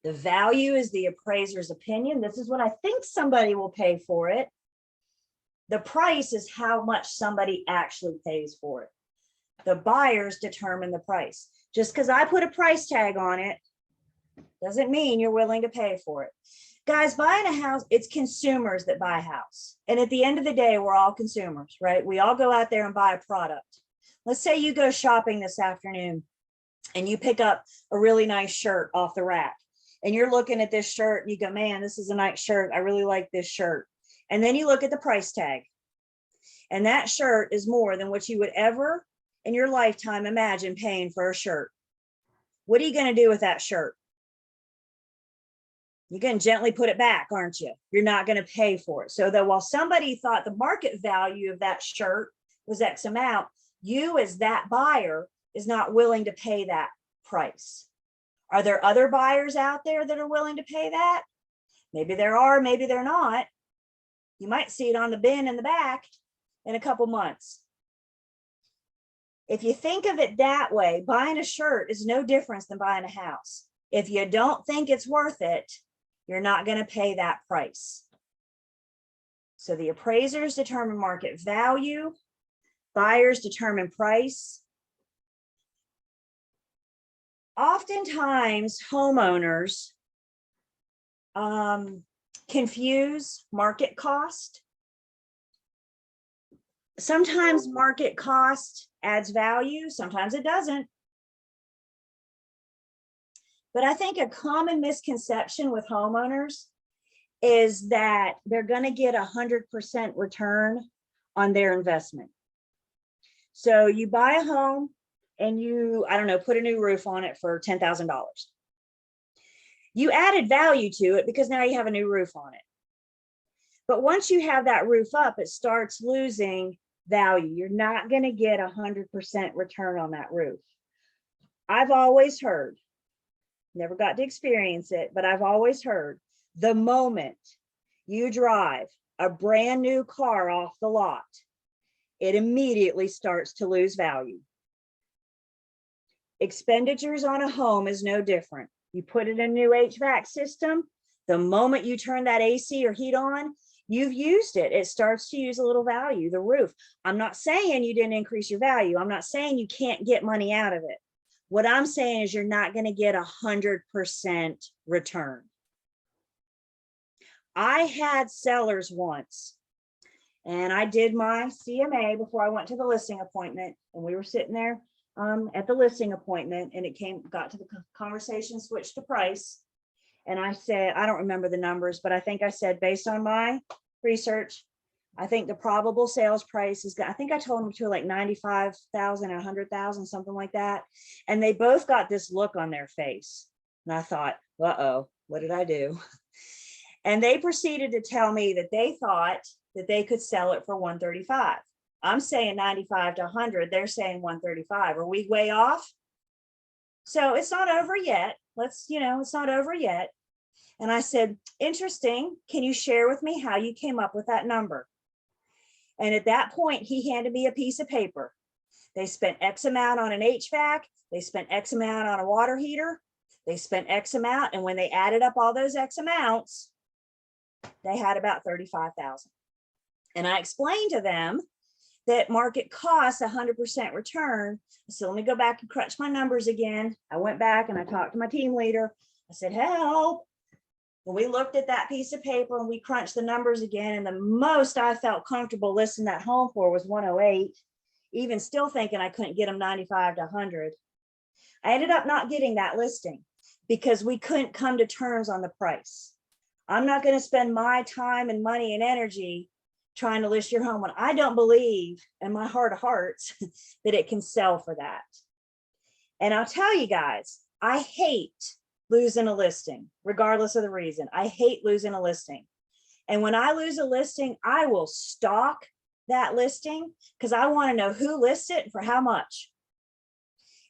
[SPEAKER 1] The value is the appraiser's opinion. This is what I think somebody will pay for it. The price is how much somebody actually pays for it. The buyers determine the price. Just because I put a price tag on it doesn't mean you're willing to pay for it. Guys, buying a house, it's consumers that buy a house. And at the end of the day, we're all consumers, right? We all go out there and buy a product. Let's say you go shopping this afternoon and you pick up a really nice shirt off the rack. And you're looking at this shirt and you go, man, this is a nice shirt. I really like this shirt. And then you look at the price tag. And that shirt is more than what you would ever in your lifetime imagine paying for a shirt. What are you going to do with that shirt? You're going to gently put it back, aren't you? You're not going to pay for it. So that while somebody thought the market value of that shirt was X amount, you as that buyer is not willing to pay that price. Are there other buyers out there that are willing to pay that? Maybe there are, maybe they're not. You might see it on the bin in the back in a couple months. If you think of it that way, buying a shirt is no different than buying a house. If you don't think it's worth it, you're not going to pay that price. So the appraisers determine market value, buyers determine price. Oftentimes, homeowners confuse market cost. Sometimes market cost adds value, sometimes it doesn't. But I think a common misconception with homeowners is that they're going to get 100% return on their investment. So you buy a home and you, I don't know, put a new roof on it for $10,000. You added value to it because now you have a new roof on it. But once you have that roof up, it starts losing value. You're not going to get 100% return on that roof. I've always heard, never got to experience it, but I've always heard the moment you drive a brand new car off the lot, it immediately starts to lose value. Expenditures on a home is no different. You put in a new HVAC system, the moment you turn that AC or heat on, you've used it. It starts to use a little value, the roof. I'm not saying you didn't increase your value. I'm not saying you can't get money out of it. What I'm saying is you're not going to get 100% return. I had sellers once, and I did my CMA before I went to the listing appointment, and we were sitting there at the listing appointment, and it got to the conversation, switched to price. And I said, I don't remember the numbers, but I think I said, based on my research, I think the probable sales price is, I think I told them to like 95,000 and 100,000, something like that. And they both got this look on their face. And I thought, uh-oh, what did I do? And they proceeded to tell me that they thought that they could sell it for 135. I'm saying 95 to 100. They're saying 135. Are we way off? So it's not over yet. It's not over yet. And I said, interesting. Can you share with me how you came up with that number? And at that point, he handed me a piece of paper. They spent X amount on an HVAC. They spent X amount on a water heater. They spent X amount. And when they added up all those X amounts, they had about 35,000. And I explained to them that market costs 100% return. So let me go back and crunch my numbers again. I went back and I talked to my team leader. I said, help. When we looked at that piece of paper and we crunched the numbers again, and the most I felt comfortable listing that home for was 108, even still thinking I couldn't get them 95 to 100. I ended up not getting that listing because we couldn't come to terms on the price. I'm not going to spend my time and money and energy trying to list your home when I don't believe in my heart of hearts that it can sell for that. And I'll tell you guys, I hate losing a listing, regardless of the reason. I hate losing a listing. And when I lose a listing, I will stalk that listing because I want to know who lists it and for how much.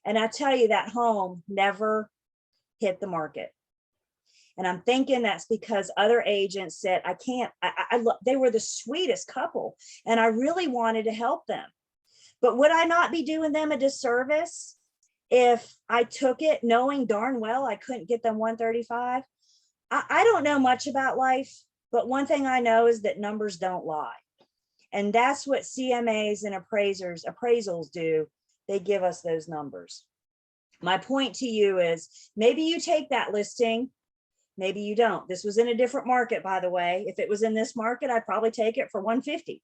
[SPEAKER 1] And I tell you, that home never hit the market. And I'm thinking that's because other agents said, I can't, they were the sweetest couple and I really wanted to help them. But would I not be doing them a disservice if I took it knowing darn well I couldn't get them 135? I don't know much about life, but one thing I know is that numbers don't lie. And that's what CMAs and appraisals do. They give us those numbers. My point to you is maybe you take that listing, maybe you don't. This was in a different market, by the way. If it was in this market, I'd probably take it for 150,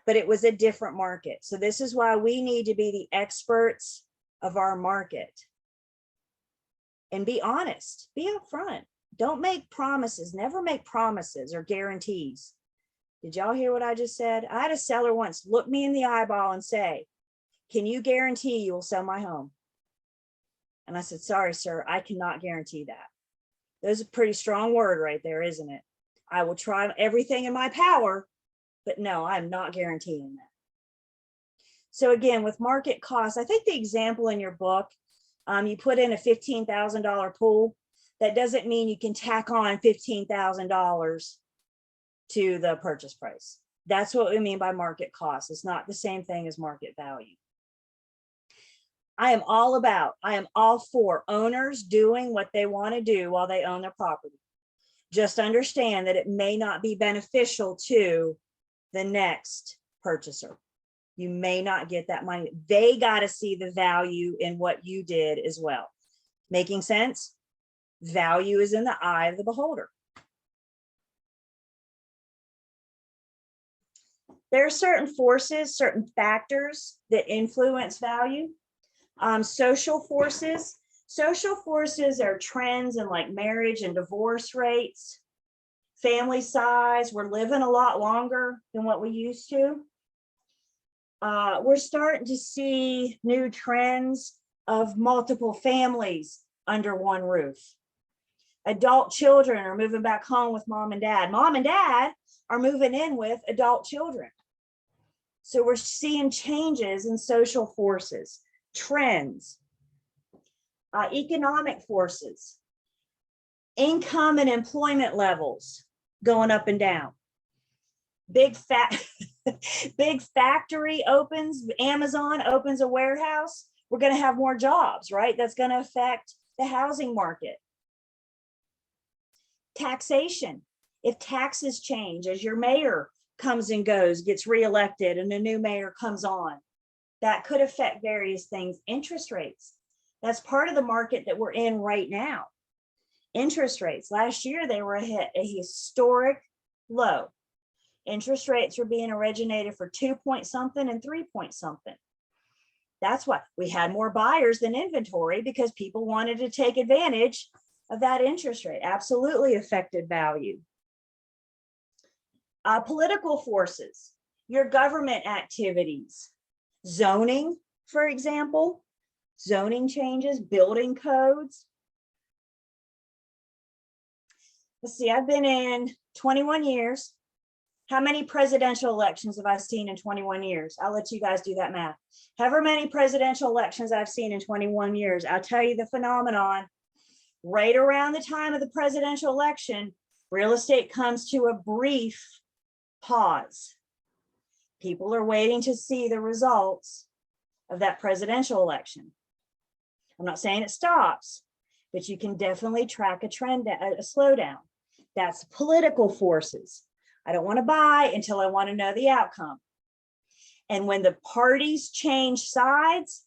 [SPEAKER 1] but it was a different market. So this is why we need to be the experts of our market and be honest, be upfront. Don't make promises, never make promises or guarantees. Did y'all hear what I just said? I had a seller once look me in the eyeball and say, can you guarantee you will sell my home? And I said, sorry, sir, I cannot guarantee that. There's a pretty strong word right there, isn't it? I will try everything in my power, but no, I'm not guaranteeing that. So again, with market costs, I think the example in your book, you put in a $15,000 pool. That doesn't mean you can tack on $15,000 to the purchase price. That's what we mean by market cost. It's not the same thing as market value. I am all for owners doing what they want to do while they own their property. Just understand that it may not be beneficial to the next purchaser. You may not get that money. They got to see the value in what you did as well. Making sense? Value is in the eye of the beholder. There are certain forces, certain factors that influence value. Social forces. Social forces are trends in like marriage and divorce rates, family size. We're living a lot longer than what we used to. We're starting to see new trends of multiple families under one roof. Adult children are moving back home with mom and dad. Mom and dad are moving in with adult children. So we're seeing changes in social forces, trends, economic forces, income and employment levels going up and down. Big factory opens, Amazon opens a warehouse. We're going to have more jobs, right? That's going to affect the housing market. Taxation. If taxes change as your mayor comes and goes, gets reelected, and a new mayor comes on, that could affect various things. Interest rates. That's part of the market that we're in right now. Interest rates. Last year, they were a historic low. Interest rates were being originated for 2 point something and 3 point something. That's why we had more buyers than inventory, because people wanted to take advantage of that interest rate. Absolutely affected value. Political forces, your government activities, zoning, for example, zoning changes, building codes. Let's see, I've been in 21 years. How many presidential elections have I seen in 21 years? I'll let you guys do that math. However many presidential elections I've seen in 21 years, I'll tell you the phenomenon. Right around the time of the presidential election, real estate comes to a brief pause. People are waiting to see the results of that presidential election. I'm not saying it stops, but you can definitely track a trend, a slowdown. That's political forces. I don't want to buy until I want to know the outcome. And when the parties change sides,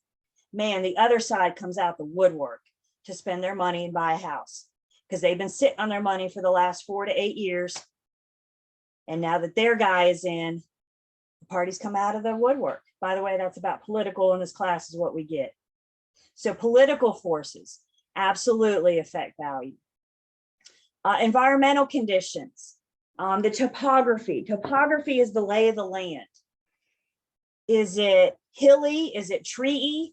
[SPEAKER 1] man, the other side comes out the woodwork to spend their money and buy a house because they've been sitting on their money for the last 4 to 8 years. And now that their guy is in, the parties come out of the woodwork. By the way, that's about political in this class is what we get. So political forces absolutely affect value. Environmental conditions, the topography. Topography is the lay of the land. Is it hilly? Is it treey?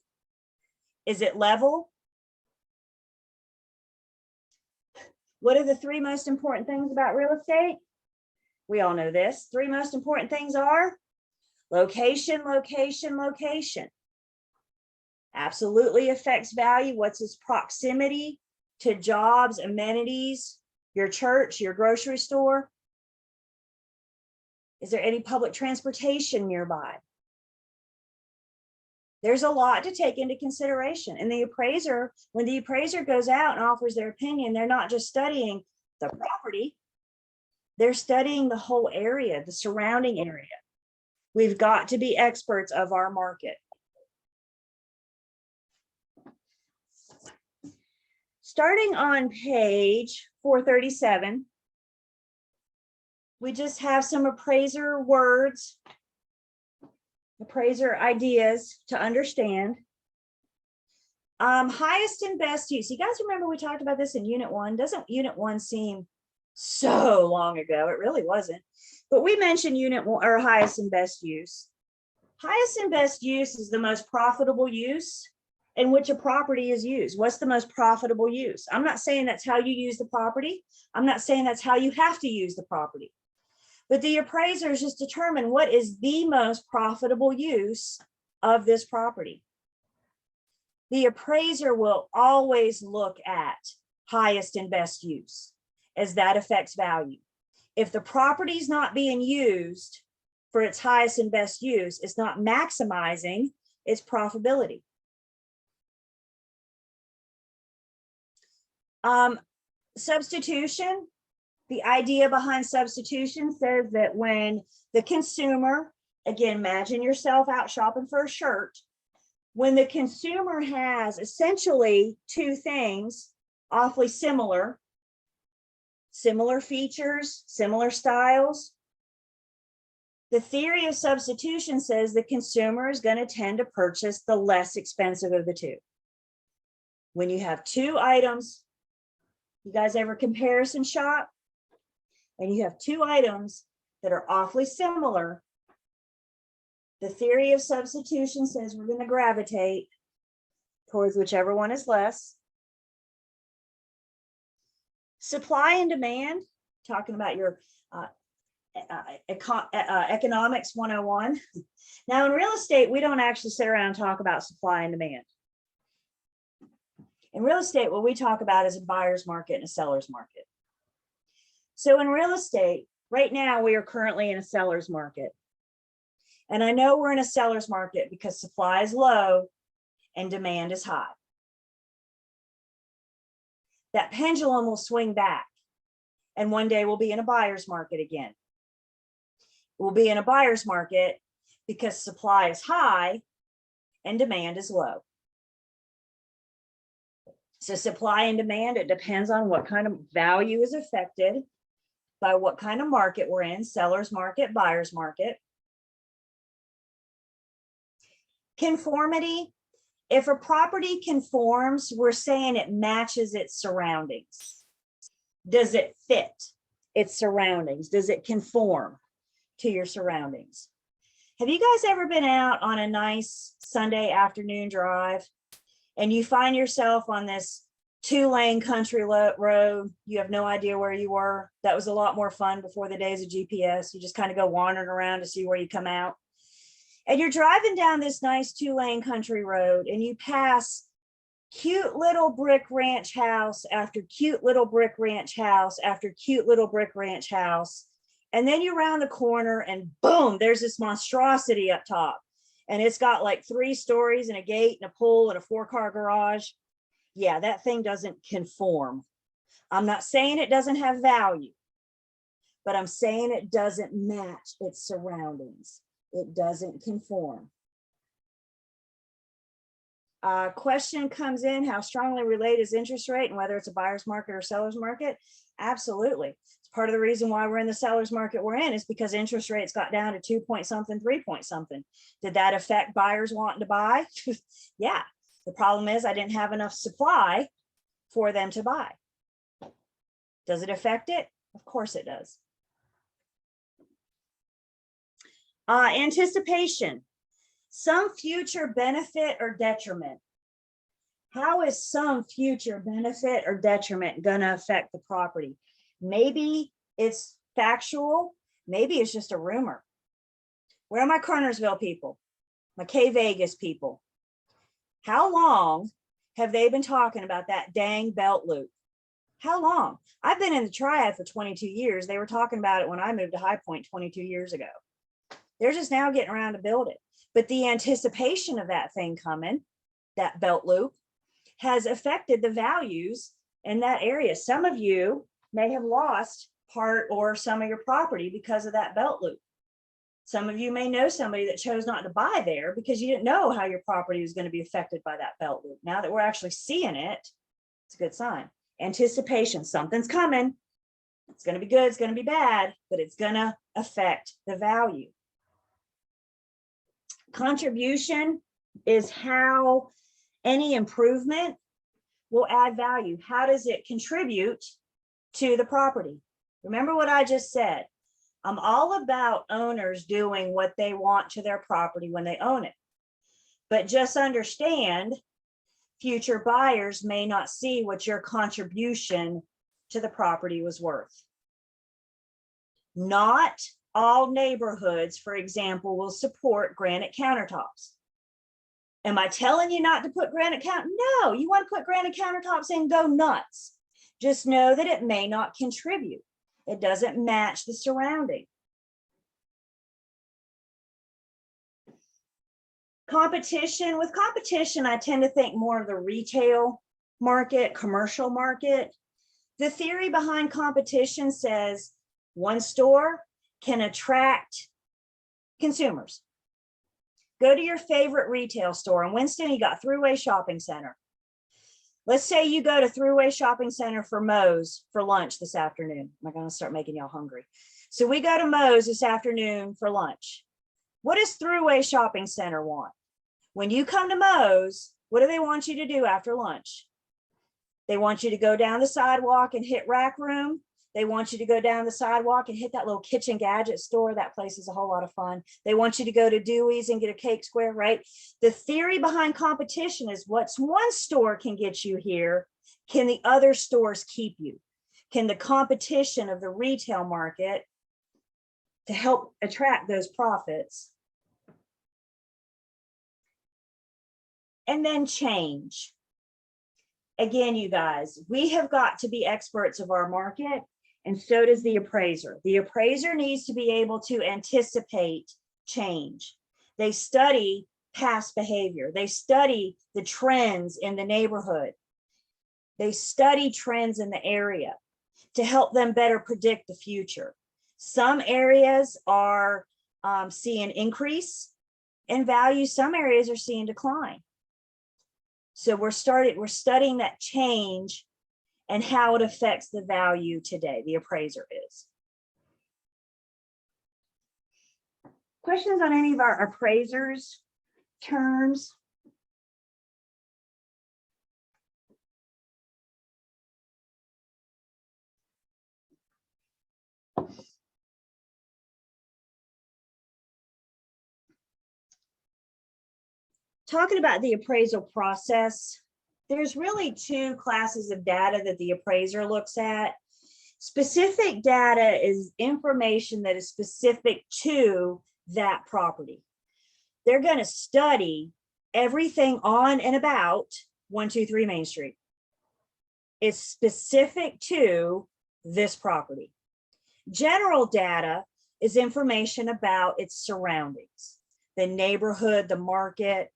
[SPEAKER 1] Is it level? What are the 3 most important things about real estate? We all know this. 3 most important things are location, location, location. Absolutely affects value. What's its proximity to jobs, amenities, your church, your grocery store? Is there any public transportation nearby? There's a lot to take into consideration. And the appraiser, when the appraiser goes out and offers their opinion, they're not just studying the property, they're studying the whole area, the surrounding area. We've got to be experts of our market. Starting on page 437, we just have some appraiser words, appraiser ideas to understand. Highest and best use. You guys remember we talked about this in Unit 1? Doesn't Unit 1 seem so long ago? It really wasn't. But we mentioned Unit 1 or highest and best use. Highest and best use is the most profitable use in which a property is used. What's the most profitable use? I'm not saying that's how you use the property. I'm not saying that's how you have to use the property. But the appraisers just determine what is the most profitable use of this property. The appraiser will always look at highest and best use, as that affects value. If the property is not being used for its highest and best use, it's not maximizing its profitability. Substitution. The idea behind substitution says that when the consumer, again, imagine yourself out shopping for a shirt. When the consumer has essentially 2 things awfully similar features, similar styles, the theory of substitution says the consumer is going to tend to purchase the less expensive of the 2. When you have 2 items, you guys ever comparison shop? And you have 2 items that are awfully similar, the theory of substitution says we're going to gravitate towards whichever one is less. Supply and demand, talking about your economics 101. Now in real estate, we don't actually sit around and talk about supply and demand. In real estate, what we talk about is a buyer's market and a seller's market. So in real estate, right now, we are currently in a seller's market. And I know we're in a seller's market because supply is low and demand is high. That pendulum will swing back. And one day we'll be in a buyer's market again. We'll be in a buyer's market because supply is high and demand is low. So supply and demand, it depends on what kind of value is affected by what kind of market we're in, seller's market, buyer's market. Conformity, if a property conforms, we're saying it matches its surroundings. Does it fit its surroundings? Does it conform? to your surroundings. Have you guys ever been out on a nice Sunday afternoon drive and you find yourself on this 2-lane country road? You have no idea where you were. That was a lot more fun before the days of GPS. You just kind of go wandering around to see where you come out. And you're driving down this nice 2-lane country road and you pass cute little brick ranch house after cute little brick ranch house after cute little brick ranch house. And then you round the corner and boom, there's this monstrosity up top. And it's got like 3 stories and a gate and a pool and a 4-car garage. Yeah, that thing doesn't conform. I'm not saying it doesn't have value, but I'm saying it doesn't match its surroundings. It doesn't conform. Question comes in, how strongly related is interest rate and whether it's a buyer's market or seller's market? Absolutely. It's part of the reason why we're in the seller's market we're in is because interest rates got down to 2 point something, 3 point something. Did that affect buyers wanting to buy? Yeah. The problem is I didn't have enough supply for them to buy. Does it affect it? Of course it does. Anticipation. Some future benefit or detriment. How is some future benefit or detriment going to affect the property? Maybe it's factual. Maybe it's just a rumor. Where are my Carnersville people? My K Vegas people? How long have they been talking about that dang belt loop? How long? I've been in the Triad for 22 years. They were talking about it when I moved to High Point 22 years ago. They're just now getting around to build it. But the anticipation of that thing coming, that belt loop, has affected the values in that area. Some of you may have lost part or some of your property because of that belt loop. Some of you may know somebody that chose not to buy there because you didn't know how your property was going to be affected by that belt loop. Now that we're actually seeing it, it's a good sign. Anticipation, something's coming. It's going to be good, it's going to be bad, but it's going to affect the value. Contribution is how any improvement will add value. How does it contribute to the property? Remember what I just said. I'm all about owners doing what they want to their property when they own it. But just understand, future buyers may not see what your contribution to the property was worth. Not all neighborhoods, for example, will support granite countertops. Am I telling you not to put granite No, you want to put granite countertops in, go nuts. Just know that it may not contribute. It doesn't match the surrounding. Competition. With competition, I tend to think more of the retail market, commercial market. The theory behind competition says one store can attract consumers. Go to your favorite retail store. In Winston, you got Thruway Shopping Center. Let's say you go to Thruway Shopping Center for Moe's for lunch this afternoon. Am I going to start making y'all hungry? So we go to Moe's this afternoon for lunch. What does Thruway Shopping Center want? When you come to Moe's, what do they want you to do after lunch? They want you to go down the sidewalk and hit Rack Room. They want you to go down the sidewalk and hit that little kitchen gadget store. That place is a whole lot of fun. They want you to go to Dewey's and get a cake square, right? The theory behind competition is what's one store can get you here, can the other stores keep you? Can the competition of the retail market to help attract those profits? And then change. Again, you guys, we have got to be experts of our market, and so does the appraiser. The appraiser needs to be able to anticipate change. They study past behavior. They study the trends in the neighborhood. They study trends in the area to help them better predict the future. Some areas are seeing increase in value. Some areas are seeing decline. So we're studying that change and how it affects the value today. The appraiser is. Questions on any of our appraisers' terms? talking about the appraisal process, there's really two classes of data that the appraiser looks at. Specific data is information that is specific to that property. They're going to study everything on and about 123 Main Street. It's specific to this property. General data is information about its surroundings, the neighborhood, the market.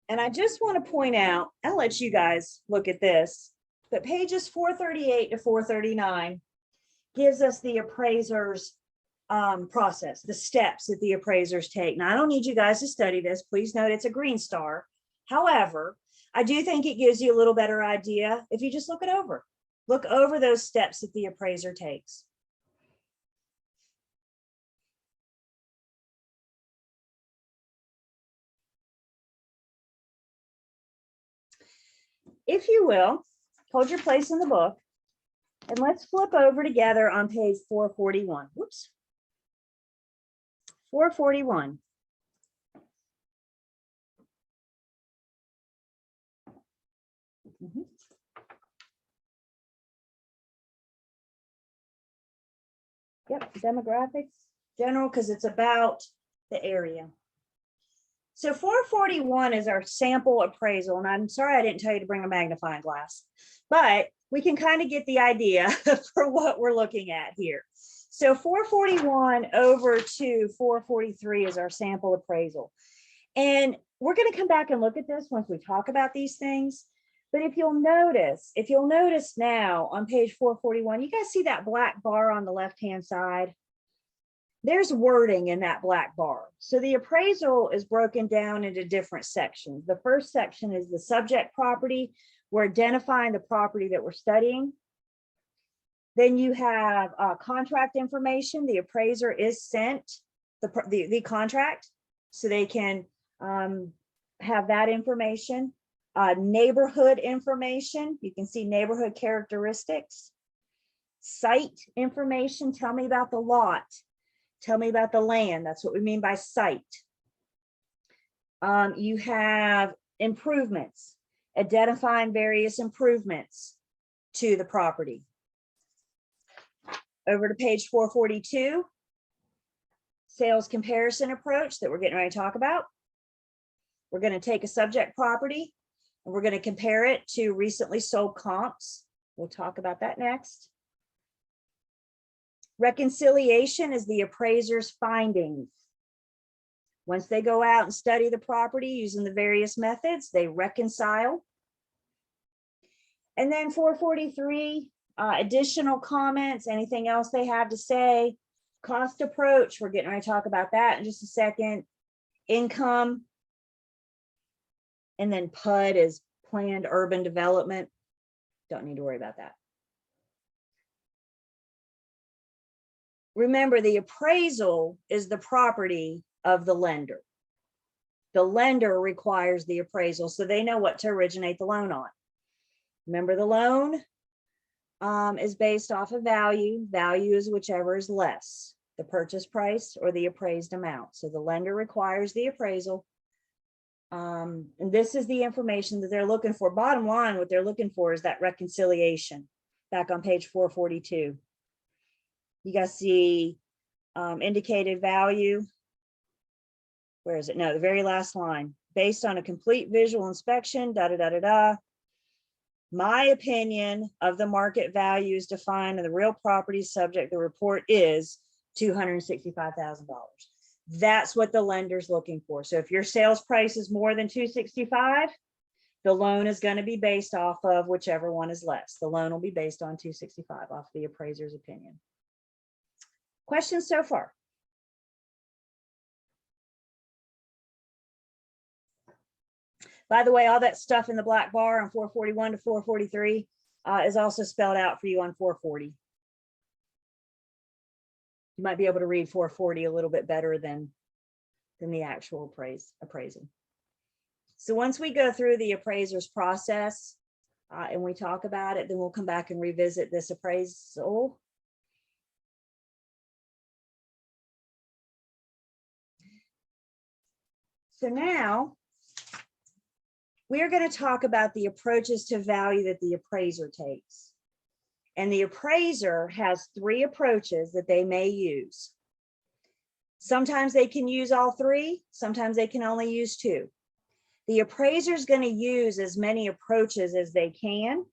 [SPEAKER 1] And I just want to point out, I'll let you guys look at this, but pages 438 to 439 gives us the appraiser's process, the steps that the appraisers take. Now, I don't need you guys to study this. Please note it's a green star. However, I do think it gives you a little better idea if you just look it over. Look over those steps that the appraiser takes. If you will, hold your place in the book and let's flip over together on page 441. Whoops. 441. Yep, demographics, general, because it's about the area. So 441 is our sample appraisal. And I'm sorry I didn't tell you to bring a magnifying glass, but we can kind of get the idea for what we're looking at here. So 441 over to 443 is our sample appraisal. And we're going to come back and look at this once we talk about these things. But if you'll notice now on page 441, you guys see that black bar on the left-hand side? There's wording in that black bar. So the appraisal is broken down into different sections. The first section is the subject property. We're identifying the property that we're studying. Then you have contract information. The appraiser is sent the contract so they can have that information. Neighborhood information. You can see neighborhood characteristics. Site information. Tell me about the lot. Tell me about the land. That's what we mean by site. You have improvements, identifying various improvements to the property. Over to page 442, sales comparison approach that we're getting ready to talk about. We're going to take a subject property and we're going to compare it to recently sold comps. We'll talk about that next. Reconciliation is the appraiser's findings. Once they go out and study the property using the various methods, they reconcile. And then 443, additional comments, anything else they have to say. Cost approach, we're getting ready to talk about that in just a second. Income. And then PUD is planned urban development. Don't need to worry about that. Remember, the appraisal is the property of the lender. The lender requires the appraisal, so they know what to originate the loan on. Remember, the loan is based off of value. Value is whichever is less, the purchase price or the appraised amount. So the lender requires the appraisal. And this is the information that they're looking for. Bottom line, what they're looking for is that reconciliation. Back on page 442. You guys see indicated value. Where is it? No, the very last line. Based on a complete visual inspection, My opinion of the market values defined in the real property subject, the report is $265,000. That's what the lender's looking for. So if your sales price is more than 265, the loan is going to be based off of whichever one is less. The loan will be based on 265 off the appraiser's opinion. Questions so far? By the way, all that stuff in the black bar on 441 to 443 is also spelled out for you on 440. You might be able to read 440 a little bit better than the actual appraisal. So once we go through the appraiser's process, and we talk about it, then we'll come back and revisit this appraisal. So now we are going to talk about the approaches to value that the appraiser takes. And the appraiser has 3 approaches that they may use. Sometimes they can use all 3, sometimes they can only use 2. The appraiser is going to use as many approaches as they can.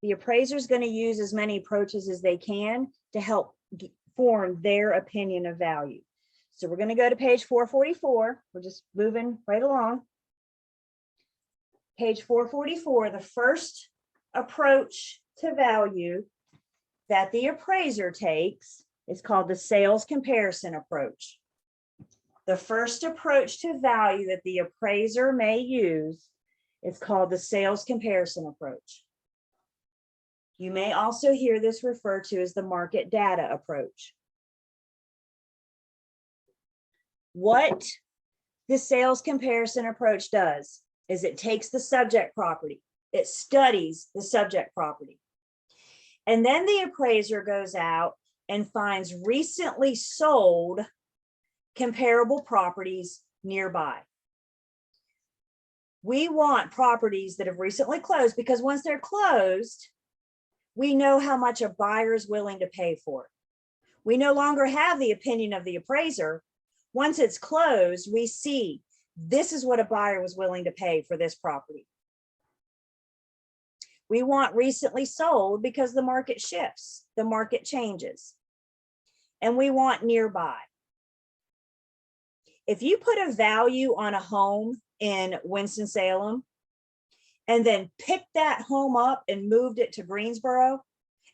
[SPEAKER 1] The appraiser is going to use as many approaches as they can to help form their opinion of value. So we're going to go to page 444. We're just moving right along. Page 444, the first approach to value that the appraiser takes is called the sales comparison approach. The first approach to value that the appraiser may use is called the sales comparison approach. You may also hear this referred to as the market data approach. What the sales comparison approach does is it takes the subject property, it studies the subject property, and then the appraiser goes out and finds recently sold comparable properties nearby. We want properties that have recently closed because once they're closed, we know how much a buyer is willing to pay for it. We no longer have the opinion of the appraiser. Once it's closed, we see this is what a buyer was willing to pay for this property. We want recently sold because the market shifts, the market changes, and we want nearby. If you put a value on a home in Winston-Salem and then picked that home up and moved it to Greensboro,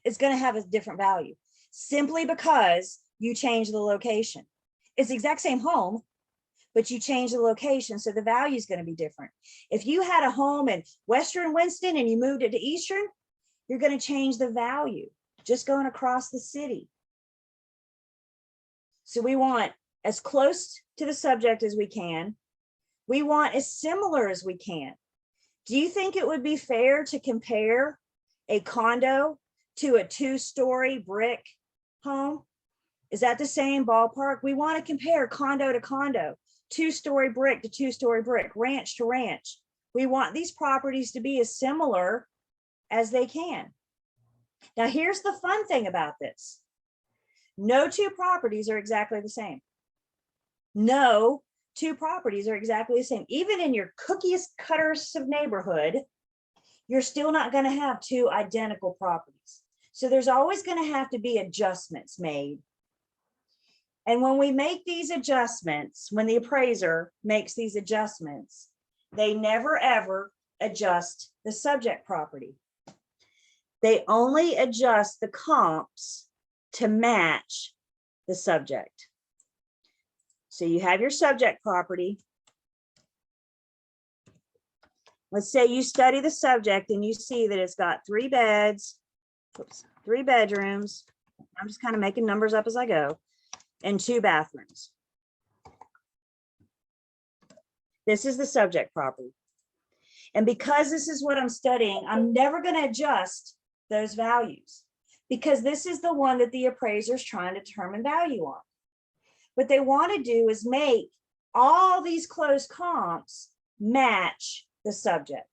[SPEAKER 1] it's going to have a different value simply because you change the location. It's the exact same home, but you change the location, so the value is going to be different. If you had a home in Western Winston and you moved it to Eastern, you're going to change the value just going across the city. So we want as close to the subject as we can. We want as similar as we can. Do you think it would be fair to compare a condo to a 2-story brick home? Is that the same ballpark? We want to compare condo to condo, 2-story brick to 2-story brick, ranch to ranch. We want these properties to be as similar as they can. Now, here's the fun thing about this. No 2 properties are exactly the same. No 2 properties are exactly the same. Even in your cookiest cutters of neighborhood, you're still not going to have 2 identical properties. So there's always going to have to be adjustments made. And when we make these adjustments, when the appraiser makes these adjustments, they never ever adjust the subject property. They only adjust the comps to match the subject. So you have your subject property. Let's say you study the subject and you see that it's got 3 beds, 3 bedrooms. I'm just kind of making numbers up as I go, and 2 bathrooms. This is the subject property. And because this is what I'm studying, I'm never going to adjust those values because this is the one that the appraiser is trying to determine value on. What they want to do is make all these close comps match the subject.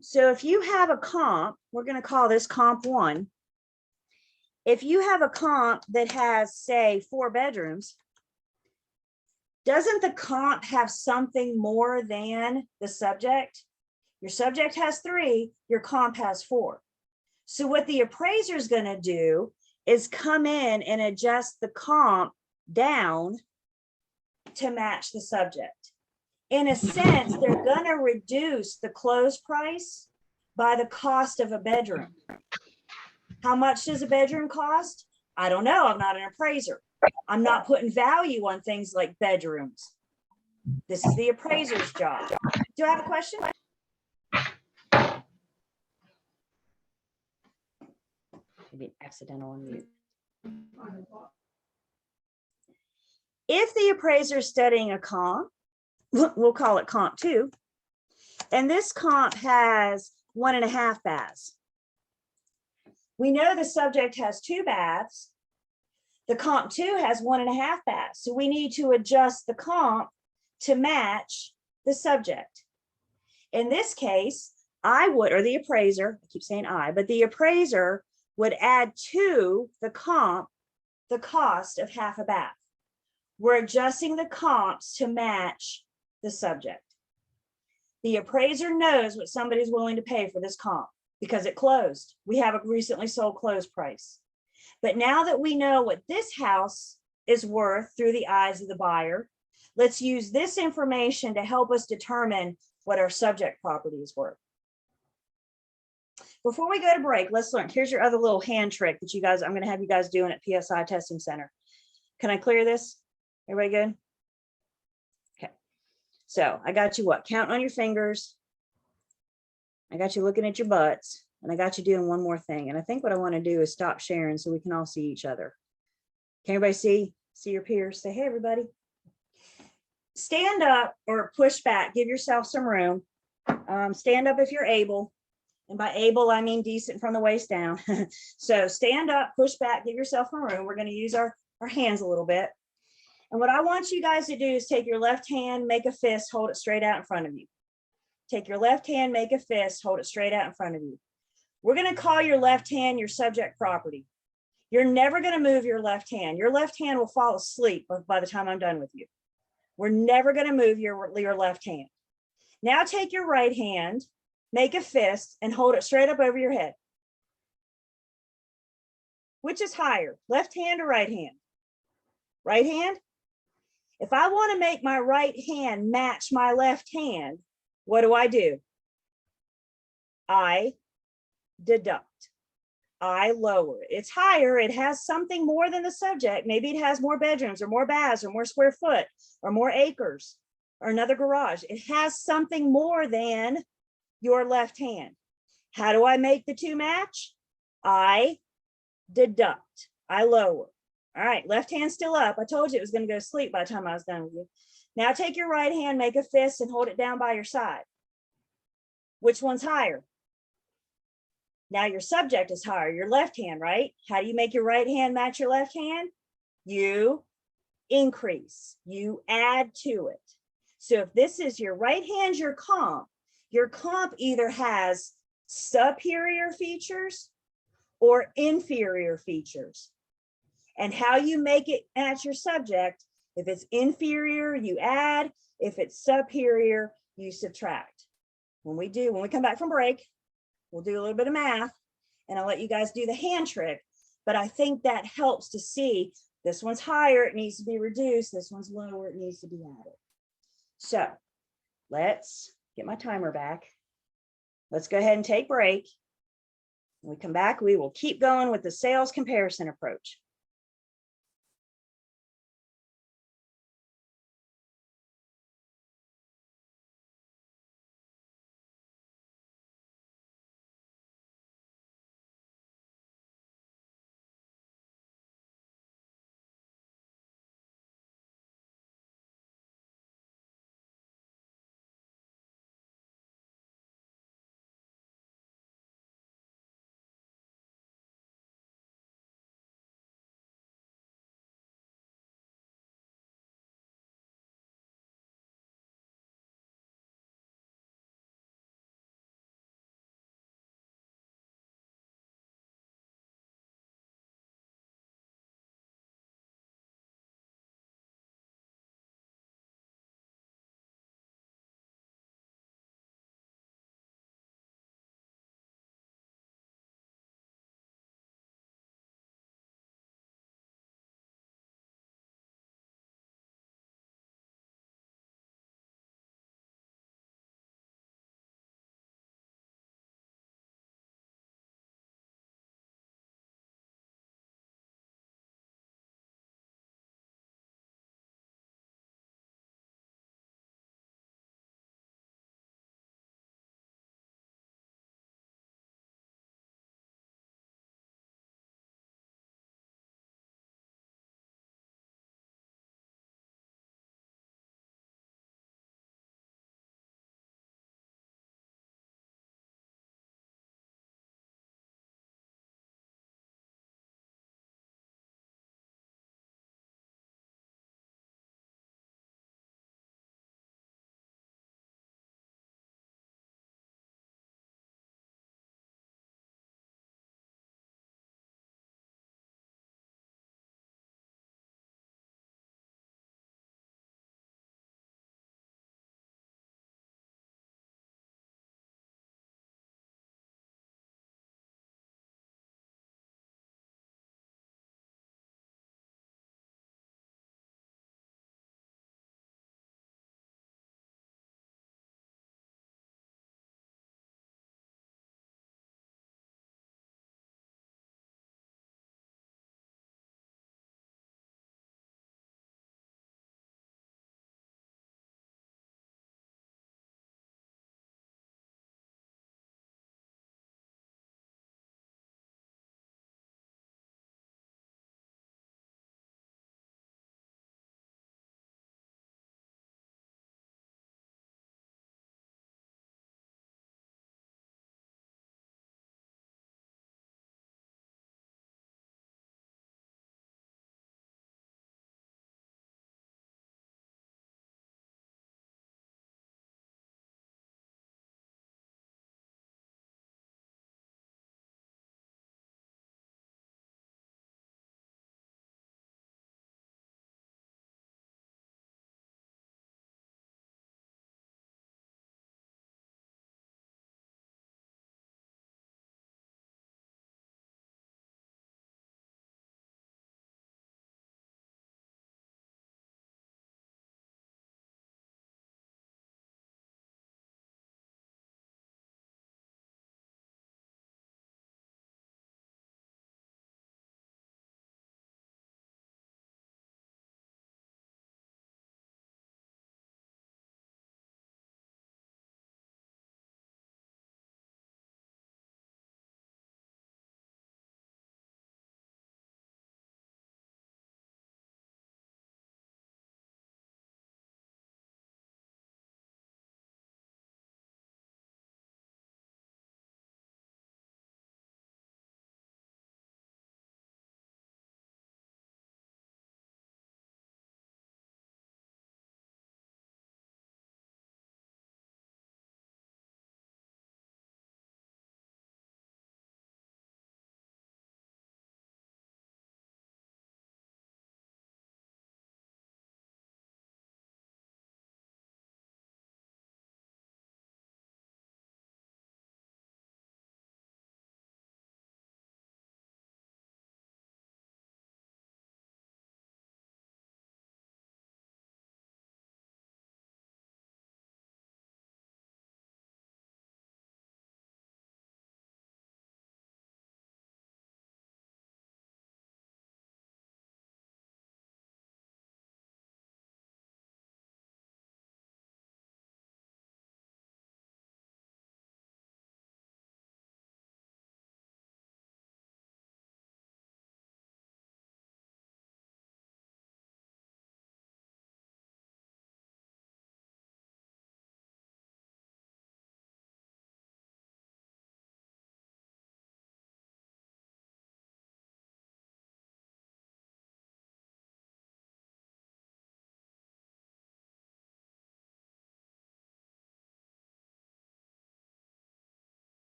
[SPEAKER 1] So if you have a comp, we're going to call this comp 1. If you have a comp that has, say, 4 bedrooms, doesn't the comp have something more than the subject? Your subject has 3, your comp has 4. So what the appraiser is going to do is come in and adjust the comp down to match the subject. In a sense, they're going to reduce the close price by the cost of a bedroom. How much does a bedroom cost? I don't know. I'm not an appraiser. I'm not putting value on things like bedrooms. This is the appraiser's job. Do I have a question? Maybe accidental unmute. If the appraiser is studying a comp, we'll call it comp 2, And this comp has 1.5 baths. We know the subject has 2 baths. The comp 2 has 1.5 baths. So we need to adjust the comp to match the subject. In this case, I would, or the appraiser, I keep saying I, but the appraiser would add to the comp the cost of 1/2 bath. We're adjusting the comps to match the subject. The appraiser knows what somebody's willing to pay for this comp because it closed. We have a recently sold closed price. But now that we know what this house is worth through the eyes of the buyer, let's use this information to help us determine what our subject property is worth. Before we go to break, let's learn. Here's your other little hand trick that you guys, I'm going to have you guys doing at PSI Testing Center. Can I clear this? Everybody good? Okay. So I got you what? Counting on your fingers. I got you looking at your butts, and I got you doing one more thing. And I think what I want to do is stop sharing so we can all see each other. Can everybody see your peers? Say, hey, everybody. Stand up or push back. Give yourself some room. Stand up if you're able. And by able, I mean decent from the waist down. So stand up, push back, give yourself some room. We're going to use our hands a little bit. And what I want you guys to do is take your left hand, make a fist, hold it straight out in front of you. Take your left hand, make a fist, hold it straight out in front of you. We're going to call your left hand your subject property. You're never going to move your left hand. Your left hand will fall asleep by the time I'm done with you. We're never going to move your left hand. Now take your right hand, make a fist, and hold it straight up over your head. Which is higher, left hand or right hand? Right hand? If I want to make my right hand match my left hand, what do? I deduct. I lower. It's higher. It has something more than the subject. Maybe it has more bedrooms or more baths or more square foot or more acres or another garage. It has something more than your left hand. How do I make the two match? I deduct. I lower. All right, left hand still up. I told you it was going to go to sleep by the time I was done with you. Now take your right hand, make a fist, and hold it down by your side. Which one's higher? Now your subject is higher, your left hand, right? How do you make your right hand match your left hand? You increase, you add to it. So if this is your right hand, your comp either has superior features or inferior features. And how you make it match your subject, if it's inferior, you add. If it's superior, you subtract. When we come back from break, we'll do a little bit of math and I'll let you guys do the hand trick. But I think that helps to see this one's higher, it needs to be reduced. This one's lower, it needs to be added. So let's get my timer back. Let's go ahead and take break. When we come back, we will keep going with the sales comparison approach.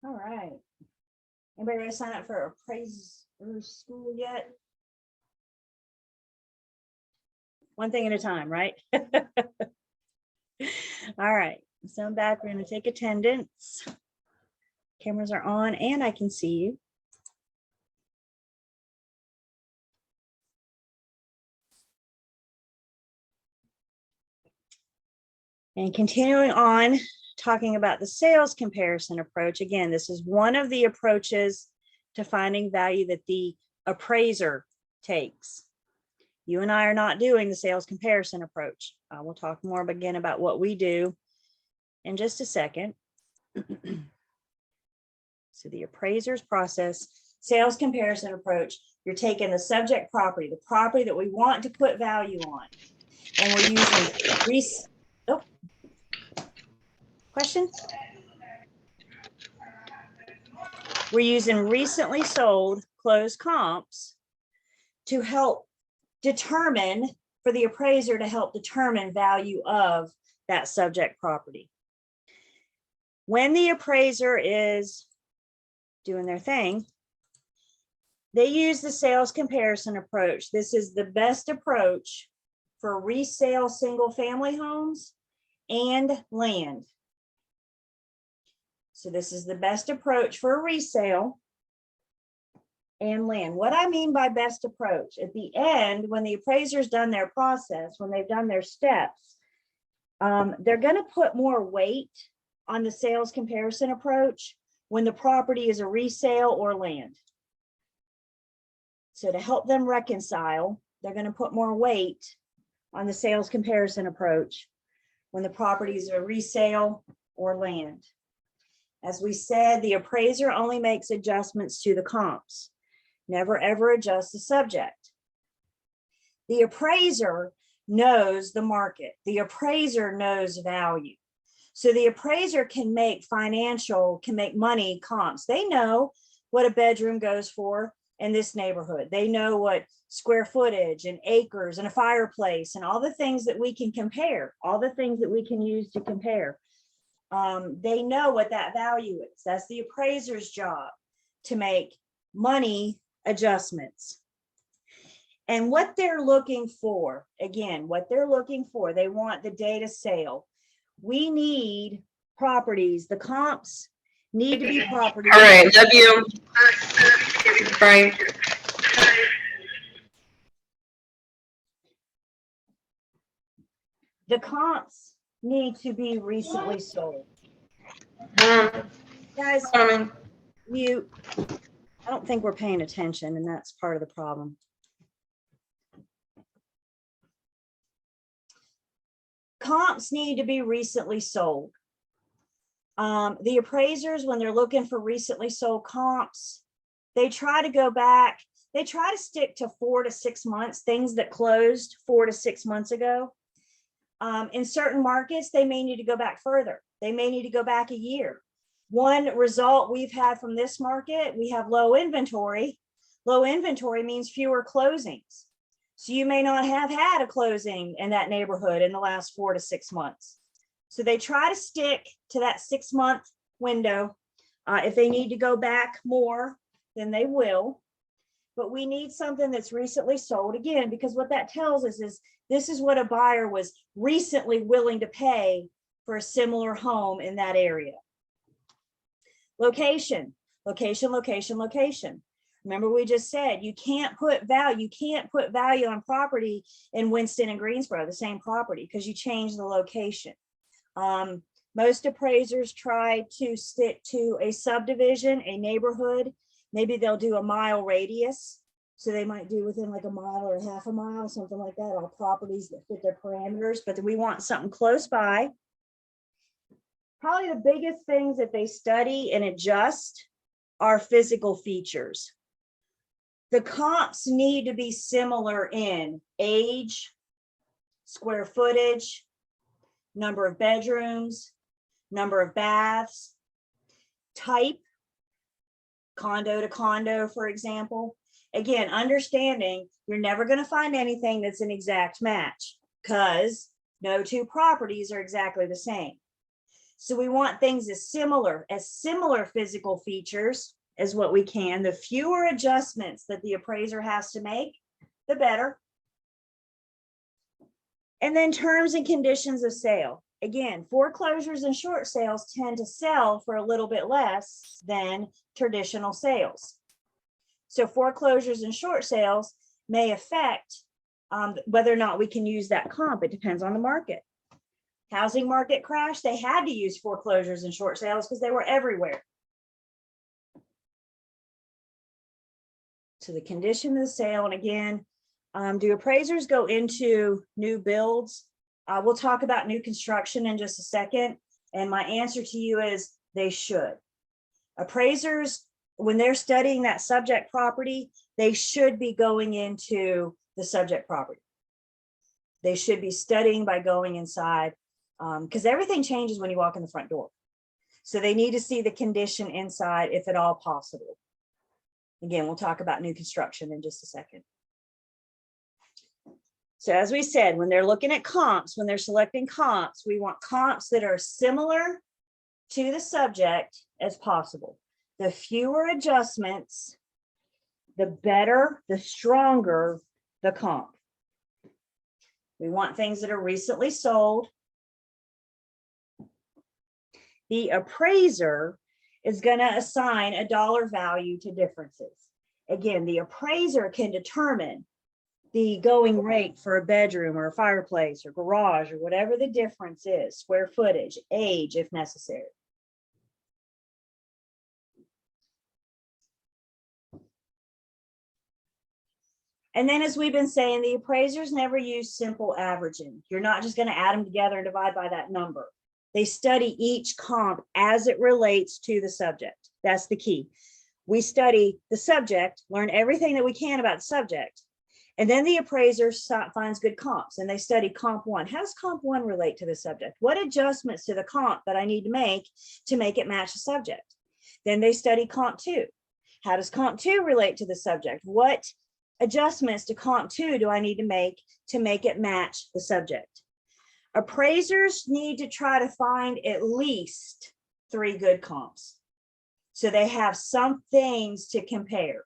[SPEAKER 1] All right. Anybody ready to sign up for appraiser school yet? One thing at a time, right? All right, so I'm back. We're going to take attendance. Cameras are on and I can see you. And continuing on, talking about the sales comparison approach. Again, this is one of the approaches to finding value that the appraiser takes. You and I are not doing the sales comparison approach. We'll talk more again about what we do in just a second. So the appraiser's process, sales comparison approach, you're taking the subject property, the property that we want to put value on, and we're using question? We're using recently sold closed comps to help determine, for the appraiser to help determine value of that subject property. When the appraiser is doing their thing, they use the sales comparison approach. This is the best approach for resale single family homes and land. So this is the best approach for a resale and land. What I mean by best approach, at the end, when the appraiser's done their process, when they've done their steps, they're going to put more weight on the sales comparison approach when the property is a resale or land. So to help them reconcile, they're going to put more weight on the sales comparison approach when the property is a resale or land. As we said, the appraiser only makes adjustments to the comps, never ever adjusts the subject. The appraiser knows the market. The appraiser knows value. So the appraiser can make money comps. They know what a bedroom goes for in this neighborhood. They know what square footage and acres and a fireplace and all the things that we can compare, all the things that we can use to compare. They know what that value is. That's the appraiser's job, to make money adjustments. And what they're looking for, again, what they're looking for, they want the data sale. We need properties. The comps need to be properties.
[SPEAKER 3] All right, love you. Bye.
[SPEAKER 1] The comps need to be recently sold. Guys, mute. I don't think we're paying attention, and that's part of the problem. Comps need to be recently sold. The appraisers, when they're looking for recently sold comps, they try to go back. They try to stick to 4 to 6 months, things that closed 4 to 6 months ago. In certain markets, they may need to go back further. They may need to go back a year. One result we've had from this market, we have low inventory. Low inventory means fewer closings. So you may not have had a closing in that neighborhood in the last 4 to 6 months. So they try to stick to that 6-month window. If they need to go back more, then they will. But we need something that's recently sold, again, because what that tells us is this is what a buyer was recently willing to pay for a similar home in that area. Location, location, location, location. Remember, we just said you can't put value on property in Winston and Greensboro, the same property, because you change the location. Most appraisers try to stick to a subdivision, a neighborhood. Maybe they'll do a mile radius. So they might do within like a mile or half a mile, something like that, all properties that fit their parameters, but we want something close by. Probably the biggest things that they study and adjust are physical features. The comps need to be similar in age, square footage, number of bedrooms, number of baths, type, condo to condo, for example. Again, understanding you're never going to find anything that's an exact match because no two properties are exactly the same. So we want things as similar physical features as what we can. The fewer adjustments that the appraiser has to make, the better. And then terms and conditions of sale. Again, foreclosures and short sales tend to sell for a little bit less than traditional sales. So foreclosures and short sales may affect whether or not we can use that comp. It depends on the market. Housing market crash, they had to use foreclosures and short sales because they were everywhere. So the condition of the sale, and again, do appraisers go into new builds? We'll talk about new construction in just a second. And my answer to you is they should. Appraisers, when they're studying that subject property, they should be going into the subject property. They should be studying by going inside, because everything changes when you walk in the front door. So they need to see the condition inside if at all possible. Again, we'll talk about new construction in just a second. So as we said, when they're looking at comps, when they're selecting comps, we want comps that are similar to the subject as possible. The fewer adjustments, the better, the stronger the comp. We want things that are recently sold. The appraiser is going to assign a dollar value to differences. Again, the appraiser can determine the going rate for a bedroom or a fireplace or garage or whatever the difference is, square footage, age, if necessary. And then, as we've been saying, the appraisers never use simple averaging. You're not just going to add them together and divide by that number. They study each comp as it relates to the subject. That's the key. We study the subject, learn everything that we can about the subject, and then the appraiser finds good comps, and they study comp one. How does comp one relate to the subject? What adjustments to the comp that I need to make it match the subject? Then they study comp two. How does comp two relate to the subject? What adjustments to comp two do I need to make it match the subject? Appraisers need to try to find at least 3 good comps, so they have some things to compare.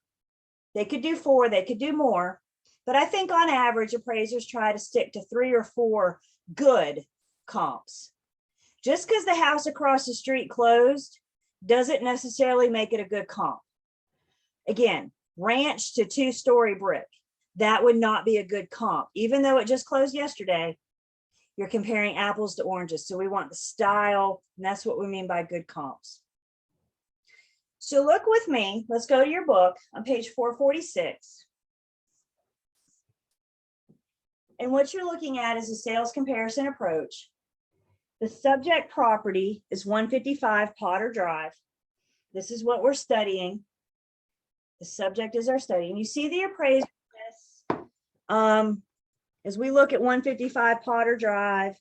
[SPEAKER 1] They could do 4, they could do more, but I think on average, appraisers try to stick to 3 or 4 good comps. Just because the house across the street closed doesn't necessarily make it a good comp. Again, ranch to 2-story brick, that would not be a good comp. Even though it just closed yesterday, you're comparing apples to oranges. So we want the style, and that's what we mean by good comps. So look with me, let's go to your book on page 446. And what you're looking at is a sales comparison approach. The subject property is 155 Potter Drive. This is what we're studying. The subject is our study. And you see the appraisal list. As we look at 155 Potter Drive,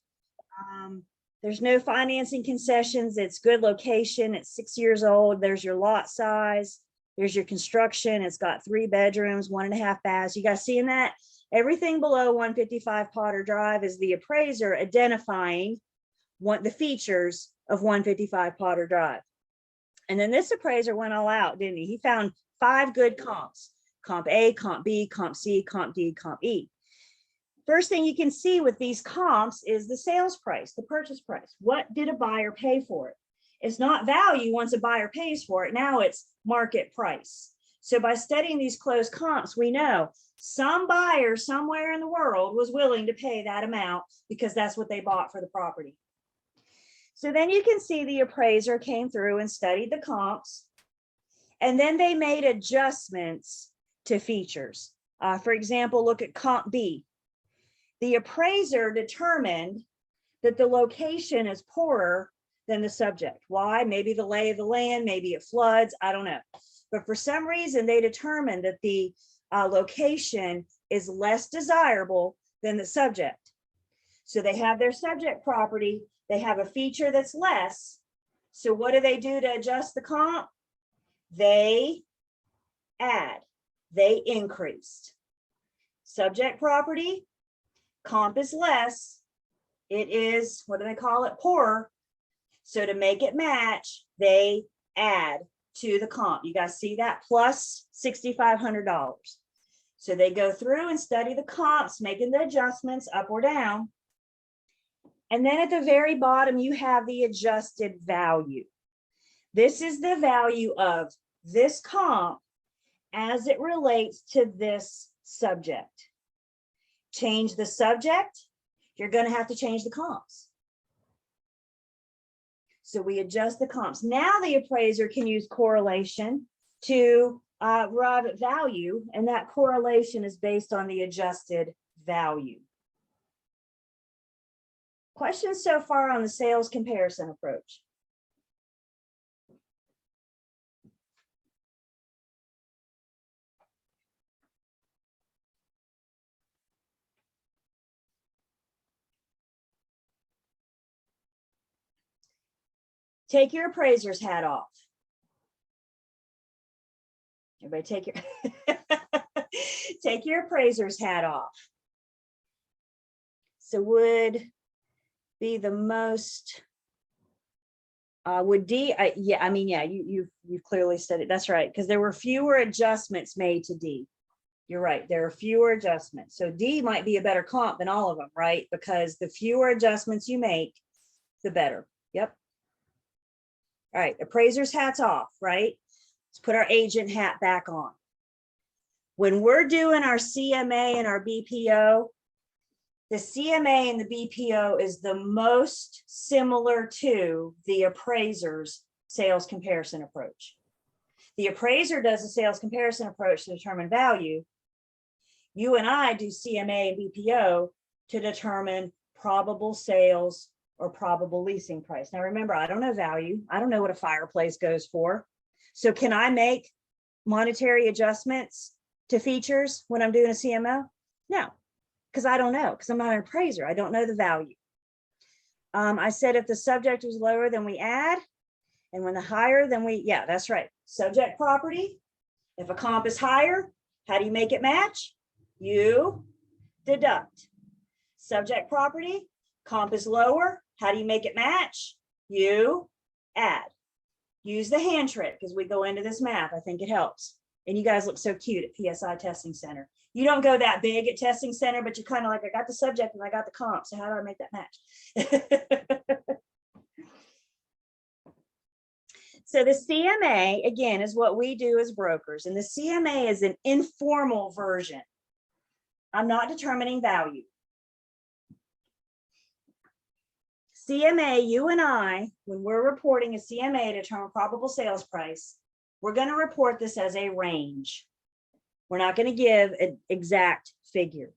[SPEAKER 1] there's no financing concessions. It's good location. It's 6 years old. There's your lot size. There's your construction. It's got 3 bedrooms, 1.5 baths. You guys seeing that? Everything below 155 Potter Drive is the appraiser identifying the features of 155 Potter Drive. And then this appraiser went all out, didn't he? He found 5 good comps: comp A, comp B, comp C, comp D, comp E. First thing you can see with these comps is the sales price, the purchase price. What did a buyer pay for it? It's not value once a buyer pays for it. Now it's market price. So by studying these closed comps, we know some buyer somewhere in the world was willing to pay that amount because that's what they bought for the property. So then you can see the appraiser came through and studied the comps, and then they made adjustments to features. For example, look at comp B. The appraiser determined that the location is poorer than the subject. Why? Maybe the lay of the land, maybe it floods, I don't know. But for some reason, they determined that the location is less desirable than the subject. So they have their subject property, they have a feature that's less. So what do they do to adjust the comp? They add, they increased. Subject property, comp is less. It is, what do they call it? Poorer. So to make it match, they add to the comp. You guys see that? Plus $6,500. So they go through and study the comps, making the adjustments up or down. And then at the very bottom, you have the adjusted value. This is the value of this comp as it relates to this subject. Change the subject, you're going to have to change the comps. So we adjust the comps. Now the appraiser can use correlation to arrive at value, and that correlation is based on the adjusted value. Questions so far on the sales comparison approach? Take your appraiser's hat off. Everybody take your take your appraiser's hat off. So would be the most would D, yeah, I mean, yeah, you've clearly said it. That's right, because there were fewer adjustments made to D. You're right, there are fewer adjustments. So D might be a better comp than all of them, right? Because the fewer adjustments you make, the better. Yep. All right, appraiser's hat's off, right? Let's put our agent hat back on. When we're doing our CMA and our BPO, the CMA and the BPO is the most similar to the appraiser's sales comparison approach. The appraiser does a sales comparison approach to determine value. You and I do CMA and BPO to determine probable sales or probable leasing price. Now remember, I don't know value. I don't know what a fireplace goes for. So can I make monetary adjustments to features when I'm doing a CMO? No, because I don't know, because I'm not an appraiser. I don't know the value. I said if the subject was lower, then we add, and when the higher, then we, yeah, that's right. Subject property. If a comp is higher, how do you make it match? You deduct. Subject property, comp is lower. How do you make it match? You add. Use the hand trick as we go into this math. I think it helps. And you guys look so cute at PSI Testing Center. You don't go that big at Testing Center, but you're kind of like, I got the subject and I got the comp. So how do I make that match? So the CMA, again, is what we do as brokers. And the CMA is an informal version. I'm not determining value. CMA, you and I, when we're reporting a CMA to determine probable sales price, we're going to report this as a range. We're not going to give an exact figure.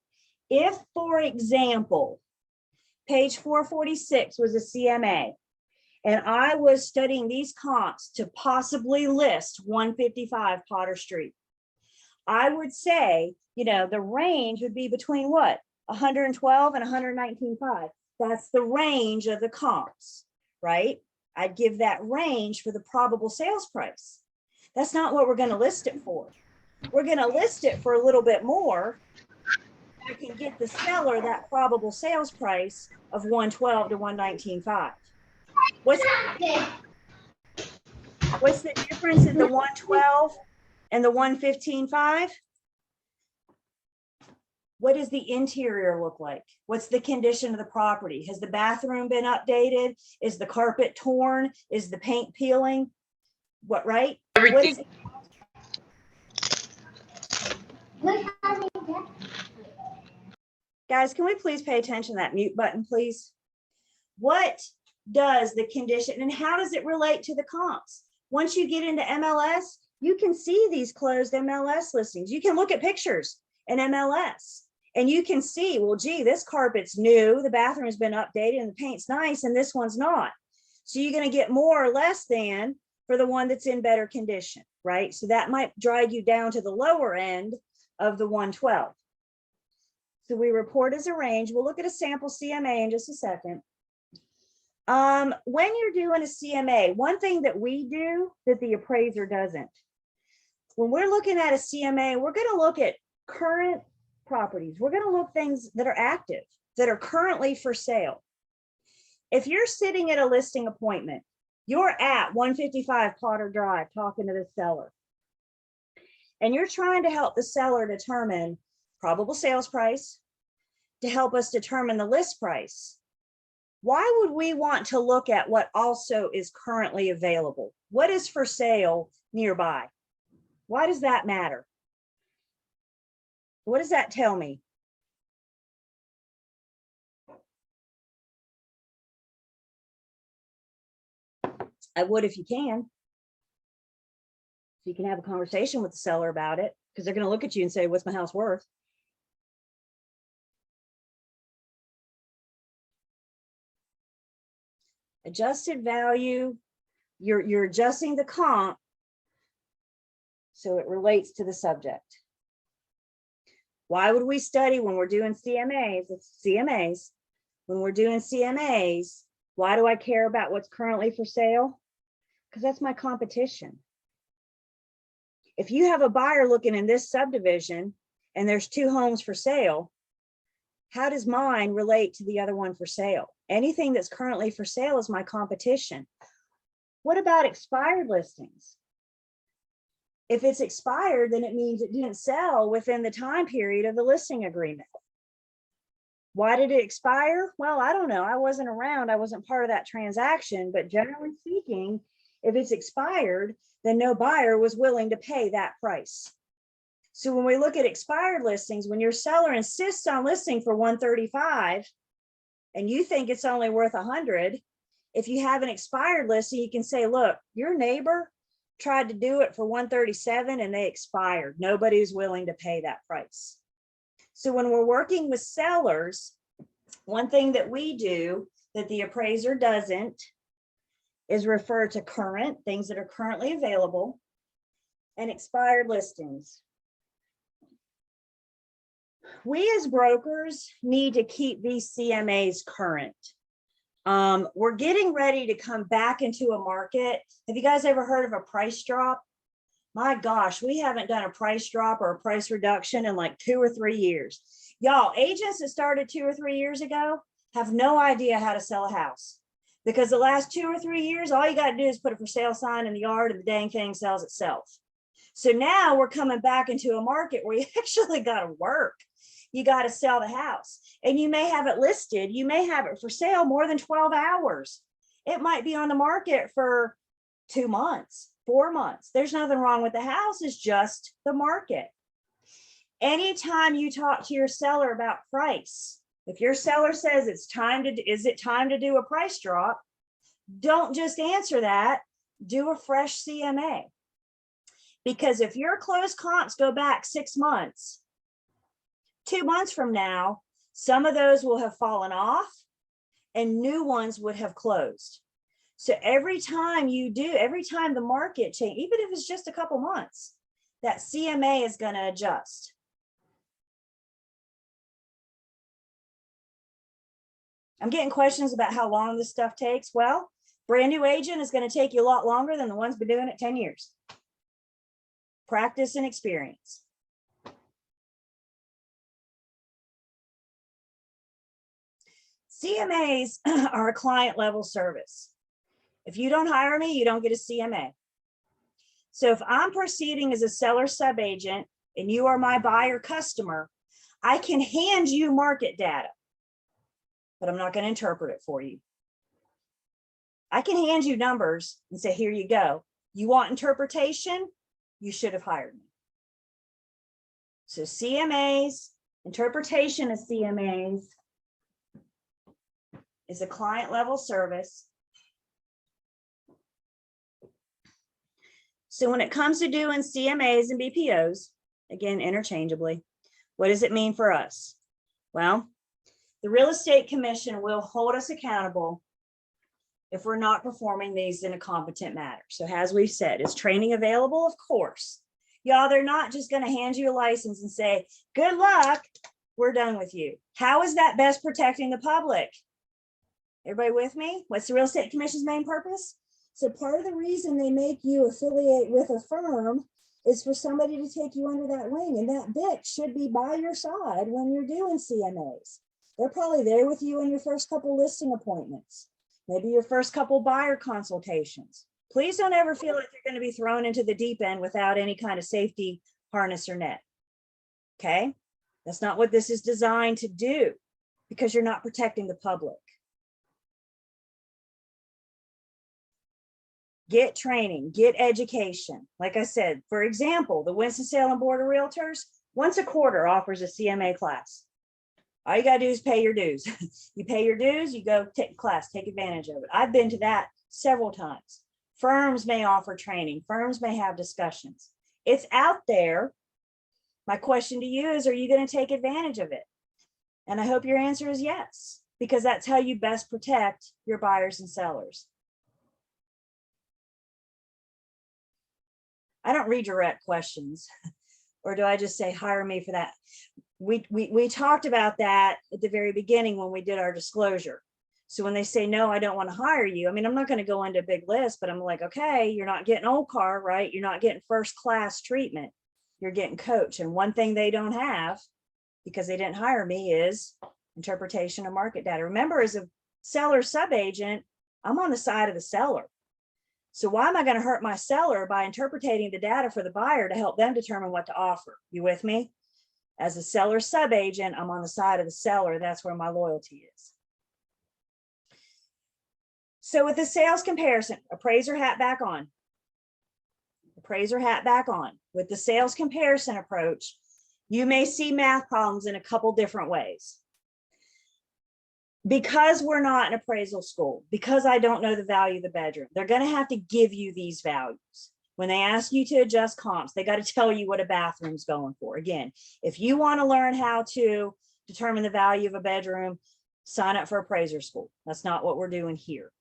[SPEAKER 1] If, for example, page 446 was a CMA, and I was studying these comps to possibly list 155 Potter Street, I would say, you know, the range would be between what? 112 and 119.5. That's the range of the comps, right? I'd give that range for the probable sales price. That's not what we're going to list it for. We're going to list it for a little bit more. I can get the seller that probable sales price of 112 to 119.5. What's the difference in the 112 and the 115.5? What does the interior look like? What's the condition of the property? Has the bathroom been updated? Is the carpet torn? Is the paint peeling? What, right?
[SPEAKER 3] Everything.
[SPEAKER 1] Guys, can we please pay attention to that mute button, please? What does the condition and how does it relate to the comps? Once you get into MLS, you can see these closed MLS listings. You can look at pictures in MLS. And you can see, well, gee, this carpet's new, the bathroom has been updated and the paint's nice and this one's not. So you're going to get more or less than for the one that's in better condition, right? So that might drag you down to the lower end of the 112. So we report as a range. We'll look at a sample CMA in just a second. When you're doing a CMA, one thing that we do that the appraiser doesn't, when we're looking at a CMA, we're going to look at current properties. We're going to look things that are active, that are currently for sale. If you're sitting at a listing appointment, you're at 155 Potter Drive talking to the seller, and you're trying to help the seller determine probable sales price to help us determine the list price. Why would we want to look at what also is currently available? What is for sale nearby? Why does that matter? What does that tell me? I would if you can. If you can have a conversation with the seller about it, because they're going to look at you and say, what's my house worth? Adjusted value, you're adjusting the comp so it relates to the subject. Why would we study when we're doing CMAs? It's CMAs. When we're doing CMAs, why do I care about what's currently for sale? Because that's my competition. If you have a buyer looking in this subdivision and there's 2 homes for sale, how does mine relate to the other one for sale? Anything that's currently for sale is my competition. What about expired listings? If it's expired, then it means it didn't sell within the time period of the listing agreement. Why did it expire? Well, I don't know. I wasn't around. I wasn't part of that transaction. But generally speaking, if it's expired, then no buyer was willing to pay that price. So when we look at expired listings, when your seller insists on listing for 135 and you think it's only worth 100, if you have an expired listing, you can say, look, your neighbor tried to do it for 137 and they expired. Nobody's willing to pay that price. So when we're working with sellers, one thing that we do that the appraiser doesn't is refer to current, things that are currently available, and expired listings. We as brokers need to keep these CMAs current. We're getting ready to come back into a market. Have you guys ever heard of a price drop? My gosh, we haven't done a price drop or a price reduction in like 2 or 3 years. Y'all, agents that started 2 or 3 years ago have no idea how to sell a house, because the last 2 or 3 years, all you got to do is put a for sale sign in the yard and the dang thing sells itself. So now we're coming back into a market where you actually got to work. You got to sell the house, and you may have it listed. You may have it for sale more than 12 hours. It might be on the market for 2 months, 4 months. There's nothing wrong with the house. It's just the market. Anytime you talk to your seller about price, if your seller says is it time to do a price drop? Don't just answer that. Do a fresh CMA. Because if your closed comps go back 6 months, 2 months from now, some of those will have fallen off and new ones would have closed. So every time the market change, even if it's just a couple months, that CMA is going to adjust. I'm getting questions about how long this stuff takes. Well, brand new agent is going to take you a lot longer than the one's been doing it 10 years. Practice and experience. CMAs are a client level service. If you don't hire me, you don't get a CMA. So if I'm proceeding as a seller subagent and you are my buyer customer, I can hand you market data, but I'm not going to interpret it for you. I can hand you numbers and say, here you go. You want interpretation? You should have hired me. So CMAs, interpretation of CMAs is a client level service. So when it comes to doing CMAs and BPOs, again, interchangeably, what does it mean for us? Well, the Real Estate Commission will hold us accountable if we're not performing these in a competent manner. So as we've said, is training available? Of course. Y'all, they're not just going to hand you a license and say, good luck, we're done with you. How is that best protecting the public? Everybody with me? What's the Real Estate Commission's main purpose? So part of the reason they make you affiliate with a firm is for somebody to take you under that wing, and that bitch should be by your side when you're doing CMAs. They're probably there with you in your first couple listing appointments. maybe your first couple buyer consultations. Please don't ever feel like you're going to be thrown into the deep end without any kind of safety harness or net. Okay, that's not what this is designed to do, because you're not protecting the public. Get training, get education. Like I said, for example, the Winston-Salem Board of Realtors once a quarter offers a CMA class. All you gotta do is pay your dues. You pay your dues, you go take a class, take advantage of it. I've been to that several times. Firms may offer training, firms may have discussions. It's out there. My question to you is, are you going to take advantage of it? And I hope your answer is yes, because that's how you best protect your buyers and sellers. I don't redirect questions, or do I just say, hire me for that? We talked about that at the very beginning when we did our disclosure. So when they say, no, I don't want to hire you, I mean, I'm not going to go into a big list, but I'm like, okay, you're not getting old car, right? You're not getting first class treatment. You're getting coach. And one thing they don't have, because they didn't hire me, is interpretation of market data. Remember, as a seller sub-agent, I'm on the side of the seller. So why am I going to hurt my seller by interpreting the data for the buyer to help them determine what to offer? You with me? As a seller sub-agent, I'm on the side of the seller. That's where my loyalty is. So with the sales comparison, appraiser hat back on. Appraiser hat back on. With the sales comparison approach, you may see math problems in a couple different ways. Because we're not an appraisal school, because I don't know the value of the bedroom, they're going to have to give you these values. When they ask you to adjust comps, they got to tell you what a bathroom's going for. Again, if you want to learn how to determine the value of a bedroom, sign up for appraiser school. That's not what we're doing here.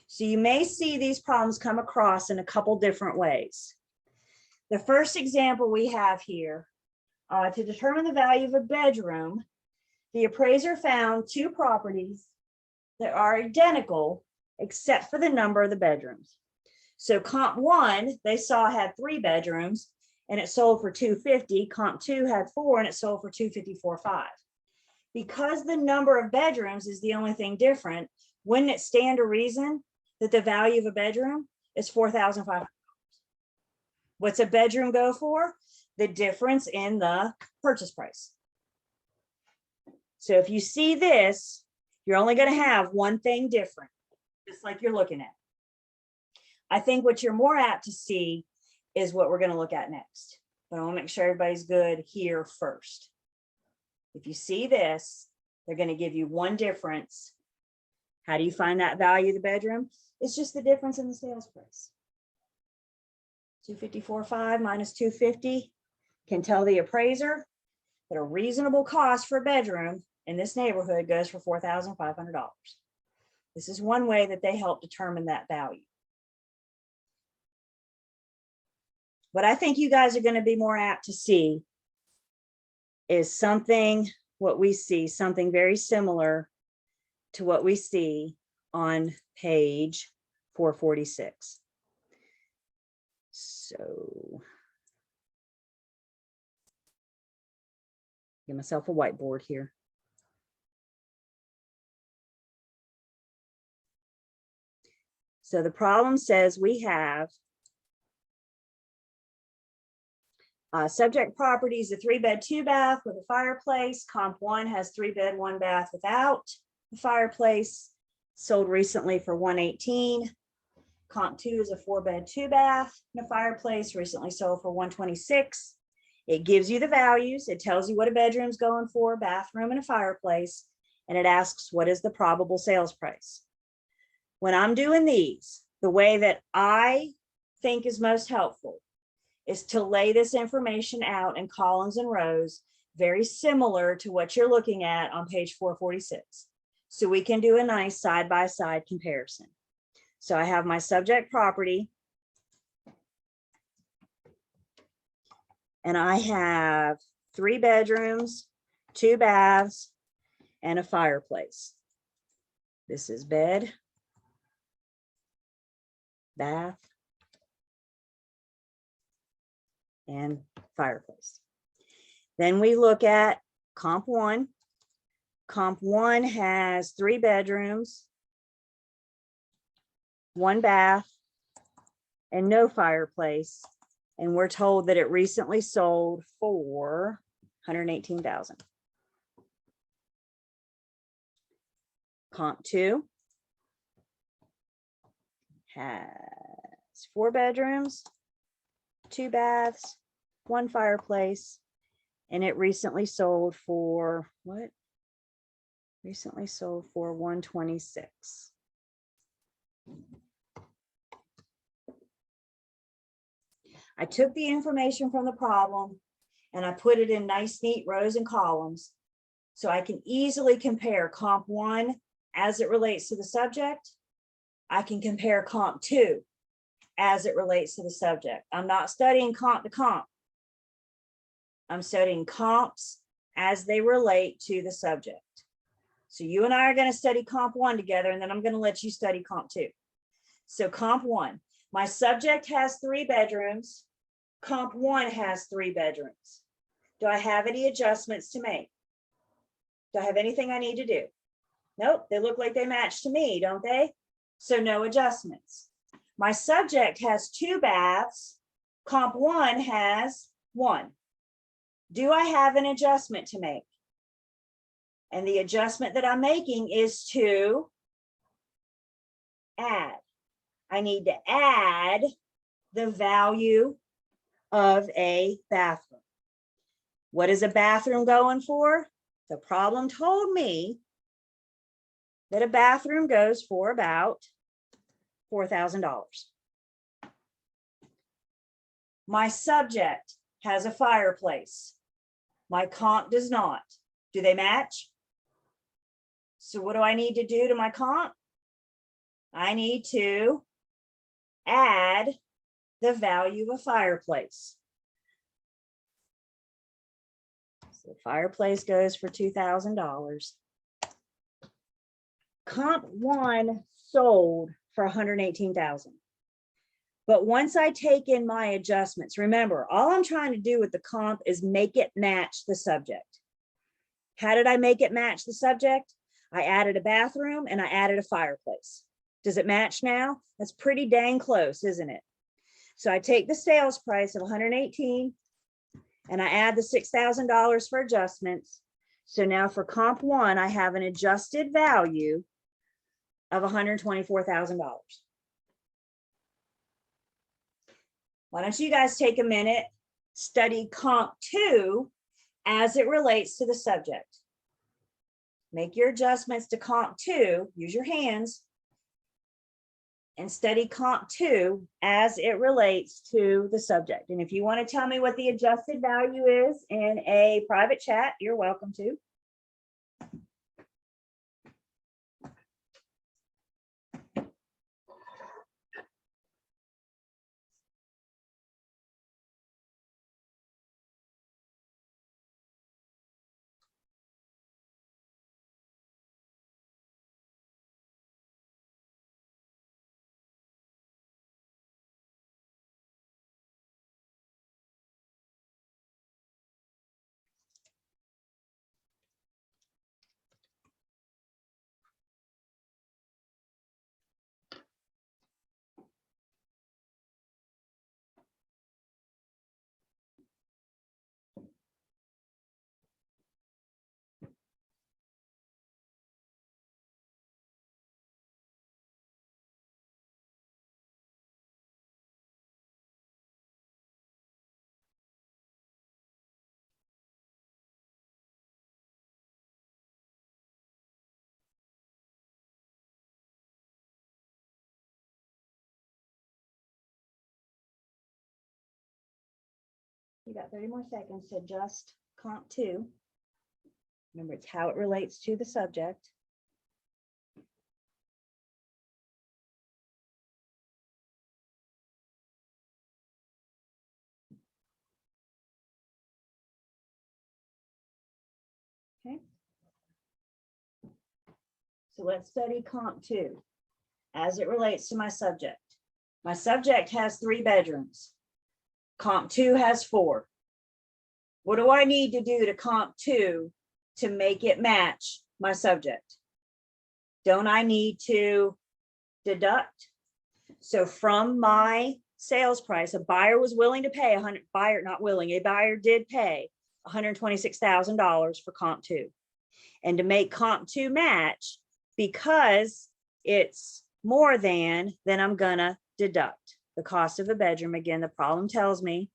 [SPEAKER 1] So you may see these problems come across in a couple different ways. The first example we have here, to determine the value of a bedroom, the appraiser found two properties that are identical except for the number of the bedrooms. So comp 1, they saw had 3 bedrooms and it sold for $250. Comp 2 had 4 and it sold for $254.5. Because the number of bedrooms is the only thing different, wouldn't it stand to reason that the value of a bedroom is $4,500? What's a bedroom go for? The difference in the purchase price. So if you see this, you're only going to have one thing different, just like you're looking at. I think what you're more apt to see is what we're going to look at next. But I want to make sure everybody's good here first. If you see this, they're going to give you one difference. How do you find that value of the bedroom? It's just the difference in the sales price. $254.5 minus $250 can tell the appraiser that a reasonable cost for a bedroom in this neighborhood goes for $4,500. This is one way that they help determine that value. What I think you guys are going to be more apt to see is something, what we see, something very similar to what we see on page 446. So, give myself a whiteboard here. So the problem says we have subject properties, a 3-bed, 2-bath with a fireplace. Comp 1 has 3-bed, 1-bath without a fireplace, sold recently for $118. Comp 2 is a 4-bed, 2-bath and a fireplace, recently sold for $126. It gives you the values. It tells you what a bedroom's going for, bathroom and a fireplace, and it asks what is the probable sales price. When I'm doing these, the way that I think is most helpful is to lay this information out in columns and rows, very similar to what you're looking at on page 446. So we can do a nice side-by-side comparison. So I have my subject property, and I have 3 bedrooms, 2 baths, and a fireplace. This is bed, bath, and fireplace. Then we look at comp 1. Comp 1 has 3 bedrooms, 1 bath, and no fireplace. And we're told that it recently sold for 118,000. Comp 2 has 4 bedrooms, 2 baths, 1 fireplace, and it recently sold for what? Recently sold for 126. I took the information from the problem and I put it in nice, neat rows and columns so I can easily compare comp 1 as it relates to the subject. I can compare comp 2 as it relates to the subject. I'm not studying comp to comp. I'm studying comps as they relate to the subject. So you and I are going to study comp 1 together, and then I'm going to let you study comp 2. So comp 1, my subject has 3 bedrooms. Comp 1 has 3 bedrooms. Do I have any adjustments to make? Do I have anything I need to do? Nope, they look like they match to me, don't they? So no adjustments. My subject has 2 baths. Comp 1 has 1. Do I have an adjustment to make? And the adjustment that I'm making is to add. I need to add the value of a bathroom. What is a bathroom going for? The problem told me that a bathroom goes for about $4,000. My subject has a fireplace. My comp does not. Do they match? So what do I need to do to my comp? I need to add the value of fireplace. So the fireplace goes for $2,000. Comp 1 sold for 118,000. But once I take in my adjustments, remember, all I'm trying to do with the comp is make it match the subject. How did I make it match the subject? I added a bathroom and I added a fireplace. Does it match now? That's pretty dang close, isn't it? So I take the sales price of 118 and I add the $6,000 for adjustments. So now for comp 1, I have an adjusted value of $124,000. Why don't you guys take a minute, study comp 2 as it relates to the subject. Make your adjustments to comp 2, use your hands, and study comp 2 as it relates to the subject. And if you want to tell me what the adjusted value is in a private chat, you're welcome to. You got 30 more seconds to adjust comp 2. Remember, it's how it relates to the subject. Okay. So let's study comp 2 as it relates to my subject. My subject has 3 bedrooms. Comp 2 has 4. What do I need to do to comp 2 to make it match my subject? Don't I need to deduct So from my sales price, a buyer was willing to pay a buyer did pay $126,000 for comp two. And to make comp two match, because it's more than, then I'm gonna deduct the cost of a bedroom. Again, the problem tells me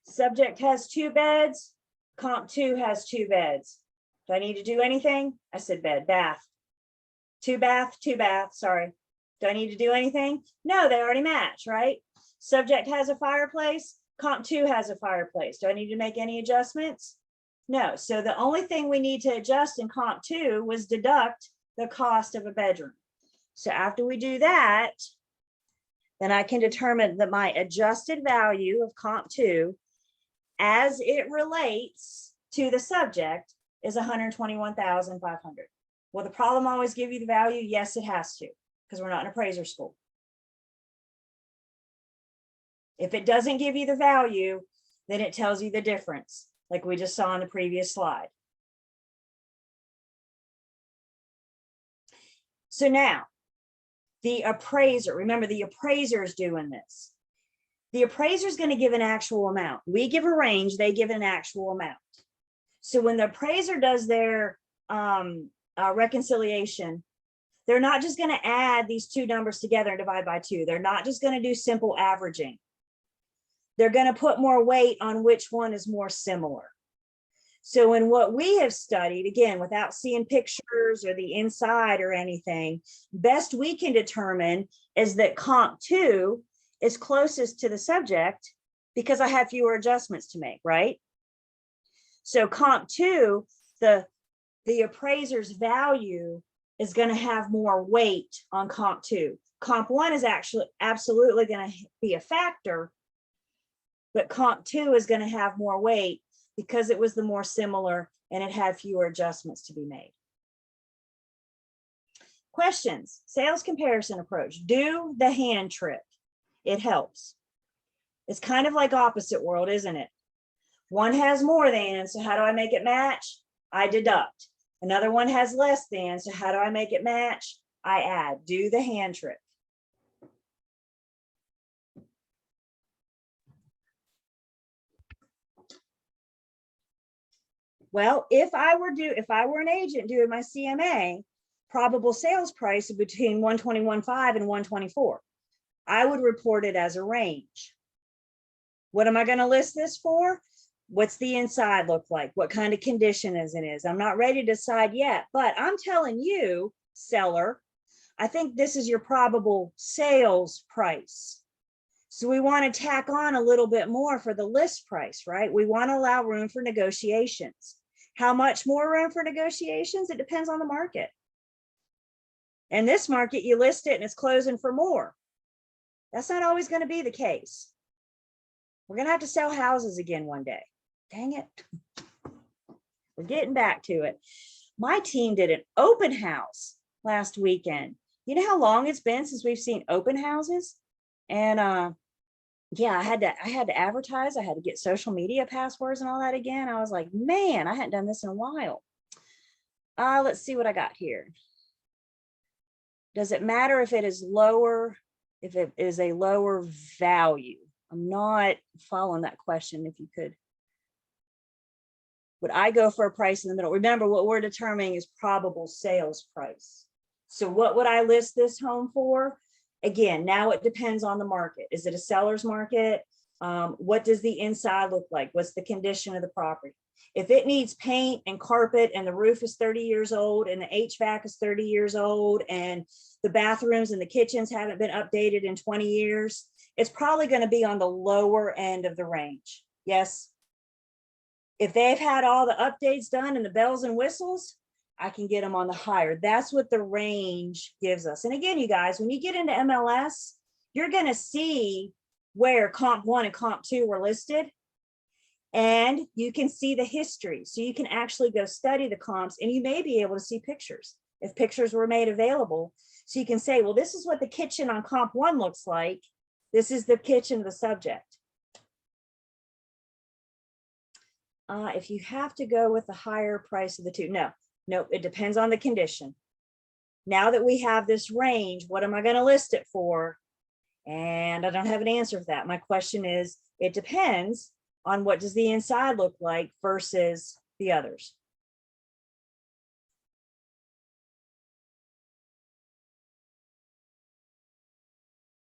[SPEAKER 1] subject has 2 beds, comp two has 2 beds. Do I need to do anything? I said bath. 2 bath, sorry. Do I need to do anything? No, they already match, right? Subject has a fireplace, comp two has a fireplace. Do I need to make any adjustments? No, so the only thing we need to adjust in comp two was deduct the cost of a bedroom. So after we do that, then I can determine that my adjusted value of comp two as it relates to the subject is 121,500. Will the problem always give you the value? Yes, it has to, because we're not in appraiser school. If it doesn't give you the value, then it tells you the difference, like we just saw in the previous slide. So now, the appraiser, remember the appraiser is doing this. The appraiser is going to give an actual amount. We give a range, they give an actual amount. So when the appraiser does their reconciliation, they're not just going to add these 2 numbers together and divide by 2. They're not just going to do simple averaging. They're going to put more weight on which one is more similar. So in what we have studied, again, without seeing pictures or the inside or anything, best we can determine is that comp two is closest to the subject because I have fewer adjustments to make, right? So comp two, the appraiser's value is going to have more weight on comp two. Comp one is actually absolutely going to be a factor, but comp two is going to have more weight because it was the more similar and it had fewer adjustments to be made. Questions, sales comparison approach, do the hand trick. It helps. It's kind of like opposite world, isn't it? One has more than, so how do I make it match? I deduct. Another one has less than, so how do I make it match? I add. Do the hand trick. Well, if I were an agent doing my CMA, probable sales price between 121.5 and 124, I would report it as a range. What am I going to list this for? What's the inside look like? What kind of condition is it? I'm not ready to decide yet, but I'm telling you, seller, I think this is your probable sales price. So we want to tack on a little bit more for the list price, right? We want to allow room for negotiations. How much more room for negotiations? It depends on the market. In this market, you list it and it's closing for more. That's not always going to be the case. We're going to have to sell houses again one day. Dang it. We're getting back to it. My team did an open house last weekend. You know how long it's been since we've seen open houses? And yeah, I had to advertise. I had to get social media passwords and all that again. I was like, man, I hadn't done this in a while. Let's see what I got here. Does it matter if it is lower, if it is a lower value? I'm not following that question. If you could. Would I go for a price in the middle? Remember, what we're determining is probable sales price. So what would I list this home for? Again, now it depends on the market. Is it a seller's market? What does the inside look like? What's the condition of the property? If it needs paint and carpet and the roof is 30 years old and the HVAC is 30 years old and the bathrooms and the kitchens haven't been updated in 20 years, it's probably going to be on the lower end of the range. Yes. If they've had all the updates done and the bells and whistles, I can get them on the higher. That's what the range gives us. And again, you guys, when you get into MLS, you're going to see where comp one and comp two were listed. And you can see the history. So you can actually go study the comps and you may be able to see pictures if pictures were made available. So you can say, well, this is what the kitchen on comp one looks like. This is the kitchen of the subject. If you have to go with the higher price of the two, no, it depends on the condition. Now that we have this range, what am I going to list it for? And I don't have an answer for that. My question is, it depends on what does the inside look like versus the others.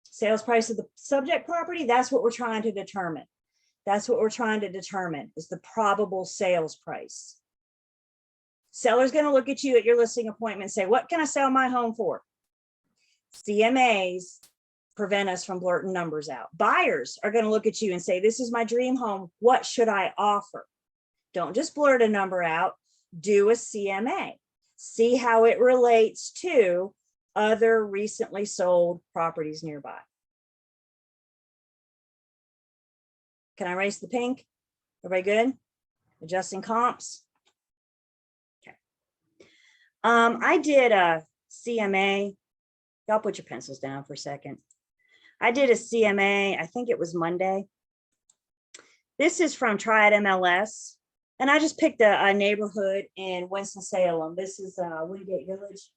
[SPEAKER 1] Sales price of the subject property, that's what we're trying to determine. That's what we're trying to determine is the probable sales price. Seller's going to look at you at your listing appointment and say, what can I sell my home for? CMAs prevent us from blurting numbers out. Buyers are going to look at you and say, this is my dream home. What should I offer? Don't just blurt a number out. Do a CMA. See how it relates to other recently sold properties nearby. Can I erase the pink? Everybody good? Adjusting comps. Okay. I did a CMA. Y'all put your pencils down for a second. I did a CMA, I think it was Monday. This is from Triad MLS. And I just picked a neighborhood in Winston-Salem. This is Wingate Village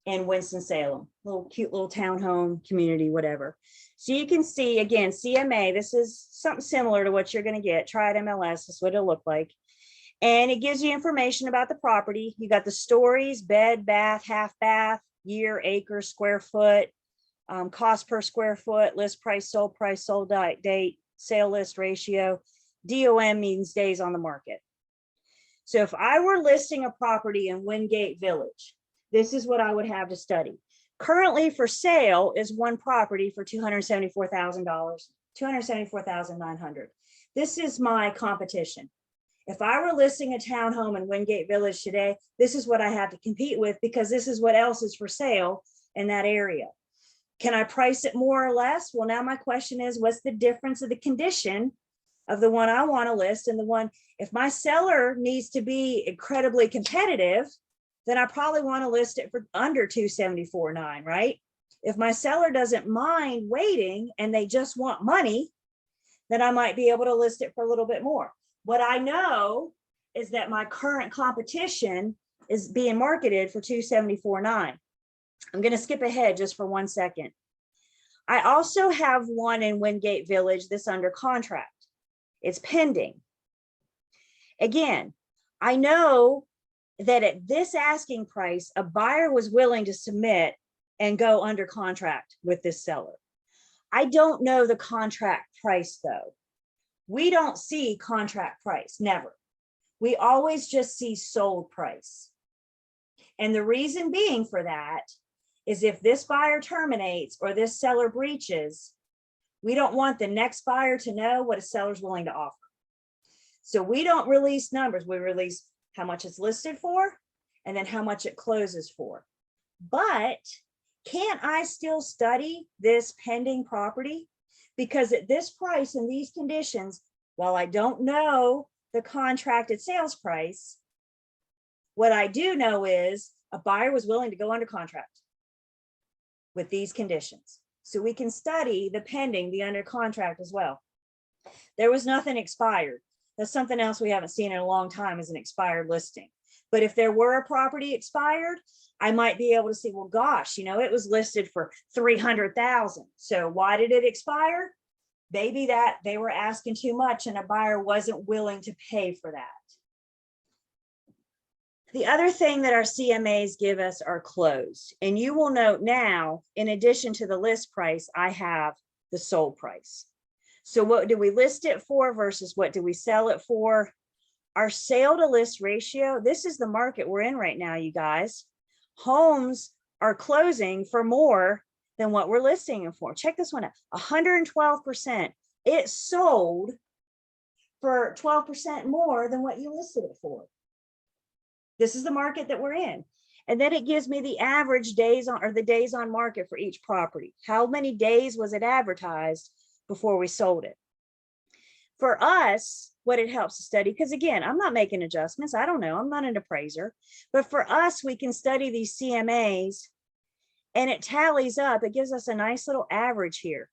[SPEAKER 1] in Winston-Salem, little cute little townhome community, whatever. So you can see, again, CMA, this is something similar to what you're going to get. Triad MLS, this is what it'll look like. And it gives you information about the property. You got the stories, bed, bath, half bath, year, acre, square foot, cost per square foot, list price, sold date, sale list ratio. DOM means days on the market. So if I were listing a property in Wingate Village, this is what I would have to study. Currently for sale is one property for $274,000, $274,900. This is my competition. If I were listing a townhome in Wingate Village today, this is what I have to compete with because this is what else is for sale in that area. Can I price it more or less? Well, now my question is, what's the difference of the condition of the one I want to list and the one, if my seller needs to be incredibly competitive, then I probably want to list it for under $274,900, right? If my seller doesn't mind waiting and they just want money, then I might be able to list it for a little bit more. What I know is that my current competition is being marketed for $274,900. I'm going to skip ahead just for 1 second. I also have one in Wingate Village that's under contract. It's pending. Again, I know that at this asking price, a buyer was willing to submit and go under contract with this seller. I don't know the contract price though. We don't see contract price, never. We always just see sold price. And the reason being for that is if this buyer terminates or this seller breaches, we don't want the next buyer to know what a seller's willing to offer. So we don't release numbers. We release how much it's listed for and then how much it closes for. But can't I still study this pending property? Because at this price and these conditions, while I don't know the contracted sales price, what I do know is a buyer was willing to go under contract with these conditions. So we can study the pending, the under contract as well. There was nothing expired. That's something else we haven't seen in a long time is an expired listing. But if there were a property expired, I might be able to see, well, gosh, you know, it was listed for $300,000. So why did it expire? Maybe that they were asking too much and a buyer wasn't willing to pay for that. The other thing that our CMAs give us are closed. And you will note now, in addition to the list price, I have the sold price. So what do we list it for versus what do we sell it for? Our sale to list ratio, this is the market we're in right now, you guys. Homes are closing for more than what we're listing them for. Check this one out, 112%. It sold for 12% more than what you listed it for. This is the market that we're in. And then it gives me the average days on, or the days on market for each property. How many days was it advertised before we sold it? For us, what it helps to study, because again, I'm not making adjustments. I don't know, I'm not an appraiser, but for us, we can study these CMAs and it tallies up. It gives us a nice little average here.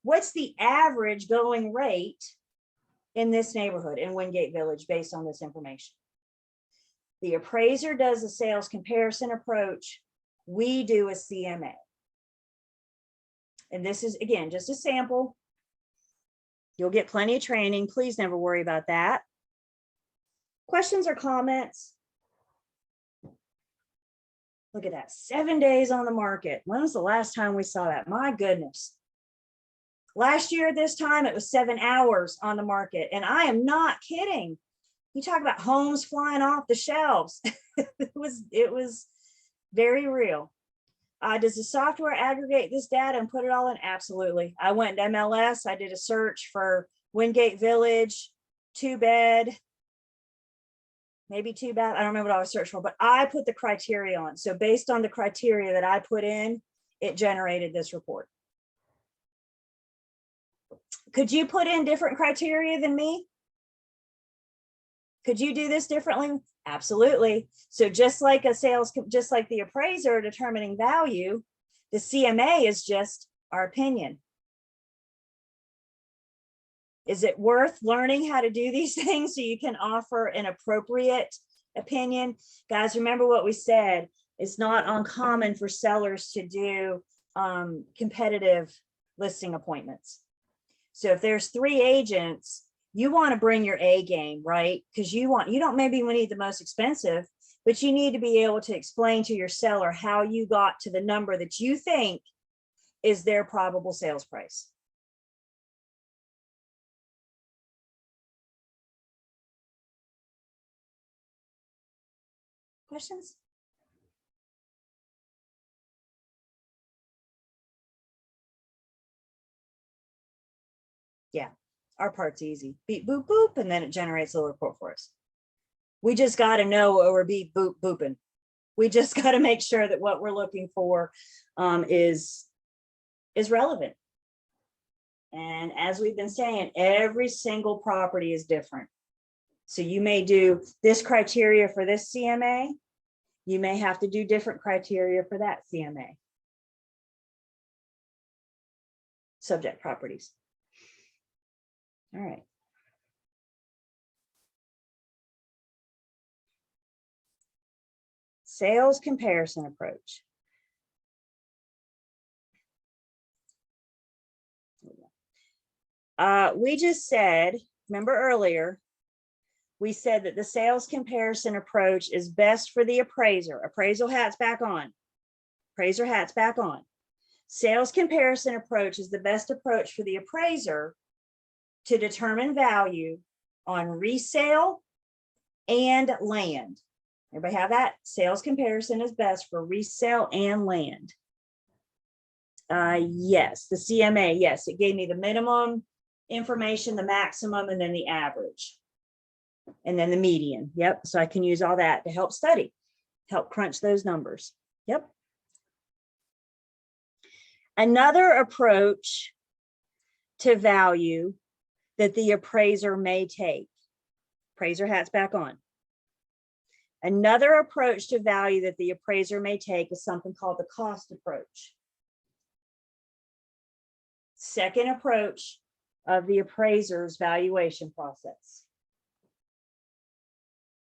[SPEAKER 1] What's the average going rate in this neighborhood in Wingate Village based on this information? The appraiser does a sales comparison approach. we do a CMA. And this is, again, just a sample. You'll get plenty of training. Please never worry about that. Questions or comments? Look at that, 7 days on the market. When was the last time we saw that? My goodness. Last year at this time, it was 7 hours on the market. And I am not kidding. You talk about homes flying off the shelves. it was very real. Does the software aggregate this data and put it all in? Absolutely. I went to MLS. I did a search for Wingate Village, 2-bed, maybe 2-bath. I don't remember what I was searching for, but I put the criteria on. So based on the criteria that I put in, it generated this report. Could you put in different criteria than me? Could you do this differently? Absolutely. So just like just like the appraiser determining value, the CMA is just our opinion. Is it worth learning how to do these things so you can offer an appropriate opinion? Guys, remember what we said. It's not uncommon for sellers to do competitive listing appointments. So if there's 3 agents, you want to bring your A game, right? Because you don't maybe need the most expensive, but you need to be able to explain to your seller how you got to the number that you think is their probable sales price. Questions? Yeah, our part's easy. Beep, boop, boop, and then it generates a little report for us. We just got to know what we're beep, boop, booping. We just got to make sure that what we're looking for is relevant. And as we've been saying, every single property is different. So you may do this criteria for this CMA. You may have to do different criteria for that CMA. Subject properties. All right. Sales comparison approach. We just said, remember earlier, we said that the sales comparison approach is best for the appraiser. Appraisal hat's back on. Appraiser hat's back on. Sales comparison approach is the best approach for the appraiser to determine value on resale and land. Everybody have that? Sales comparison is best for resale and land. Yes, the CMA, yes, it gave me the minimum information, the maximum, and then the average. And then the median. Yep. So I can use all that to help study, help crunch those numbers. Yep. Another approach to value that the appraiser may take. Appraiser hat's back on. Another approach to value that the appraiser may take is something called the cost approach. Second approach of the appraiser's valuation process.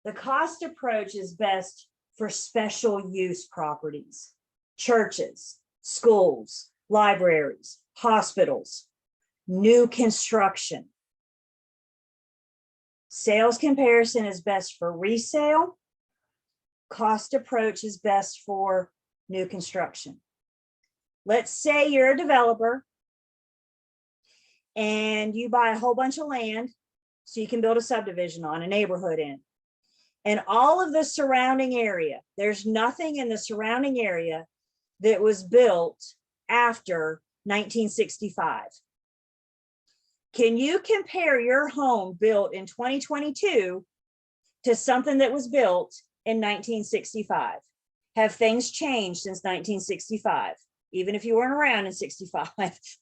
[SPEAKER 1] The cost approach is best for special use properties, churches, schools, libraries, hospitals, new construction. Sales comparison is best for resale. Cost approach is best for new construction. Let's say you're a developer and you buy a whole bunch of land so you can build a subdivision on, a neighborhood in. And all of the surrounding area, there's nothing in the surrounding area that was built after 1965. Can you compare your home built in 2022 to something that was built in 1965? Have things changed since 1965? Even if you weren't around in 65,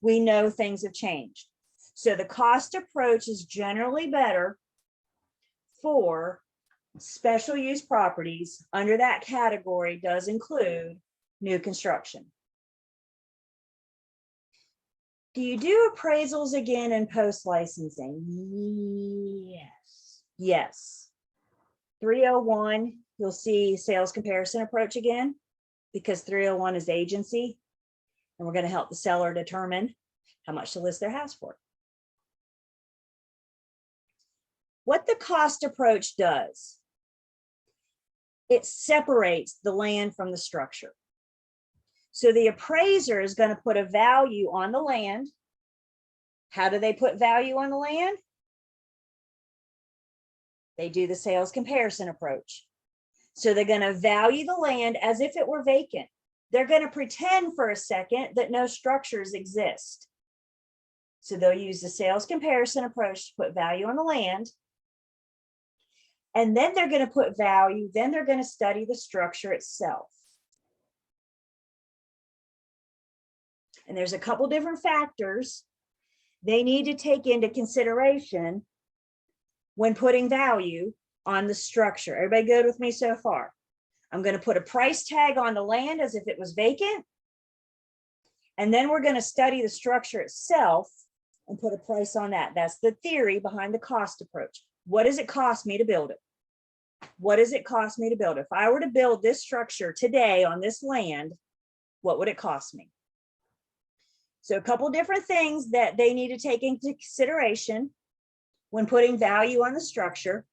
[SPEAKER 1] we know things have changed. So the cost approach is generally better for special use properties. Under that category does include new construction. Do you do appraisals again in post licensing? Yes. Yes. 301, you'll see sales comparison approach again. because 301 is agency, and we're going to help the seller determine how much to list their house for. What the cost approach does, it separates the land from the structure. So the appraiser is going to put a value on the land. How do they put value on the land? They do the sales comparison approach. So they're going to value the land as if it were vacant. They're going to pretend for a second that no structures exist. So they'll use the sales comparison approach to put value on the land. And then they're going to put value, then they're going to study the structure itself. And there's a couple different factors they need to take into consideration when putting value on the structure. Everybody good with me so far? I'm going to put a price tag on the land as if it was vacant. And then we're going to study the structure itself and put a price on that. That's the theory behind the cost approach. What does it cost me to build it? What does it cost me to build it? If I were to build this structure today on this land, what would it cost me? So a couple different things that they need to take into consideration when putting value on the structure.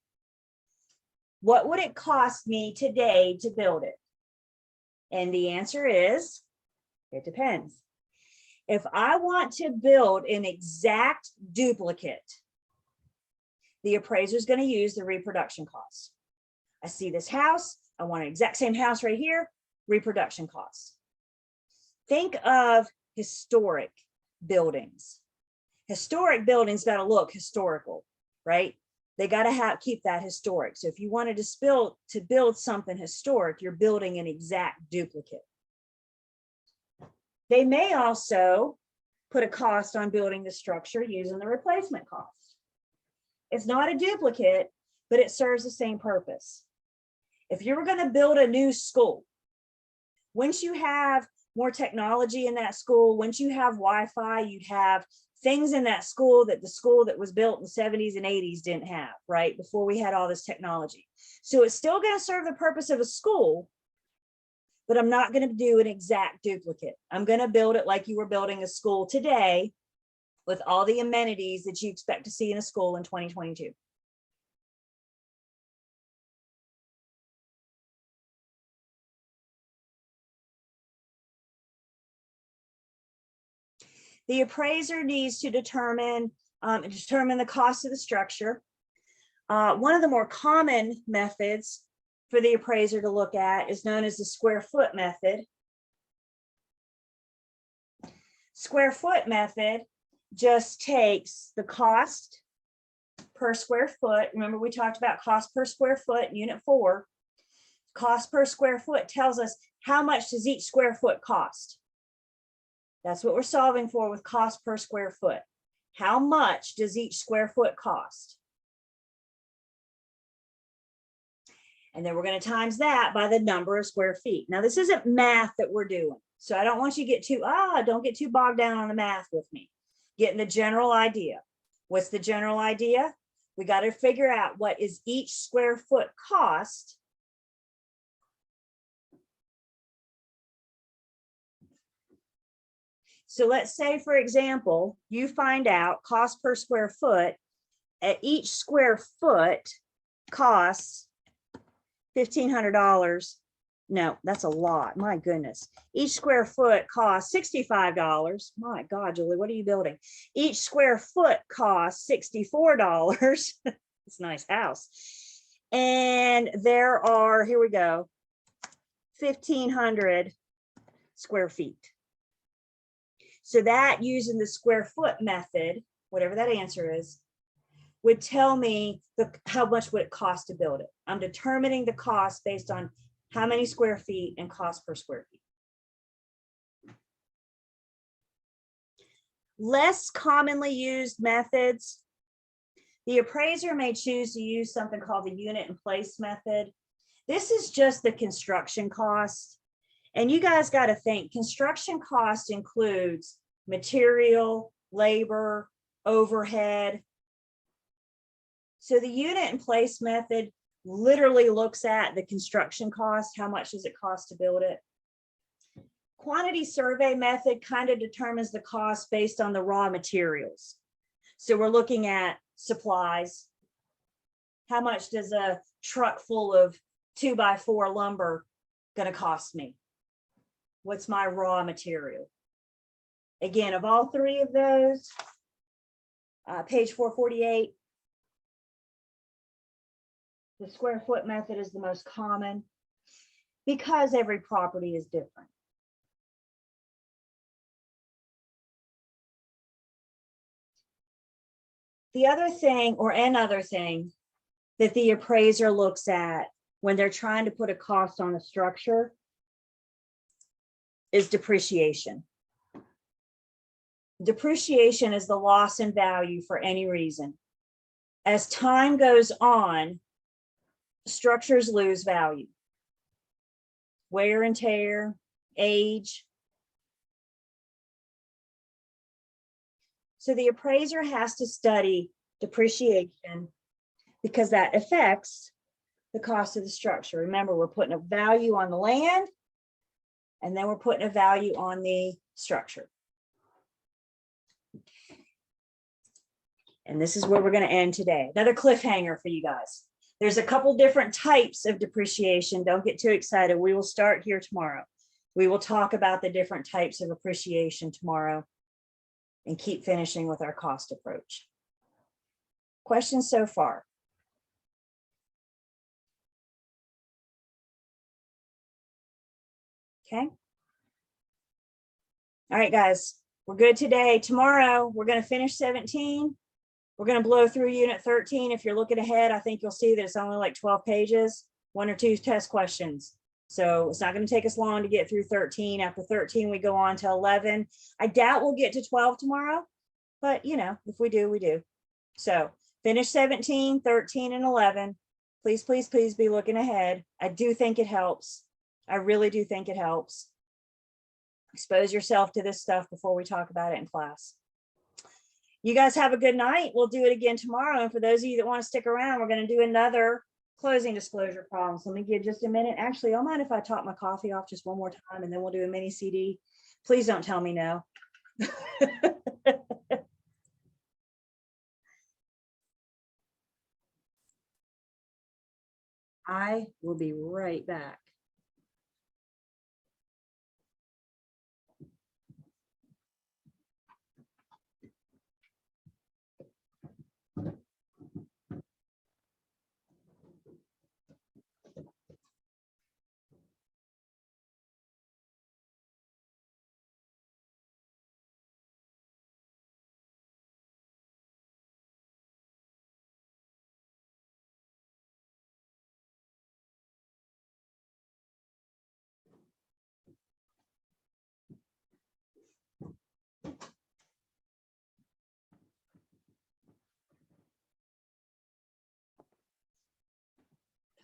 [SPEAKER 1] What would it cost me today to build it? And the answer is, it depends. If I want to build an exact duplicate, the appraiser is going to use the reproduction costs. I see this house, I want an exact same house right here, reproduction costs. Think of historic buildings. Historic buildings got to look historical, right? They got to keep that historic. So if you wanted to build something historic, you're building an exact duplicate. They may also put a cost on building the structure using the replacement cost. It's not a duplicate, but it serves the same purpose. If you were going to build a new school, once you have more technology in that school, once you have Wi-Fi, you'd have things in that school that the school that was built in the 70s and 80s didn't have, right? Before we had all this technology. So it's still going to serve the purpose of a school, but I'm not going to do an exact duplicate. I'm going to build it like you were building a school today with all the amenities that you expect to see in a school in 2022. The appraiser needs to determine the cost of the structure. One of the more common methods for the appraiser to look at is known as the square foot method. Square foot method just takes the cost per square foot. Remember, we talked about cost per square foot in Unit 4. Cost per square foot tells us how much does each square foot cost. That's what we're solving for with cost per square foot. How much does each square foot cost? And then we're going to times that by the number of square feet. Now, this isn't math that we're doing, so I don't want you to get don't get too bogged down on the math with me. Getting the general idea. What's the general idea? We got to figure out what is each square foot cost. So let's say, for example, you find out cost per square foot at each square foot costs $1,500. No, that's a lot. My goodness. Each square foot costs $65. My God, Julie, what are you building? Each square foot costs $64. It's a nice house. And there are, here we go, 1,500 square feet. So that, using the square foot method, whatever that answer is, would tell me how much would it cost to build it. I'm determining the cost based on how many square feet and cost per square feet. Less commonly used methods. The appraiser may choose to use something called the unit in place method. This is just the construction cost. And you guys got to think, construction cost includes material, labor, overhead. So the unit in place method literally looks at the construction cost. How much does it cost to build it? quantity survey method kind of determines the cost based on the raw materials. So we're looking at supplies. How much does a truck full of 2x4 lumber gonna cost me? What's my raw material? Again, of all three of those, page 448, the square foot method is the most common because every property is different. The other thing, or another thing, that the appraiser looks at when they're trying to put a cost on a structure is depreciation. Depreciation is the loss in value for any reason. As time goes on, structures lose value. Wear and tear, age. So the appraiser has to study depreciation because that affects the cost of the structure. Remember, we're putting a value on the land and then we're putting a value on the structure. And this is where we're going to end today. Another cliffhanger for you guys. There's a couple different types of depreciation. Don't get too excited. We will start here tomorrow. We will talk about the different types of appreciation tomorrow and keep finishing with our cost approach. Questions so far? Okay. All right, guys, we're good today. Tomorrow, we're going to finish 17. We're going to blow through unit 13. If you're looking ahead, I think you'll see that it's only like 12 pages, 1 or 2 test questions. So it's not going to take us long to get through 13. After 13, we go on to 11. I doubt we'll get to 12 tomorrow, but you know, if we do, we do. So finish 17, 13, and 11. Please, please, please be looking ahead. I do think it helps. I really do think it helps. Expose yourself to this stuff before we talk about it in class. You guys have a good night. We'll do it again tomorrow. And for those of you that want to stick around, we're going to do another closing disclosure problem. So let me give just a minute. Actually, I don't mind if I top my coffee off just one more time and then we'll do a mini CD. Please don't tell me no. I will be right back.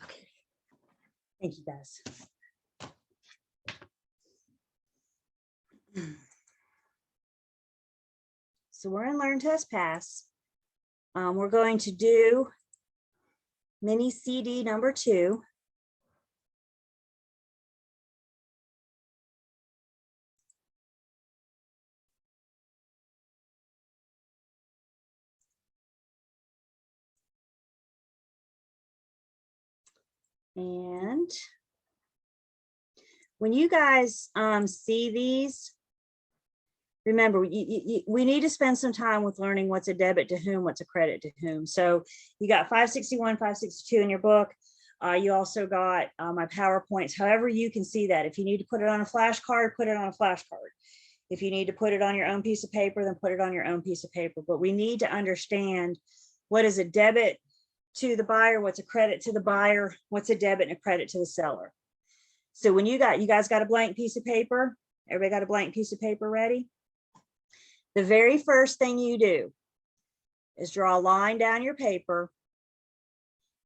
[SPEAKER 1] Okay. Thank you, guys. So we're in Learn, Test, Pass. We're going to do mini CD number 2. And when you guys see these, remember, we need to spend some time with learning what's a debit to whom, what's a credit to whom. So you got 561, 562 in your book. You also got my PowerPoints, however you can see that. If you need to put it on a flashcard, put it on a flashcard. If you need to put it on your own piece of paper, then put it on your own piece of paper. But we need to understand what is a debit to the buyer, what's a credit to the buyer, what's a debit and a credit to the seller. So when you guys got a blank piece of paper, everybody got a blank piece of paper ready? The very first thing you do is draw a line down your paper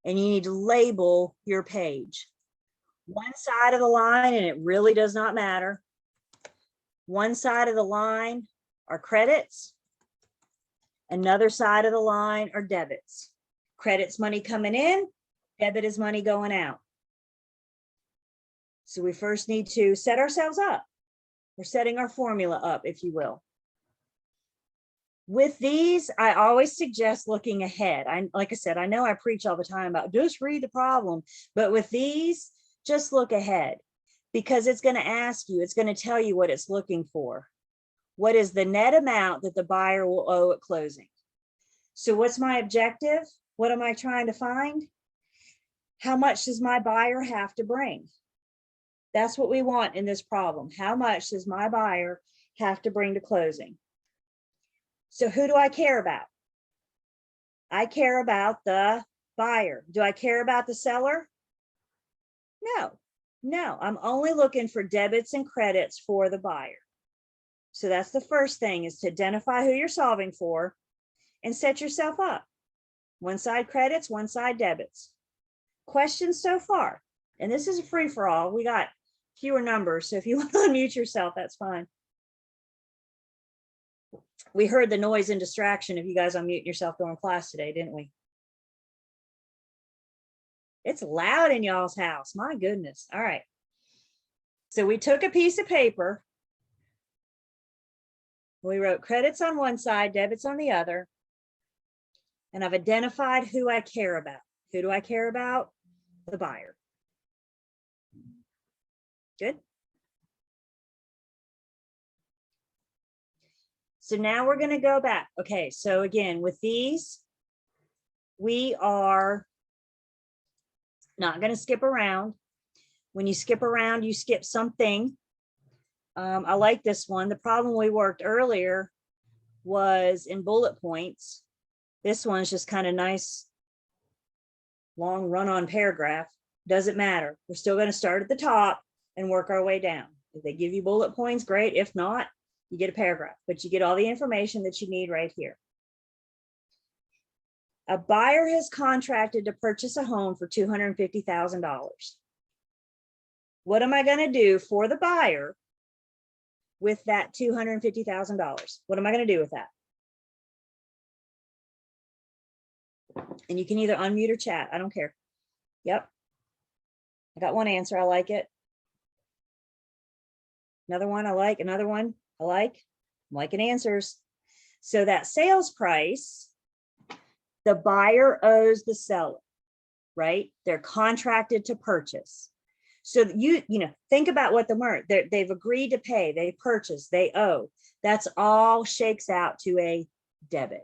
[SPEAKER 1] and you need to label your page. One side of the line, and it really does not matter, one side of the line are credits, another side of the line are debits. Credit's money coming in, debit is money going out. So we first need to set ourselves up. We're setting our formula up, if you will. With these, I always suggest looking ahead. Like I said, I know I preach all the time about just read the problem, but with these, just look ahead, because it's going to ask you, it's going to tell you what it's looking for. What is the net amount that the buyer will owe at closing? So what's my objective? What am I trying to find? How much does my buyer have to bring? That's what we want in this problem. How much does my buyer have to bring to closing? So who do I care about? I care about the buyer. Do I care about the seller? No, I'm only looking for debits and credits for the buyer. So that's the first thing, is to identify who you're solving for and set yourself up. One side credits, one side debits. Questions so far? And this is a free for all. We got fewer numbers, so if you want to unmute yourself, that's fine. We heard the noise and distraction of you guys unmuting yourself during class today, didn't we? It's loud in y'all's house. My goodness. All right. So we took a piece of paper. We wrote credits on one side, debits on the other. And I've identified who I care about. Who do I care about? The buyer. Good. So now we're going to go back. Okay, so again, with these, we are not going to skip around. When you skip around, you skip something. I like this one. The problem we worked earlier was in bullet points. This one's just kind of nice, long run-on paragraph. Doesn't matter. We're still going to start at the top and work our way down. If they give you bullet points, great. If not, you get a paragraph, but you get all the information that you need right here. A buyer has contracted to purchase a home for $250,000. What am I going to do for the buyer with that $250,000? What am I going to do with that? And you can either unmute or chat. I don't care. Yep. I got one answer. I like it. Another one I like. Another one I like. I'm liking answers. So that sales price, the buyer owes the seller, right? They're contracted to purchase. So you think about what they've agreed to pay, they purchase, they owe. That's all shakes out to a debit.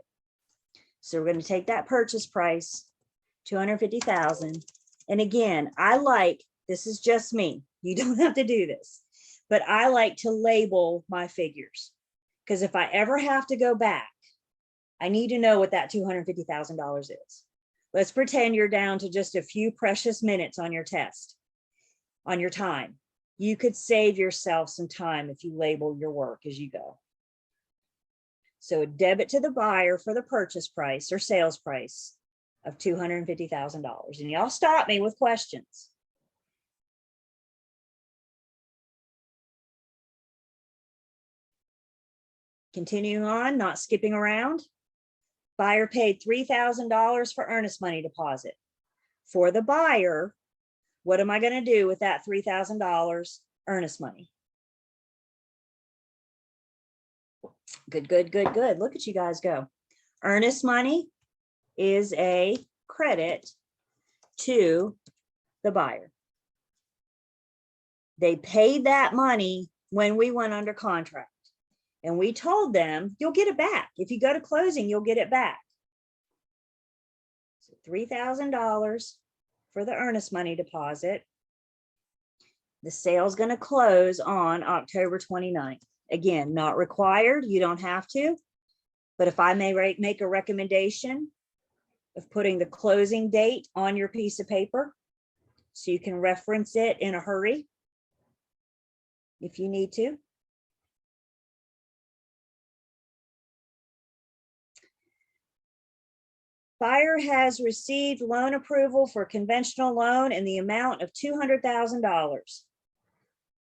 [SPEAKER 1] So we're going to take that purchase price, $250,000. And again, this is just me. You don't have to do this, but I like to label my figures, because if I ever have to go back, I need to know what that $250,000 is. Let's pretend you're down to just a few precious minutes on your test, on your time. You could save yourself some time if you label your work as you go. So a debit to the buyer for the purchase price or sales price of $250,000. And y'all stop me with questions. Continuing on, not skipping around. Buyer paid $3,000 for earnest money deposit. For the buyer, what am I going to do with that $3,000 earnest money? Good, good, good, good. Look at you guys go. Earnest money is a credit to the buyer. They paid that money when we went under contract. And we told them, you'll get it back. If you go to closing, you'll get it back. So $3,000 for the earnest money deposit. The sale's going to close on October 29th. Again, not required. You don't have to. But if I may make a recommendation of putting the closing date on your piece of paper so you can reference it in a hurry if you need to. Buyer has received loan approval for conventional loan in the amount of $200,000.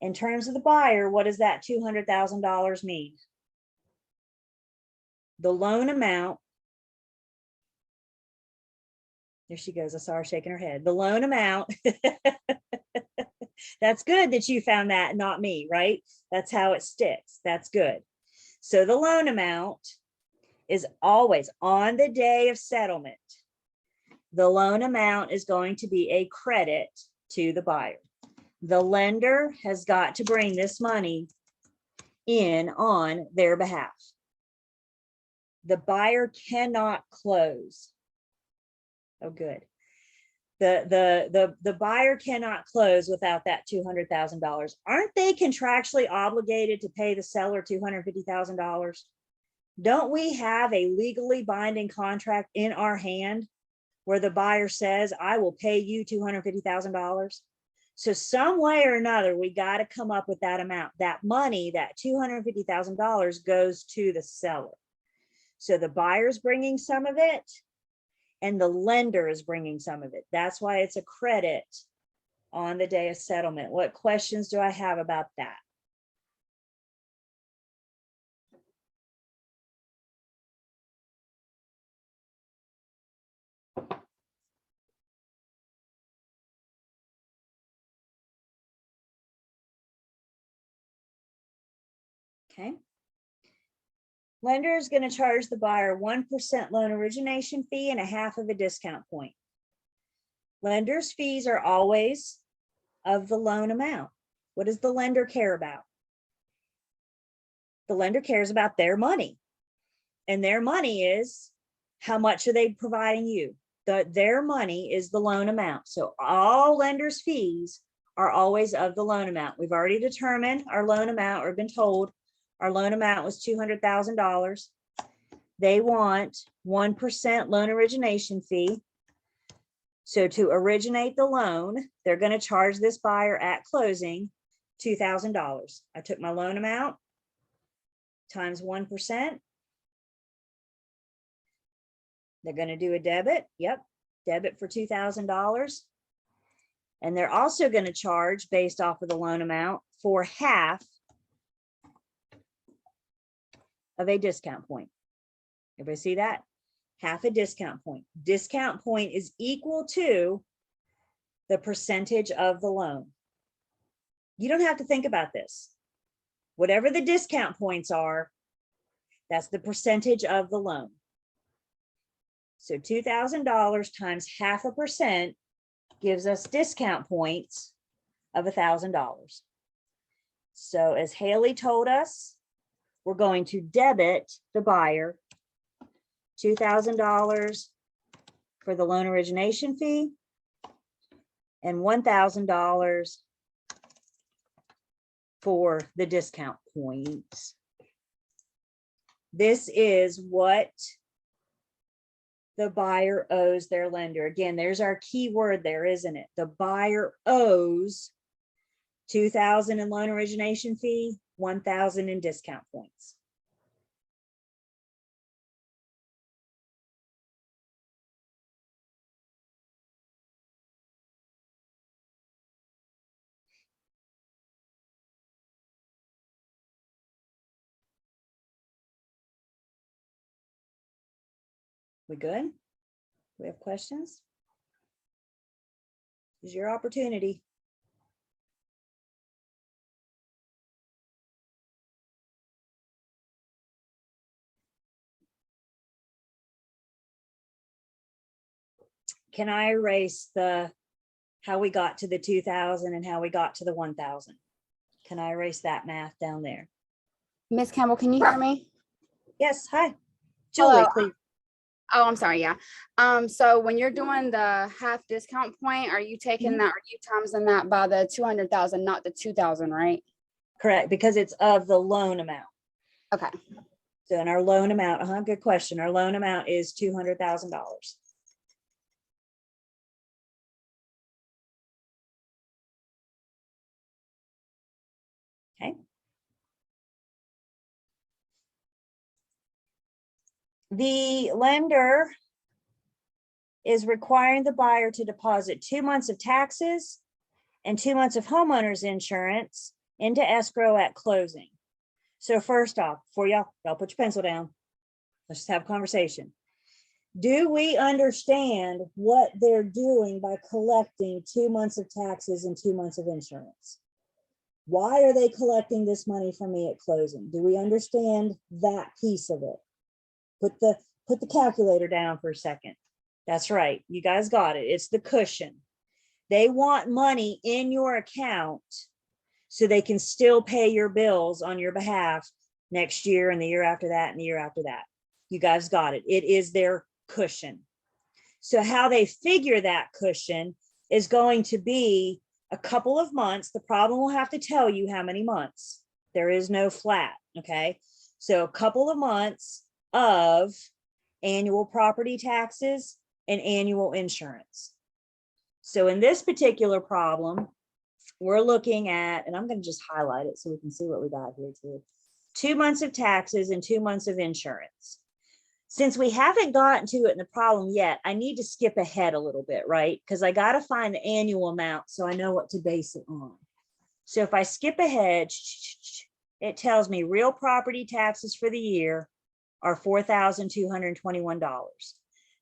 [SPEAKER 1] In terms of the buyer, what does that $200,000 mean? The loan amount, there she goes, I saw her shaking her head. The loan amount That's good that you found that, not me, right? That's how it sticks. That's good. So the loan amount is always on the day of settlement. The loan amount is going to be a credit to the buyer. The lender has got to bring this money in on their behalf. The buyer cannot close. Oh, good. The buyer cannot close without that $200,000. Aren't they contractually obligated to pay the seller $250,000? Don't we have a legally binding contract in our hand where the buyer says, I will pay you $250,000? So some way or another, we got to come up with that amount. That money, that $250,000 goes to the seller. So the buyer's bringing some of it and the lender is bringing some of it. That's why it's a credit on the day of settlement. What questions do I have about that? Okay. Lender is going to charge the buyer 1% loan origination fee and a half of a discount point. Lender's fees are always of the loan amount. What does the lender care about? The lender cares about their money. And their money is, how much are they providing you? Their money is the loan amount. So all lenders' fees are always of the loan amount. We've already determined our loan amount, or been told our loan amount was $200,000. They want 1% loan origination fee. So to originate the loan, they're going to charge this buyer at closing $2,000. I took my loan amount times 1%. They're going to do a debit. Yep, debit for $2,000. And they're also going to charge, based off of the loan amount, for half of a discount point. Everybody see that? Half a discount point. Discount point is equal to the percentage of the loan. You don't have to think about this. Whatever the discount points are, that's the percentage of the loan. So $2,000 times 0.5% gives us discount points of $1,000. So as Haley told us, we're going to debit the buyer $2,000 for the loan origination fee and $1,000 for the discount points. This is what the buyer owes their lender. Again, there's our key word there, isn't it? The buyer owes $2,000 in loan origination fee, $1,000 in discount points. We good? We have questions? This is your opportunity. Can I erase the how we got to the 2,000 and how we got to the 1,000? Can I erase that math down there?
[SPEAKER 4] Miss Campbell, can you hear me?
[SPEAKER 1] Yes, hi. Julie,
[SPEAKER 4] Hello.
[SPEAKER 1] please.
[SPEAKER 4] Oh, I'm sorry. Yeah. So when you're doing the half discount point, are you taking that, are you timesing that by the 200,000, not the 2,000, right?
[SPEAKER 1] Correct, because it's of the loan amount.
[SPEAKER 4] Okay.
[SPEAKER 1] So in our loan amount, good question. Our loan amount is $200,000. Okay. The lender is requiring the buyer to deposit 2 months of taxes and 2 months of homeowner's insurance into escrow at closing. So first off, before y'all put your pencil down, let's just have a conversation. Do we understand what they're doing by collecting 2 months of taxes and 2 months of insurance? Why are they collecting this money from me at closing? Do we understand that piece of it? Put the calculator down for a second. That's right. You guys got it. It's the cushion. They want money in your account so they can still pay your bills on your behalf next year and the year after that and the year after that. You guys got it. It is their cushion. So how they figure that cushion is going to be a couple of months. The problem will have to tell you how many months. There is no flat, okay? So a couple of months of annual property taxes and annual insurance. So in this particular problem, we're looking at, and I'm going to just highlight it so we can see what we got here too. 2 months of taxes and 2 months of insurance. Since we haven't gotten to it in the problem yet, I need to skip ahead a little bit, right? Because I got to find the annual amount so I know what to base it on. So if I skip ahead, it tells me real property taxes for the year are $4,221.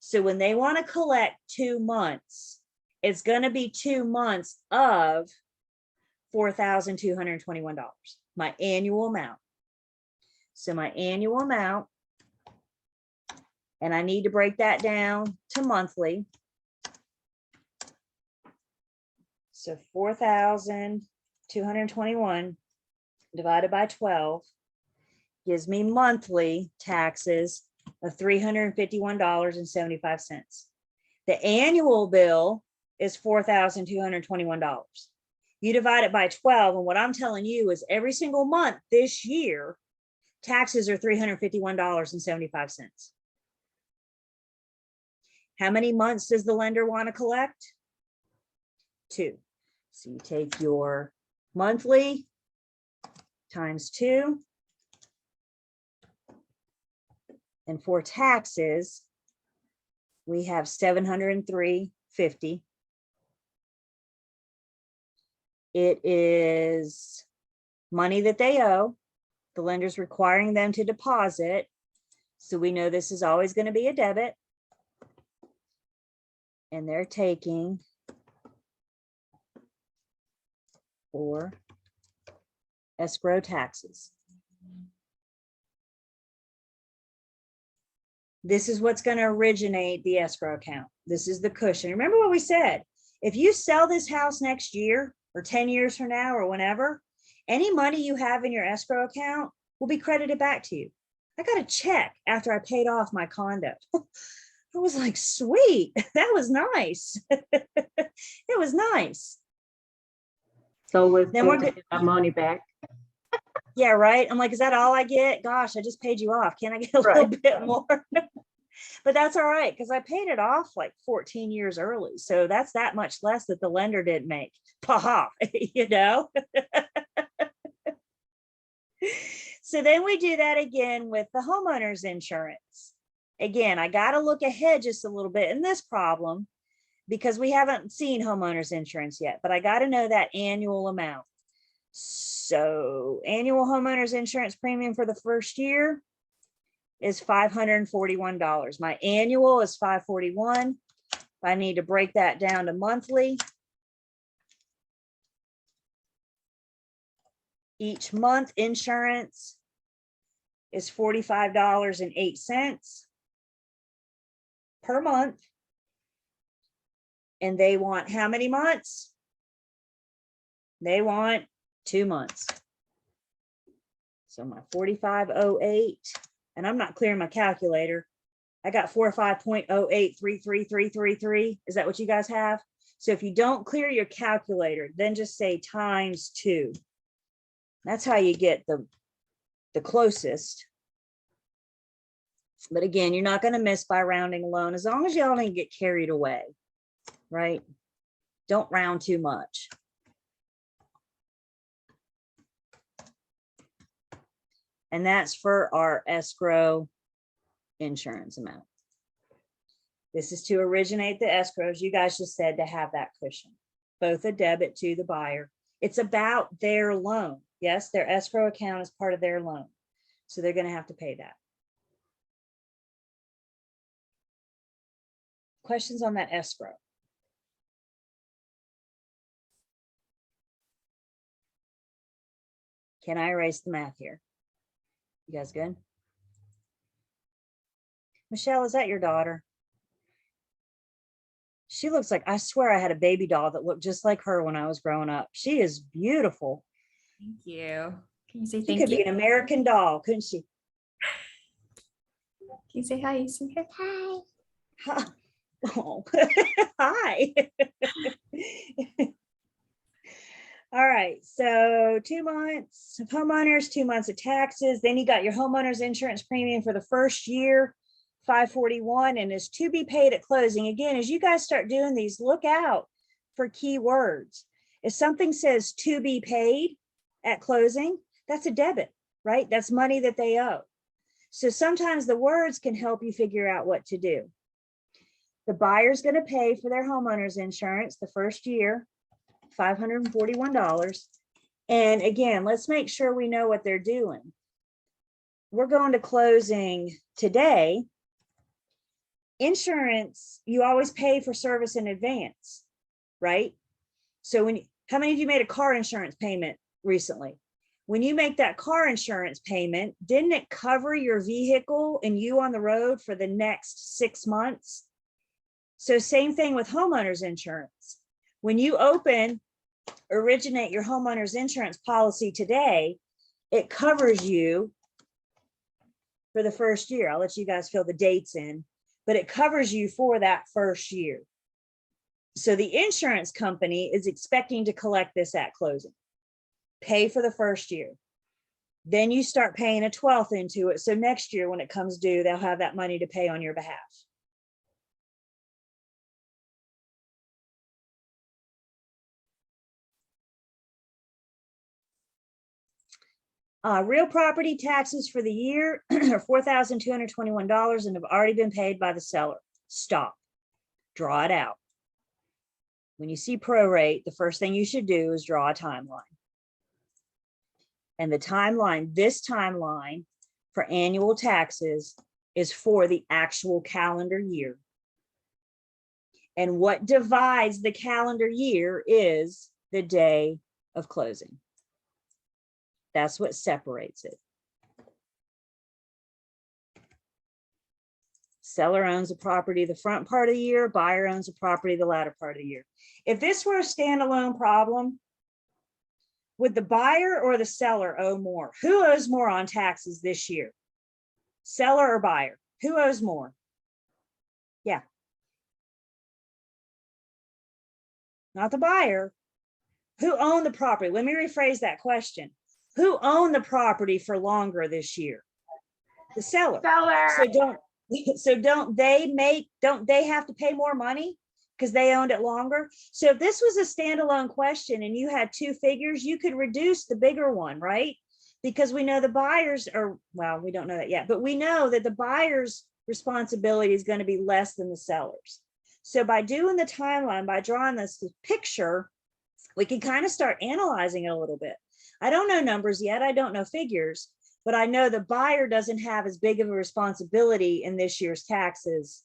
[SPEAKER 1] So when they want to collect 2 months, it's going to be 2 months of $4,221, my annual amount. So my annual amount, and I need to break that down to monthly. So 4,221 divided by 12 gives me monthly taxes of $351.75. The annual bill is $4,221. You divide it by 12, and what I'm telling you is every single month this year, taxes are $351.75. How many months does the lender want to collect? 2. So you take your monthly times 2. And for taxes, we have $703.50. It is money that they owe. The lender's requiring them to deposit. So we know this is always going to be a debit. And they're taking for escrow taxes. This is what's going to originate the escrow account. This is the cushion. Remember what we said? If you sell this house next year or 10 years from now or whenever, any money you have in your escrow account will be credited back to you. I got a check after I paid off my condo. I was like, sweet, that was nice. It was nice.
[SPEAKER 3] So we're
[SPEAKER 1] Then we're
[SPEAKER 3] going to get our money back.
[SPEAKER 1] Yeah, right. I'm like, is that all I get? Gosh, I just paid you off. Can I get a little
[SPEAKER 3] Right.
[SPEAKER 1] bit more? But that's all right, because I paid it off like 14 years early. So that's that much less that the lender didn't make. Ha, you know? So then we do that again with the homeowner's insurance. Again, I got to look ahead just a little bit in this problem because we haven't seen homeowner's insurance yet, but I got to know that annual amount. So annual homeowner's insurance premium for the first year is $541. My annual is $541. I need to break that down to monthly. Each month insurance is $45.08 per month. And they want how many months? They want 2 months. So my 4508, and I'm not clearing my calculator. I got 45.0833333. Is that what you guys have? So if you don't clear your calculator, then just say times 2. That's how you get the closest. But again, you're not going to miss by rounding alone, as long as y'all didn't get carried away, right? Don't round too much. And that's for our escrow insurance amount. This is to originate the escrows. You guys just said to have that cushion, both a debit to the buyer. It's about their loan. Yes, their escrow account is part of their loan. So they're going to have to pay that. questions on that escrow? Can I erase the math here? You guys good? Michelle, is that your daughter? She looks like, I swear I had a baby doll that looked just like her when I was growing up. She is beautiful.
[SPEAKER 5] Thank you. Can you say
[SPEAKER 1] She
[SPEAKER 5] thank
[SPEAKER 1] could
[SPEAKER 5] you?
[SPEAKER 1] be an American doll, couldn't she?
[SPEAKER 5] Can you say hi? Hi.
[SPEAKER 1] Huh. Oh, hi. All right, so 2 months of homeowners, 2 months of taxes. Then you got your homeowner's insurance premium for the first year, $541, and is to be paid at closing. Again, as you guys start doing these, look out for keywords. If something says to be paid at closing, that's a debit, right? That's money that they owe. So sometimes the words can help you figure out what to do. The buyer's going to pay for their homeowner's insurance the first year, $541. And again, let's make sure we know what they're doing. We're going to closing today. Insurance, you always pay for service in advance, right? So how many of you made a car insurance payment recently? When you make that car insurance payment, didn't it cover your vehicle and you on the road for the next 6 months? So same thing with homeowners insurance. When you originate your homeowner's insurance policy today, it covers you for the first year. I'll let you guys fill the dates in, but it covers you for that first year. So the insurance company is expecting to collect this at closing. Pay for the first year. Then you start paying a 12th into it. So next year when it comes due, they'll have that money to pay on your behalf. Real property taxes for the year are $4,221 and have already been paid by the seller. Stop. Draw it out. When you see prorate, the first thing you should do is draw a timeline. And the timeline, this timeline for annual taxes is for the actual calendar year. And what divides the calendar year is the day of closing. That's what separates it. Seller owns a property the front part of the year, buyer owns a property the latter part of the year. If this were a standalone problem, would the buyer or the seller owe more? Who owes more on taxes this year? Seller or buyer? Who owes more? Yeah. Not the buyer. Who owned the property? Let me rephrase that question. Who owned the property for longer this year? The seller. So don't they have to pay more money because they owned it longer? So if this was a standalone question and you had two figures, you could reduce the bigger one, right? Because we know the buyers are, well, we don't know that yet, but we know that the buyer's responsibility is going to be less than the seller's. So by doing the timeline, by drawing this picture, we can kind of start analyzing it a little bit. I don't know numbers yet. I don't know figures, but I know the buyer doesn't have as big of a responsibility in this year's taxes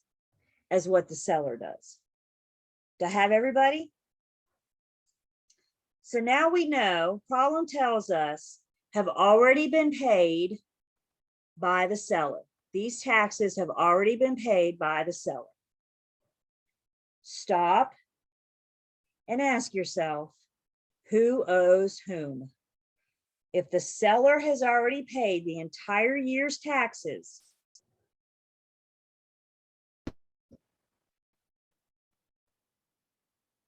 [SPEAKER 1] as what the seller does. Do I have everybody? So now we know, problem tells us, have already been paid by the seller. These taxes have already been paid by the seller. Stop and ask yourself, who owes whom? If the seller has already paid the entire year's taxes,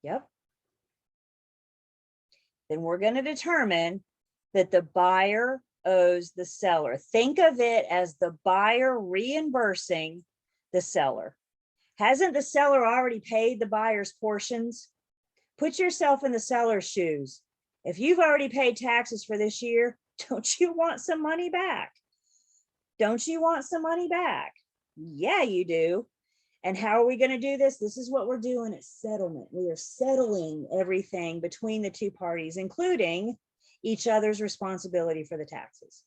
[SPEAKER 1] yep, then we're going to determine that the buyer owes the seller. Think of it as the buyer reimbursing the seller. Hasn't the seller already paid the buyer's portions? Put yourself in the seller's shoes. If you've already paid taxes for this year, don't you want some money back? Don't you want some money back? Yeah, you do. And how are we going to do this? This is what we're doing at settlement. We are settling everything between the two parties, including each other's responsibility for the taxes.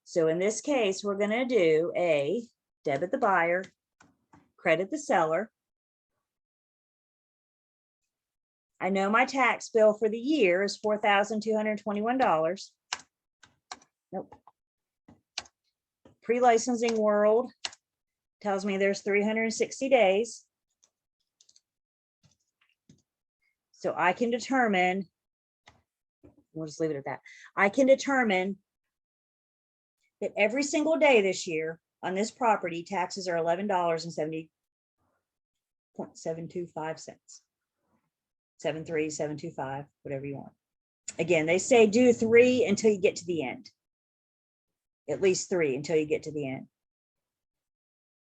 [SPEAKER 1] So in this case, we're going to do a debit the buyer, credit the seller. I know my tax bill for the year is $4,221. Nope. Pre-licensing world tells me there's 360 days. So I can determine, we'll just leave it at that. I can determine that every single day this year on this property, taxes are $11.725 cents. 73725, whatever you want. Again, they say do 3 until you get to the end. At least 3 until you get to the end.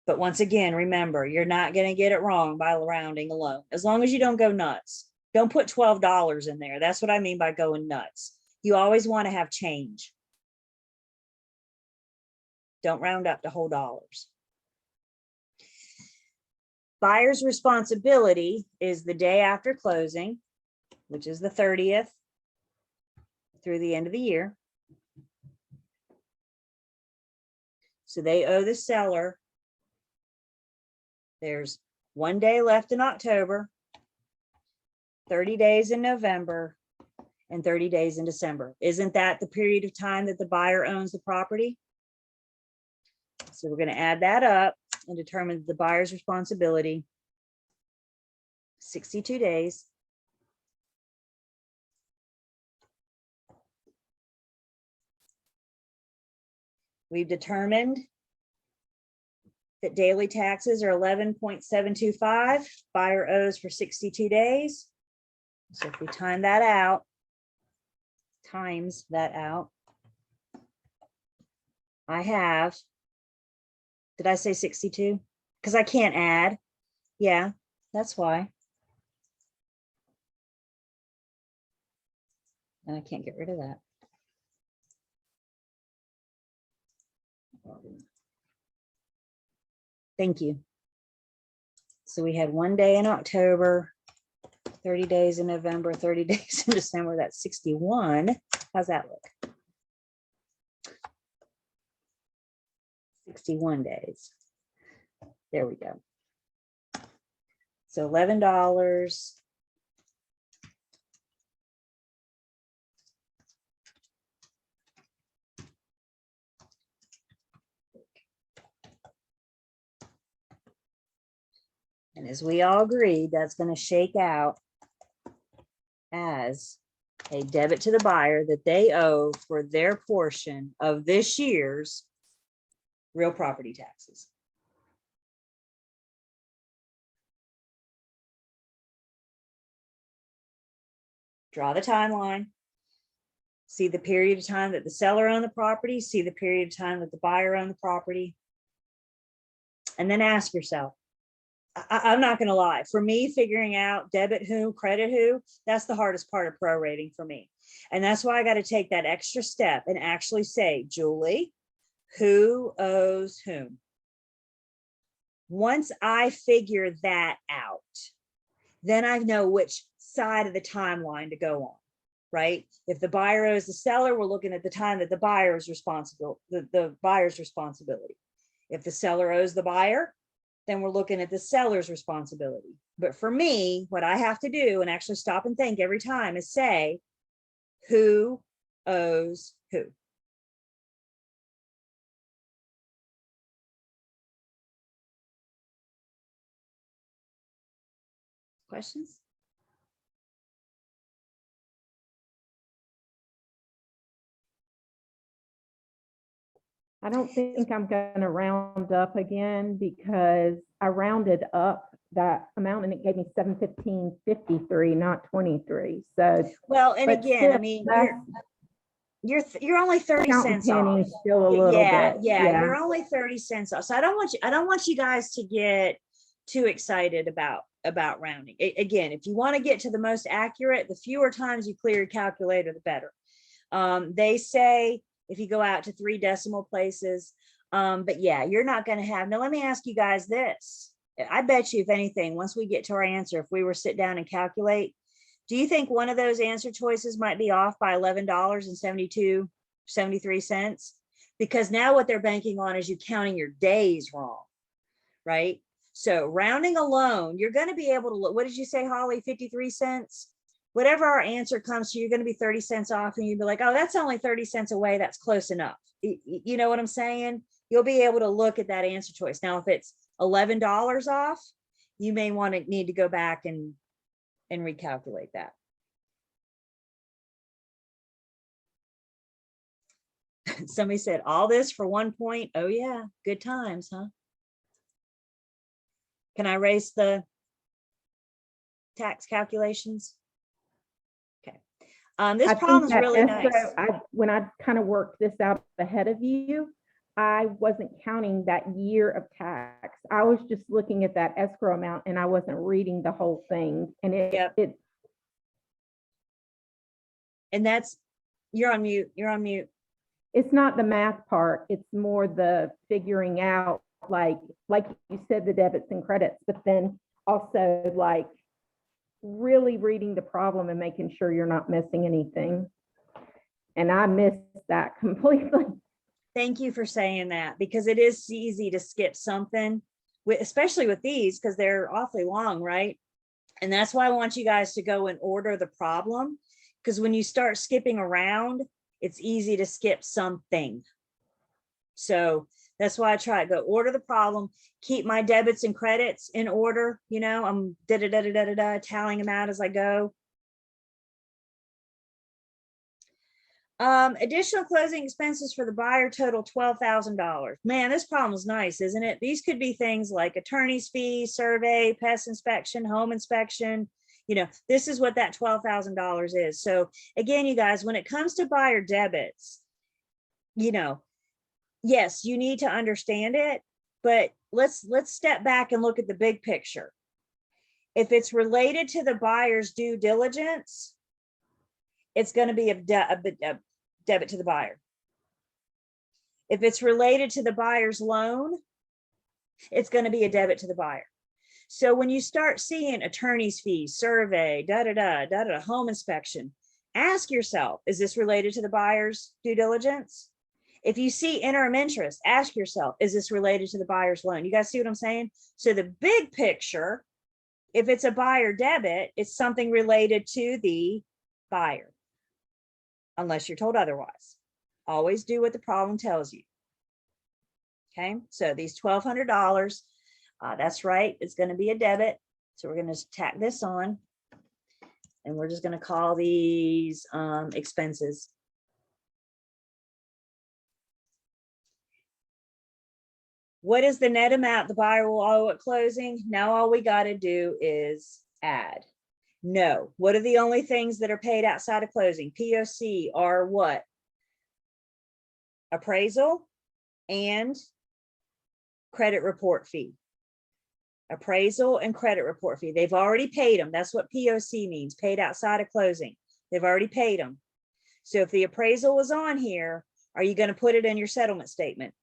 [SPEAKER 1] But once again, remember, you're not going to get it wrong by rounding alone, as long as you don't go nuts. Don't put $12 in there. That's what I mean by going nuts. You always want to have change. Don't round up to whole dollars. Buyer's responsibility is the day after closing, which is the 30th through the end of the year. So they owe the seller. There's 1 day left in October, 30 days in November, and 30 days in December. Isn't that the period of time that the buyer owns the property? So we're going to add that up and determine the buyer's responsibility. 62 days. We've determined that daily taxes are 11.725. Buyer owes for 62 days. So if we times that out, I have, did I say 62? Because I can't add. Yeah, that's why. And I can't get rid of that. Thank you. So we had 1 day in October, 30 days in November, 30 days in December. That's 61. How's that look? 61 days. There we go. So $11. And as we all agreed, that's going to shake out as a debit to the buyer that they owe for their portion of this year's real property taxes. Draw the timeline. See the period of time that the seller owned the property, see the period of time that the buyer owned the property. And then ask yourself, I'm not going to lie, for me, figuring out debit who, credit who, that's the hardest part of prorating for me. And that's why I got to take that extra step and actually say, Julie, who owes whom? Once I figure that out, then I know which side of the timeline to go on, right? If the buyer owes the seller, we're looking at the time that the buyer is responsible, the buyer's responsibility. If the seller owes the buyer, then we're looking at the seller's responsibility. But for me, what I have to do, and actually stop and think every time, is say, who owes who? Questions?
[SPEAKER 6] I don't think I'm going to round up again because I rounded up that amount and it gave me 715.53, not 23. So,
[SPEAKER 1] Well, and
[SPEAKER 6] but
[SPEAKER 1] again, I
[SPEAKER 6] still,
[SPEAKER 1] mean,
[SPEAKER 6] that's
[SPEAKER 1] you're only 30
[SPEAKER 6] counting
[SPEAKER 1] cents off.
[SPEAKER 6] pennies still a little
[SPEAKER 1] Yeah,
[SPEAKER 6] bit.
[SPEAKER 1] yeah, you're only 30 cents off. So I don't want you guys to get too excited about rounding. Again, if you want to get to the most accurate, the fewer times you clear your calculator, the better. They say if you go out to 3 decimal places, but yeah, you're not going to have. Now, let me ask you guys this. I bet you, if anything, once we get to our answer, if we were to sit down and calculate, do you think one of those answer choices might be off by $11.73? Because now what they're banking on is you counting your days wrong, right? So rounding alone, you're going to be able to look. What did you say, Holly? 53 cents? whatever our answer comes to, you're going to be 30 cents off, and you'd be like, oh, that's only 30 cents away. That's close enough. You know what I'm saying? You'll be able to look at that answer choice. Now, if it's $11 off, you may need to go back and recalculate that. Somebody said all this for 1 point. Oh yeah, good times, huh? Can I erase the tax calculations? Okay. This
[SPEAKER 6] I think
[SPEAKER 1] problem's
[SPEAKER 6] that
[SPEAKER 1] really
[SPEAKER 6] escrow,
[SPEAKER 1] nice.
[SPEAKER 6] when I kind of worked this out ahead of you, I wasn't counting that year of tax. I was just looking at that escrow amount and I wasn't reading the whole thing. And
[SPEAKER 1] Yep. And that's, you're on mute. You're on mute.
[SPEAKER 6] It's not the math part. It's more the figuring out, like you said, the debits and credits, but then also like really reading the problem and making sure you're not missing anything. And I missed that completely.
[SPEAKER 1] Thank you for saying that, because it is easy to skip something, especially with these, because they're awfully long, right? And that's why I want you guys to go and order the problem, because when you start skipping around, it's easy to skip something. So that's why I try to go order the problem, keep my debits and credits in order. You know, I'm tallying them out as I go. Additional closing expenses for the buyer total $12,000. Man, this problem is nice, isn't it? These could be things like attorney's fee, survey, pest inspection, home inspection. You know, this is what that $12,000 is. So again, you guys, when it comes to buyer debits, you know, yes, you need to understand it, but let's step back and look at the big picture. If it's related to the buyer's due diligence, it's going to be a debit to the buyer. If it's related to the buyer's loan, it's going to be a debit to the buyer. So when you start seeing attorney's fees, survey, home inspection, ask yourself, is this related to the buyer's due diligence? If you see interim interest, ask yourself, is this related to the buyer's loan? You guys see what I'm saying? So the big picture, if it's a buyer debit, it's something related to the buyer, unless you're told otherwise. Always do what the problem tells you. Okay, so these $1,200, that's right, it's going to be a debit. So we're going to tack this on, and we're just going to call these expenses. What is the net amount the buyer will owe at closing? Now all we got to do is add. No. What are the only things that are paid outside of closing? POC are what? Appraisal and credit report fee. Appraisal and credit report fee. They've already paid them. That's what POC means, paid outside of closing. They've already paid them. So if the appraisal was on here, are you going to put it in your settlement statement?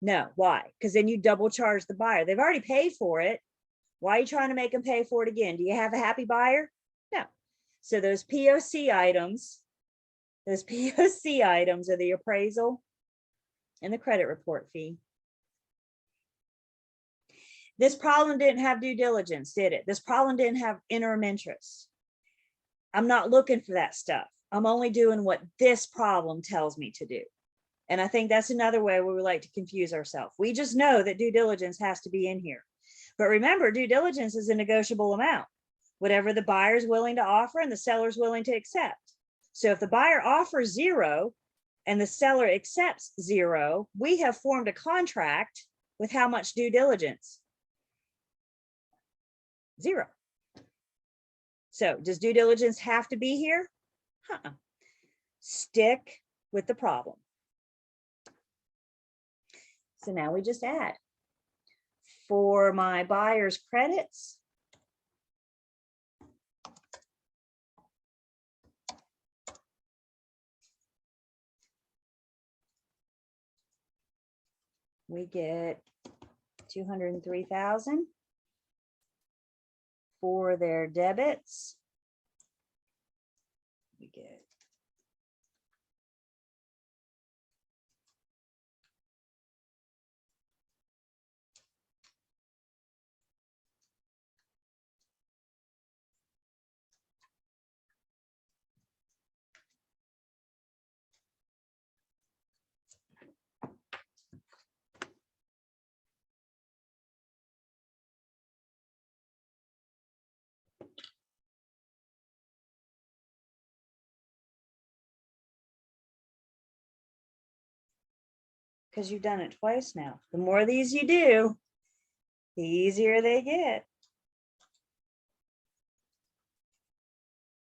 [SPEAKER 1] No. Why? Because then you double charge the buyer. They've already paid for it. Why are you trying to make them pay for it again? Do you have a happy buyer? No. So those POC items are the appraisal and the credit report fee. This problem didn't have due diligence, did it? This problem didn't have interim interest. I'm not looking for that stuff. I'm only doing what this problem tells me to do. And I think that's another way where we like to confuse ourselves. We just know that due diligence has to be in here. But remember, due diligence is a negotiable amount, whatever the buyer is willing to offer and the seller is willing to accept. So if the buyer offers 0 and the seller accepts 0, we have formed a contract with how much due diligence? 0. So does due diligence have to be here? Stick with the problem. So now we just add. For my buyer's credits, we get 203,000. For their debits, we get because you've done it twice now. The more of these you do, the easier they get.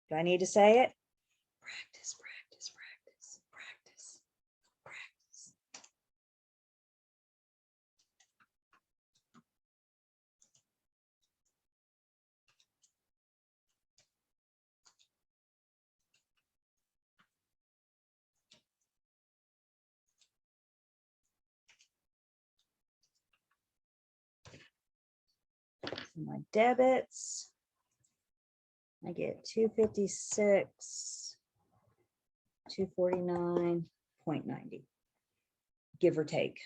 [SPEAKER 1] Do I need to say it? Practice, practice, practice, practice, practice. My debits. I get 256, 249.90, give or take.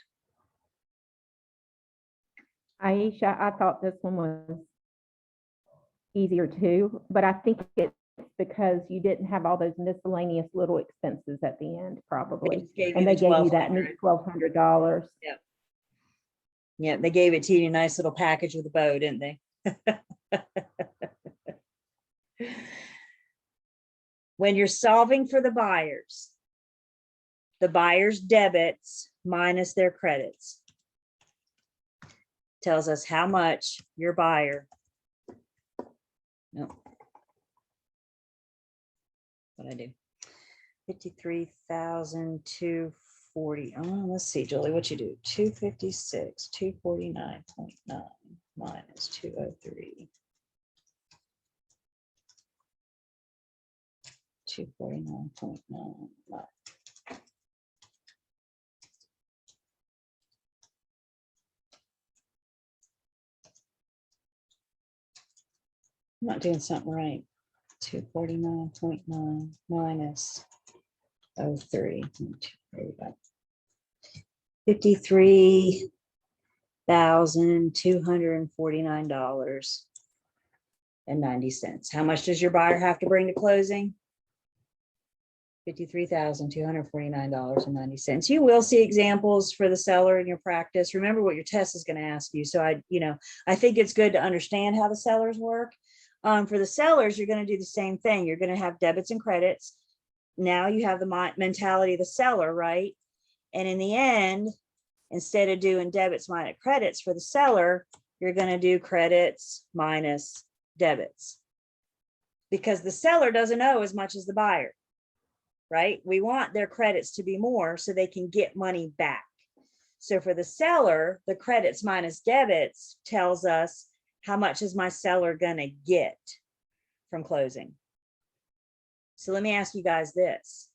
[SPEAKER 6] Aisha, I thought this one was easier too, but I think it's because you didn't have all those miscellaneous little expenses at the end, probably. And they gave you that neat $1,200.
[SPEAKER 1] Yeah, they gave it to you in a nice little package with a bow, didn't they? When you're solving for the buyers debits minus their credits tells us how much your buyer. No. What I do? 53,240. Oh, let's see, Julie, what you do? 256, 249.9 minus 203. 249.9. I'm not doing something right. 249.9 minus 03. $53,249.90. How much does your buyer have to bring to closing? $53,249.90. You will see examples for the seller in your practice. Remember what your test is going to ask you. So I think it's good to understand how the sellers work. For the sellers, you're going to do the same thing. You're going to have debits and credits. Now you have the mentality of the seller, right? And in the end, instead of doing debits minus credits for the seller, you're going to do credits minus debits, because the seller doesn't owe as much as the buyer, right? We want their credits to be more so they can get money back. So for the seller, the credits minus debits tells us how much is my seller going to get from closing. So let me ask you guys this.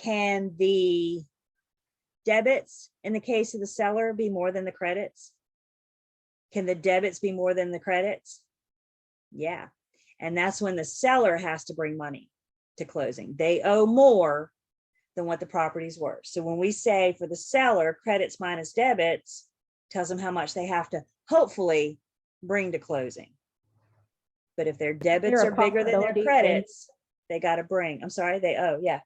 [SPEAKER 1] Can the debits in the case of the seller be more than the credits? Can the debits be more than the credits? Yeah. And that's when the seller has to bring money to closing. They owe more than what the property's worth. So when we say for the seller, credits minus debits tells them how much they have to hopefully bring to closing. But if their debits are bigger than their credits, they got to bring. I'm sorry, they owe. Yeah.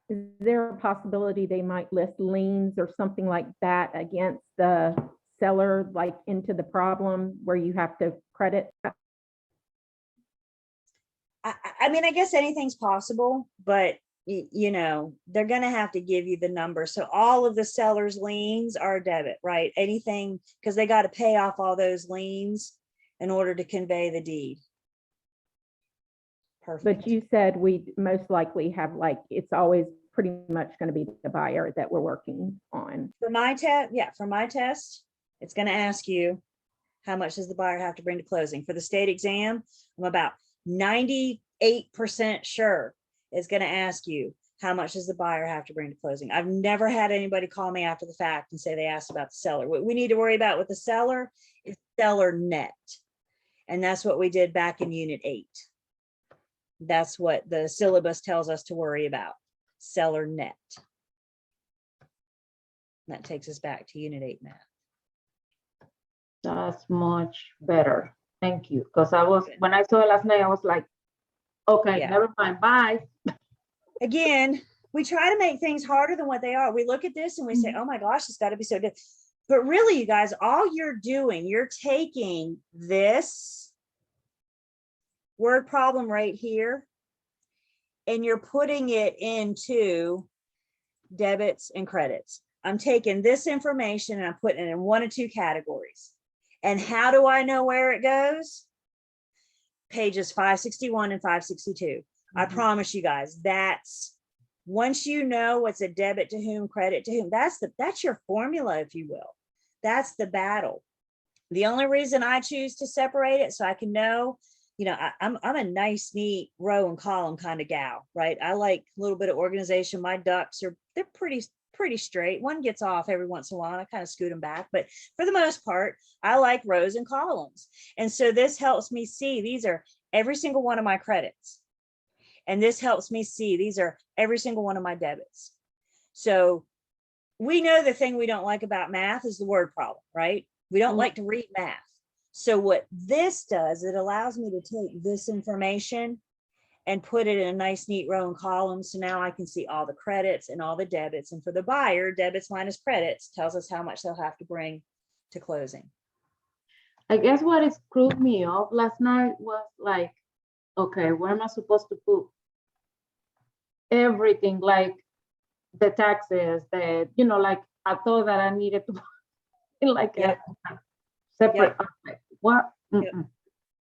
[SPEAKER 6] Is there a possibility they might list liens or something like that against the seller, like into the problem where you have to credit?
[SPEAKER 1] I mean, I guess anything's possible, but they're going to have to give you the number. So all of the seller's liens are debit, right? Anything, because they got to pay off all those liens in order to convey the deed. Perfect.
[SPEAKER 6] But you said we most likely have, like, it's always pretty much going to be the buyer that we're working on.
[SPEAKER 1] For my test, yeah, for my test, it's going to ask you how much does the buyer have to bring to closing. For the state exam, I'm about 98% sure it's going to ask you how much does the buyer have to bring to closing. I've never had anybody call me after the fact and say they asked about the seller. What we need to worry about with the seller is seller net. And that's what we did back in Unit 8. That's what the syllabus tells us to worry about, seller net. That takes us back to Unit 8 math.
[SPEAKER 7] That's much better. Thank you. Because when I saw it last night, I was like, okay,
[SPEAKER 1] Yeah.
[SPEAKER 7] never mind, bye.
[SPEAKER 1] Again, we try to make things harder than what they are. We look at this and we say, oh my gosh, it's got to be so good. But really, you guys, all you're doing, you're taking this word problem right here and you're putting it into debits, and credits. I'm taking this information and I'm putting it in one of two categories. And how do I know where it goes? Pages 561 and 562. I promise you guys, that's, once you know what's a debit to whom, credit to whom, that's your formula, if you will. That's the battle. The only reason I choose to separate it so I can know, you know, I'm a nice, neat row and column kind of gal, right? I like a little bit of organization. My ducks they're pretty straight. One gets off every once in a while and I kind of scoot them back, but for the most part, I like rows and columns. And so this helps me see these are every single one of my credits. And this helps me see these are every single one of my debits. So we know the thing we don't like about math is the word problem, right? We don't like to read math. So what this does, it allows me to take this information and put it in a nice, neat row and column. So now I can see all the credits and all the debits. And for the buyer, debits minus credits tells us how much they'll have to bring to closing.
[SPEAKER 7] I guess what it screwed me up last night was like, okay, where am I supposed to put everything, like the taxes, that, you know, like I thought that I needed to put like
[SPEAKER 1] Yep.
[SPEAKER 7] a separate.
[SPEAKER 1] Yep.
[SPEAKER 7] Like, what?
[SPEAKER 1] Yep.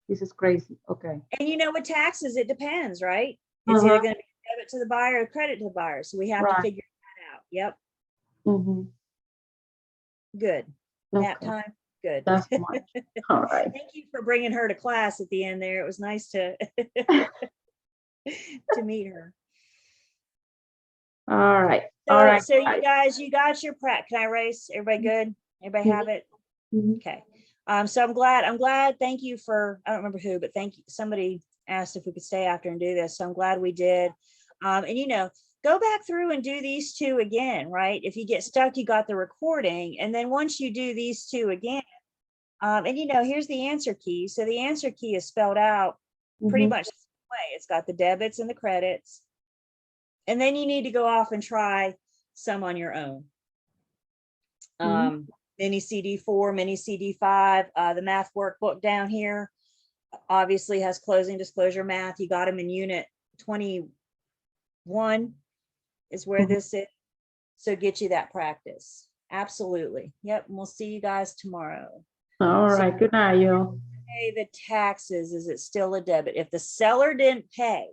[SPEAKER 7] This is crazy. Okay.
[SPEAKER 1] And you know, with taxes, it depends, right? It's either going to be debit to the buyer or credit to the buyer. So we have to
[SPEAKER 7] Right.
[SPEAKER 1] figure that out. Yep.
[SPEAKER 7] Mhm.
[SPEAKER 1] Good. Nap
[SPEAKER 7] Okay.
[SPEAKER 1] time. Good.
[SPEAKER 7] That's much. All right.
[SPEAKER 1] Thank you for bringing her to class at the end there. It was nice to to meet her.
[SPEAKER 7] All right.
[SPEAKER 1] So,
[SPEAKER 7] All right.
[SPEAKER 1] so you guys, you got your prep. Can I erase? Everybody good? Everybody have it?
[SPEAKER 7] Mhm.
[SPEAKER 1] Okay. So I'm glad. Thank you for, I don't remember who, but thank you. Somebody asked if we could stay after and do this. So I'm glad we did. And you know, go back through and do these two again, right? If you get stuck, you got the recording. And then once you do these two again, and you know, here's the answer key. So the answer key is spelled out pretty
[SPEAKER 7] Mhm.
[SPEAKER 1] much the same way. It's got the debits and the credits. And then you need to go off and try some on your own. Mini CD4, mini CD5, the math workbook down here obviously has closing disclosure math. You got them in unit 21 is where this is. So get you that practice. Absolutely. Yep. And we'll see you guys tomorrow.
[SPEAKER 7] All right. Good night, y'all.
[SPEAKER 1] Pay the taxes. Is it still a debit? If the seller didn't pay,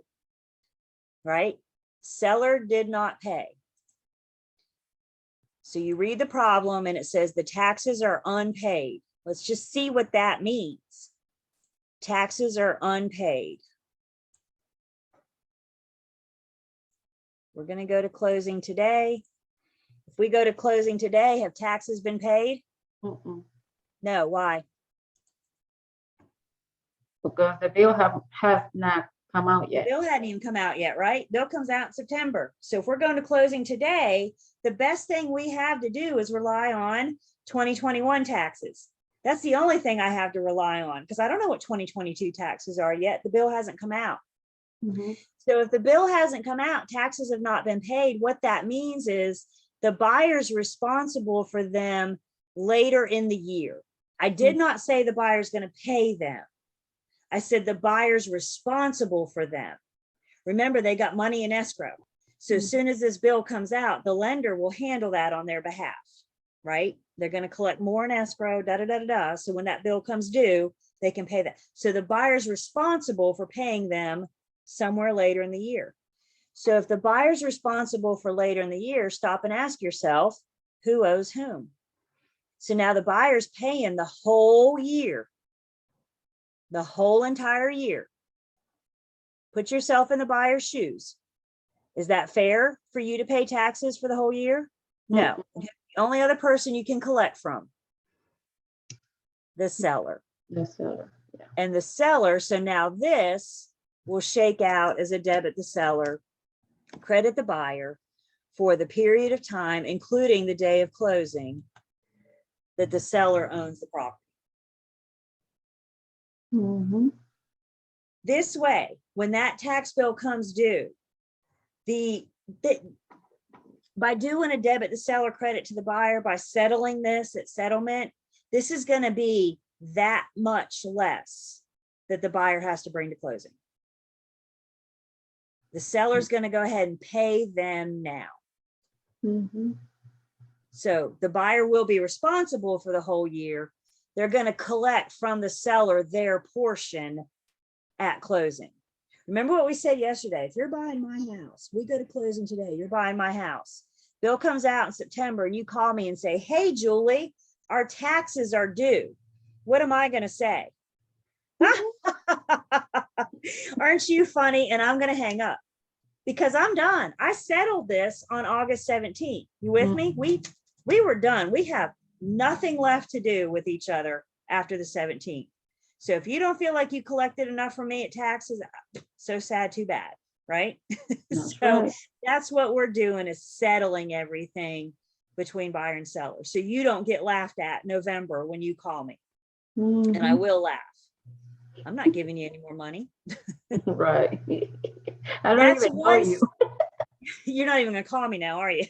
[SPEAKER 1] right? Seller did not pay. So you read the problem and it says the taxes are unpaid. Let's just see what that means. Taxes are unpaid. We're going to go to closing today. If we go to closing today, have taxes been paid?
[SPEAKER 7] Mm-mm.
[SPEAKER 1] No, why?
[SPEAKER 7] Because the bill has not come out yet.
[SPEAKER 1] Bill hadn't even come out yet, right? Bill comes out in September. So if we're going to closing today, the best thing we have to do is rely on 2021 taxes. That's the only thing I have to rely on because I don't know what 2022 taxes are yet. The bill hasn't come out.
[SPEAKER 7] Mhm.
[SPEAKER 1] So if the bill hasn't come out, taxes have not been paid. What that means is the buyer's responsible for them later in the year. I did not say the buyer's going to pay them. I said the buyer's responsible for them. Remember, they got money in escrow. So as soon as this bill comes out, the lender will handle that on their behalf, right? They're going to collect more in escrow, da, da, da, da, da. So when that bill comes due, they can pay that. So the buyer's responsible for paying them somewhere later in the year. So if the buyer's responsible for later in the year, stop and ask yourself, who owes whom? So now the buyer's paying the whole year, the whole entire year. Put yourself in the buyer's shoes. Is that fair for you to pay taxes for the whole year? No. The only other person you can collect from, the seller.
[SPEAKER 7] The seller. Yeah.
[SPEAKER 1] And the seller, so now this will shake out as a debit the seller, credit the buyer for the period of time, including the day of closing, that the seller owns the property.
[SPEAKER 7] Mhm.
[SPEAKER 1] This way, when that tax bill comes due, by doing a debit the seller credit to the buyer, by settling this at settlement, this is going to be that much less that the buyer has to bring to closing. The seller's going to go ahead and pay them now.
[SPEAKER 7] Mhm.
[SPEAKER 1] So the buyer will be responsible for the whole year. They're going to collect from the seller their portion at closing. Remember what we said yesterday? If you're buying my house, we go to closing today, you're buying my house. Bill comes out in September and you call me and say, hey, Julie, our taxes are due. What am I going to say? Aren't you funny? And I'm going to hang up because I'm done. I settled this on August 17th. You with me? We were done. We have nothing left to do with each other after the 17th. So if you don't feel like you collected enough from me at taxes, so sad, too bad, right?
[SPEAKER 7] That's
[SPEAKER 1] So
[SPEAKER 7] right.
[SPEAKER 1] that's what we're doing, is settling everything between buyer and seller. So you don't get laughed at November when you call me, and I
[SPEAKER 7] Mhm.
[SPEAKER 1] will laugh. I'm not giving you any more money.
[SPEAKER 7] Right. I don't
[SPEAKER 1] That's
[SPEAKER 7] even know
[SPEAKER 1] once
[SPEAKER 7] you.
[SPEAKER 1] you're not even gonna call me now, are you?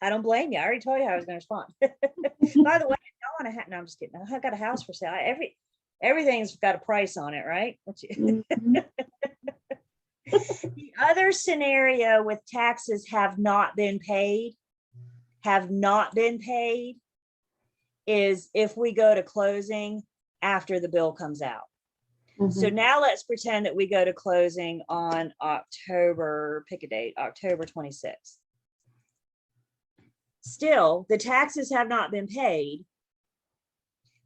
[SPEAKER 1] I don't blame you. I already told you how I was gonna respond. By the way, I want to no, I'm just kidding. I got a house for sale. Everything's got a price on it, right?
[SPEAKER 7] Mhm.
[SPEAKER 1] The other scenario with taxes have not been paid is if we go to closing after the bill comes out. So
[SPEAKER 7] Mhm.
[SPEAKER 1] now let's pretend that we go to closing on October, pick a date, October 26th. Still, the taxes have not been paid,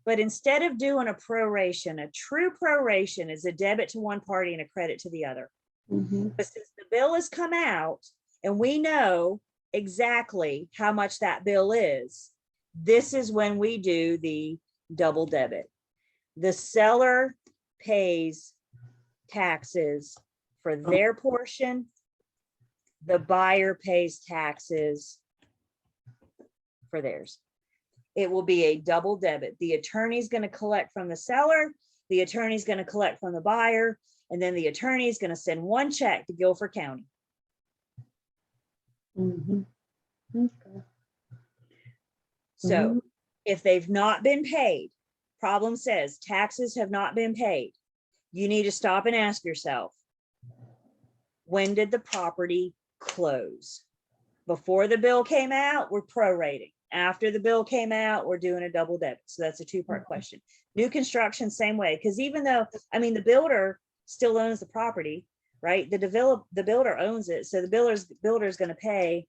[SPEAKER 1] but instead of doing a proration, a true proration is a debit to one party and a credit to the other.
[SPEAKER 7] Mhm.
[SPEAKER 1] But since the bill has come out and we know exactly how much that bill is, this is when we do the double debit. The seller pays taxes for their portion. The buyer pays taxes for theirs. It will be a double debit. The attorney's going to collect from the seller, the attorney's going to collect from the buyer, and then the attorney is going to send one check to Guilford County.
[SPEAKER 7] Mhm. Okay.
[SPEAKER 1] So if they've not been paid, problem says taxes have not been paid, you need to stop and ask yourself, when did the property close? Before the bill came out, we're prorating. After the bill came out, we're doing a double debit. So that's a two-part question. New construction, same way. Because even though, I mean, the builder still owns the property, right? The builder owns it. So the builder is going to pay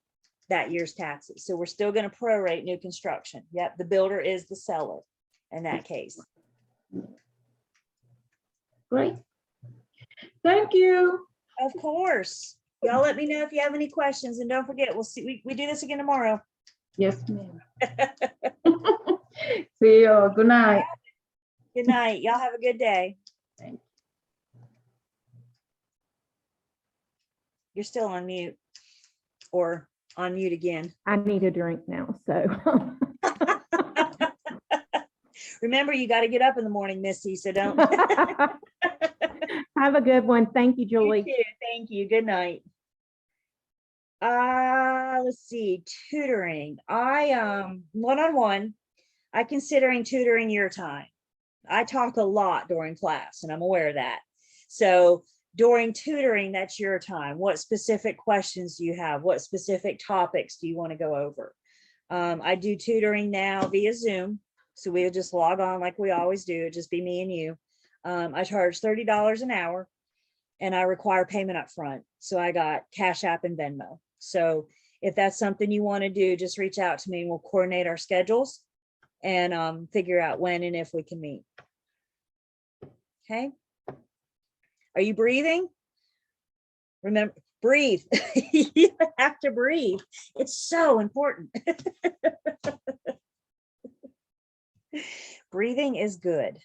[SPEAKER 1] that year's taxes. So we're still going to prorate new construction. Yep, the builder is the seller in that case.
[SPEAKER 7] Great. Thank you.
[SPEAKER 1] Of course. Y'all let me know if you have any questions, and don't forget, we'll see, we do this again tomorrow.
[SPEAKER 7] Yes, ma'am. See you. Good night.
[SPEAKER 1] Good night. Y'all have a good day.
[SPEAKER 7] Thank
[SPEAKER 1] You're still on mute, or on mute again.
[SPEAKER 6] I need a drink now, so.
[SPEAKER 1] Remember, you got to get up in the morning, Missy, so don't.
[SPEAKER 6] Have a good one. Thank you,
[SPEAKER 1] You
[SPEAKER 6] Julie.
[SPEAKER 1] too. Thank you. Good night. Let's see, tutoring. One-on-one, I considering tutoring your time. I talk a lot during class, and I'm aware of that. So during tutoring, that's your time. What specific questions do you have? What specific topics do you want to go over? I do tutoring now via Zoom. So we'll just log on like we always do. It'd just be me and you. I charge $30 an hour, and I require payment up front. So I got Cash App and Venmo. So if that's something you want to do, just reach out to me and we'll coordinate our schedules and figure out when and if we can meet. Okay. Are you breathing? Remember, breathe. You have to breathe. It's so important. Breathing is good.